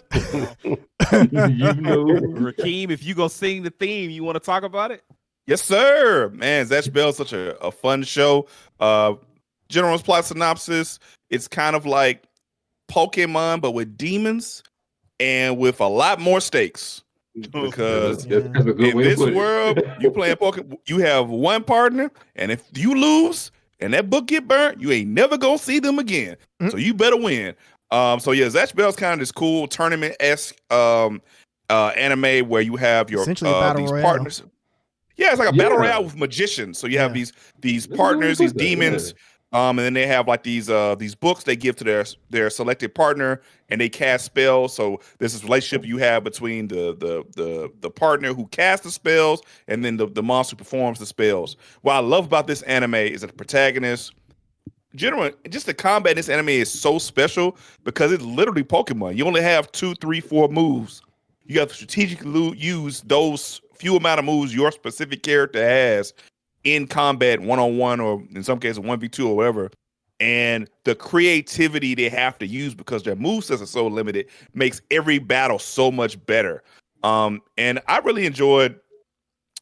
You know, Rakeem, if you go sing the theme, you want to talk about it? Yes, sir. Man, Zatch Bell is such a fun show. General plot synopsis. It's kind of like Pokemon, but with demons and with a lot more stakes. Because in this world, you playing Pokemon, you have one partner, and if you lose and that book get burnt, you ain't never gonna see them again. Mm-hmm. So you better win. Zatch Bell's kind of this cool tournament-esque anime where you have your these partners. Yeah, it's like a battle royale with magicians. So you have these partners, these demons, and then they have like these books they give to their selected partner, and they cast spells. So there's this relationship you have between the partner who casts the spells and then the monster who performs the spells. What I love about this anime is that the protagonist, generally, just the combat in this anime is so special because it's literally Pokemon. You only have 2, 3, 4 moves. You have to strategically use those few amount of moves your specific character has in combat, 1-on-1, or in some cases 1v2 or whatever. And the creativity they have to use because their movesets are so limited makes every battle so much better. And I really enjoyed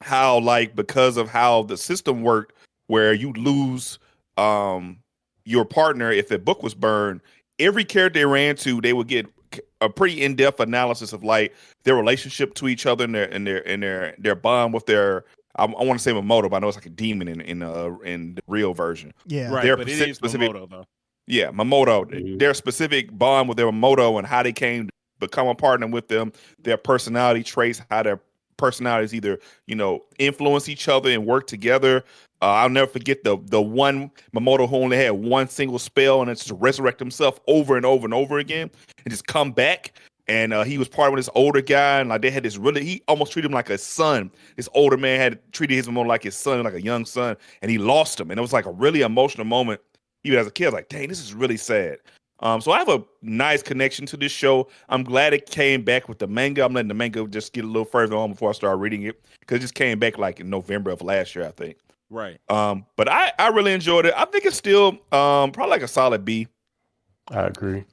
how, like, because of how the system worked, where you lose your partner if the book was burned, every character they ran to, they would get a pretty in-depth analysis of like their relationship to each other and their bond with their I want to say Mamoto, but I know it's like a demon in the real version. Yeah, right. Their but it is specific, Mamoto, though. Yeah, Mamoto. Mm-hmm. Their specific bond with their Mamoto and how they came to become a partner with them. Their personality traits, how their personalities either influence each other and work together. I'll never forget the one Mamoto who only had one single spell, and it's to resurrect himself over and over and over again and just come back. And he was part of this older guy, and like they had this he almost treated him like a son. This older man had treated his Mamoto like his son, like a young son, and he lost him. And it was like a really emotional moment. Even as a kid, I was like, dang, this is really sad. So I have a nice connection to this show. I'm glad it came back with the manga. I'm letting the manga just get a little further on before I start reading it because it just came back like in November of last year, I think. Right. But I really enjoyed it. I think it's still probably like a solid B. I agree.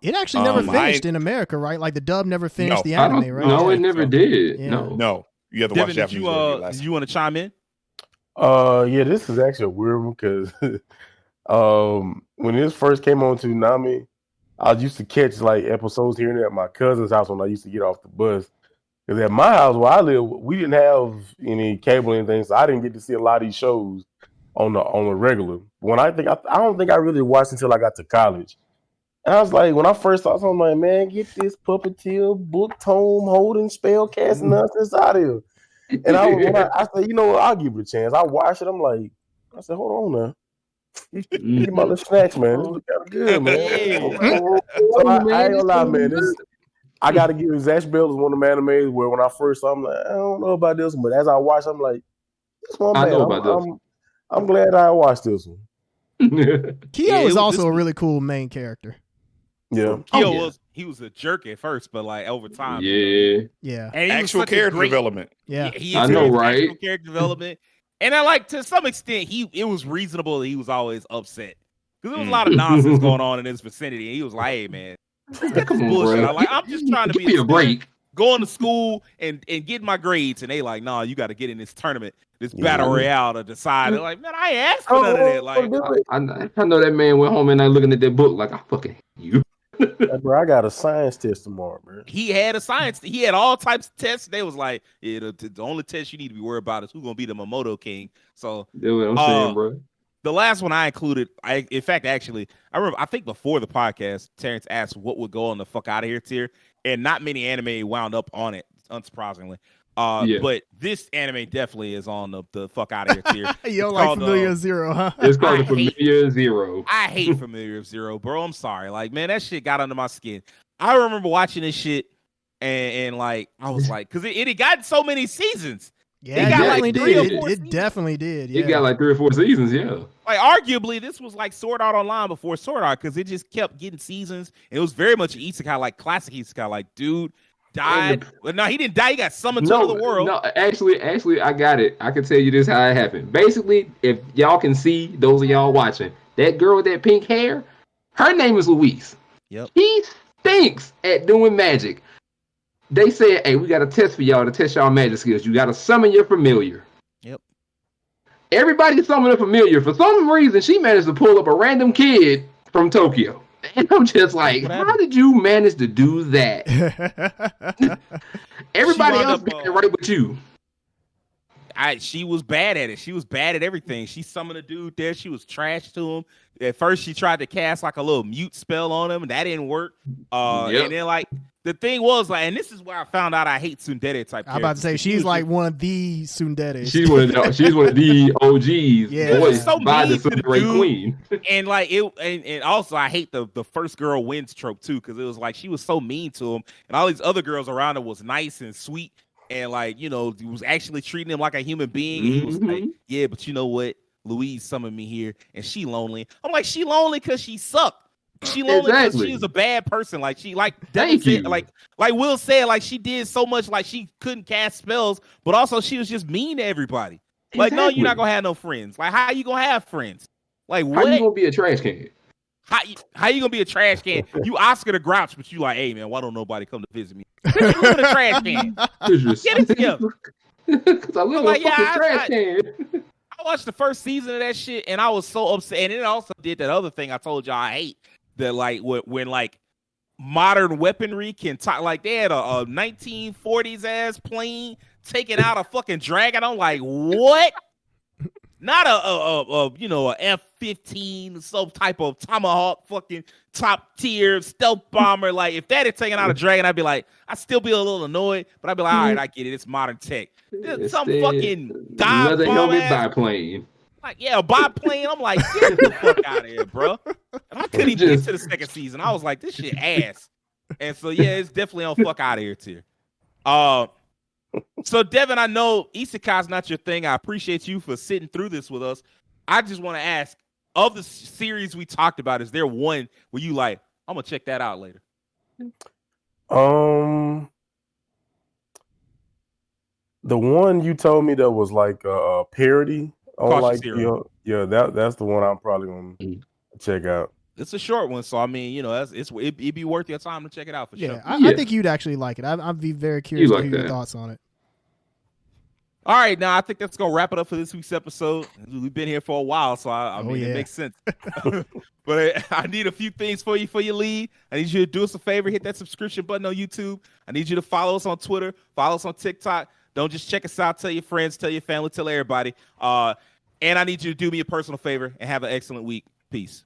It actually never finished I- in America, right? Like the dub never finished No. the I anime, don't right? know. Yeah. It never did. Yeah. No. No, you have to watch Devin, Japanese version last. did you want to chime in? Yeah, this is actually a weird one because when this first came on to Nami, I used to catch like episodes here and there at my cousin's house when I used to get off the bus. Because at my house where I live, we didn't have any cable or anything, so I didn't get to see a lot of these shows on the regular. I don't think I really watched until I got to college. And I was like, when I first saw something, I'm like, man, get this puppeteer, book tome, holding, spell casting nonsense out of here. And I said, you know what, I'll give it a chance. I watched it. I'm like, I said, hold on now. Get my little snacks, man. This look kind of good, man. So I ain't gonna lie, man. I gotta give Zatch Bell is one of the animes where when I first saw, I'm like, I don't know about this one, but as I watched, I'm like, this one, I man. know about this. I'm glad I watched this one. Kyo is this also a was- really cool main character. Yeah. Kyo he was a jerk at first, but like over time, Yeah. Yeah, and he was Actual such a character great- development. yeah. He I know, experienced right? actual character development, and I like to some extent it was reasonable that he was always upset because there was a lot of nonsense going on in his vicinity, and he was like, "Hey, man, Come on, bullshit." bro. I'm just trying to Give be me a break. going to school and getting my grades, and they like, "Nah, you got to get in this tournament, this battle Yeah. royale to decide." They're like, "Man, I ain't asked for none of that." Like, I know that man went home and I looking at that book like I fucking hate you. Bro, I got a science test tomorrow, man. he had he had all types of tests. They was like, yeah, the only test you need to be worried about is who's gonna be the Momoto King. So That's what I'm saying, bro. the last one I included, in fact, actually, I remember, I think before the podcast, Terrence asked what would go on the fuck out of here tier, and not many anime wound up on it, unsurprisingly. Yeah. But this anime definitely is on the fuck out of here tier. You don't It's like called, Familiar Zero, huh? It's called I the Familiar Zero. I hate Familiar Zero, bro. I'm sorry. Like, man, that shit got under my skin. I remember watching this shit and like, I was like, because it had gotten so many seasons. Yeah, It it got definitely like 3 or did. 4 It seasons. definitely did. Yeah. It got like 3 or 4 seasons, yeah. Like, arguably, this was like Sword Art Online before Sword Art because it just kept getting seasons. And it was very much an isekai, like classic isekai. Like, dude died. But no, he didn't die. He got summoned to the world. No, actually, I got it. I can tell you this how it happened. Basically, if y'all can see, those of y'all watching, that girl with that pink hair, her name is Louise. Yep. He stinks at doing magic. They said, hey, we got a test for y'all to test y'all magic skills. You got to summon your familiar. Yep. Everybody summoned a familiar. For some reason, she managed to pull up a random kid from Tokyo. And I'm just like, What how happened? did you manage to do that? Everybody wound else up, got it right but you. She was bad at it. She was bad at everything. She summoned a dude there. She was trash to him. At first, she tried to cast like a little mute spell on him, and that didn't work. Yep. And then like the thing was like, and this is where I found out I hate tsundere type. I'm about to say characters. she's like one of the tsunderes. She's one of the OGs. Yeah. Voiced So by the mean to the Sundere dude. Queen. And like it, and also I hate the first girl wins trope too, because it was like she was so mean to him, and all these other girls around her was nice and sweet, and like was actually treating him like a human being. And he was like, yeah, but you know what? Louise summoned me here, and she lonely. I'm like, she lonely because she sucked. She lonely because Exactly. she was a bad person. Like she Thank you. like Will said, like she did so much, like she couldn't cast spells, but also she was just mean to everybody. Like, no, you're not gonna have no friends. Like, how you gonna have friends? Like, How what? you gonna be a trash can? How you gonna be a trash can? You Oscar the Grouch, but you like, hey man, why don't nobody come to visit me? You live in a trash can. Get it together. Because I live in Like, a fucking trash I- can. I watched the first season of that shit, and I was so upset. And it also did that other thing I told y'all I hate. That like when like modern weaponry can talk. Like they had a 1940s ass plane taking out a fucking dragon. I'm like, what? Not a F-15, some type of Tomahawk fucking top tier stealth bomber. Like if that had taken out a dragon, I'd be like, I'd still be a little annoyed, but I'd be like, all right, I get it. It's modern tech. Some Instead, fucking dive leather bomb helmet ass. biplane. Like, yeah, a biplane. I'm like, get the fuck out of here, bro. And I couldn't even get to the second season. I was like, this shit ass. And so yeah, it's definitely on fuck out of here tier. So Devin, I know Isekai's not your thing. I appreciate you for sitting through this with us. I just want to ask, of the series we talked about, is there one where you like, I'm gonna check that out later. The one you told me that was like a parody on Cautious like Hero. that's the one I'm probably gonna check out. It's a short one, so I mean, you know, it'd be worth your time to check it out for sure. I think you'd actually like it. I'd be very curious to hear your thoughts on it. All right, now I think that's gonna wrap it up for this week's episode. We've been here for a while, so I mean, it makes sense. But I need a few things for you leave. I need you to do us a favor, hit that subscription button on YouTube. I need you to follow us on Twitter, follow us on TikTok. Don't just check us out. Tell your friends, tell your family, tell everybody. And I need you to do me a personal favor and have an excellent week. Peace.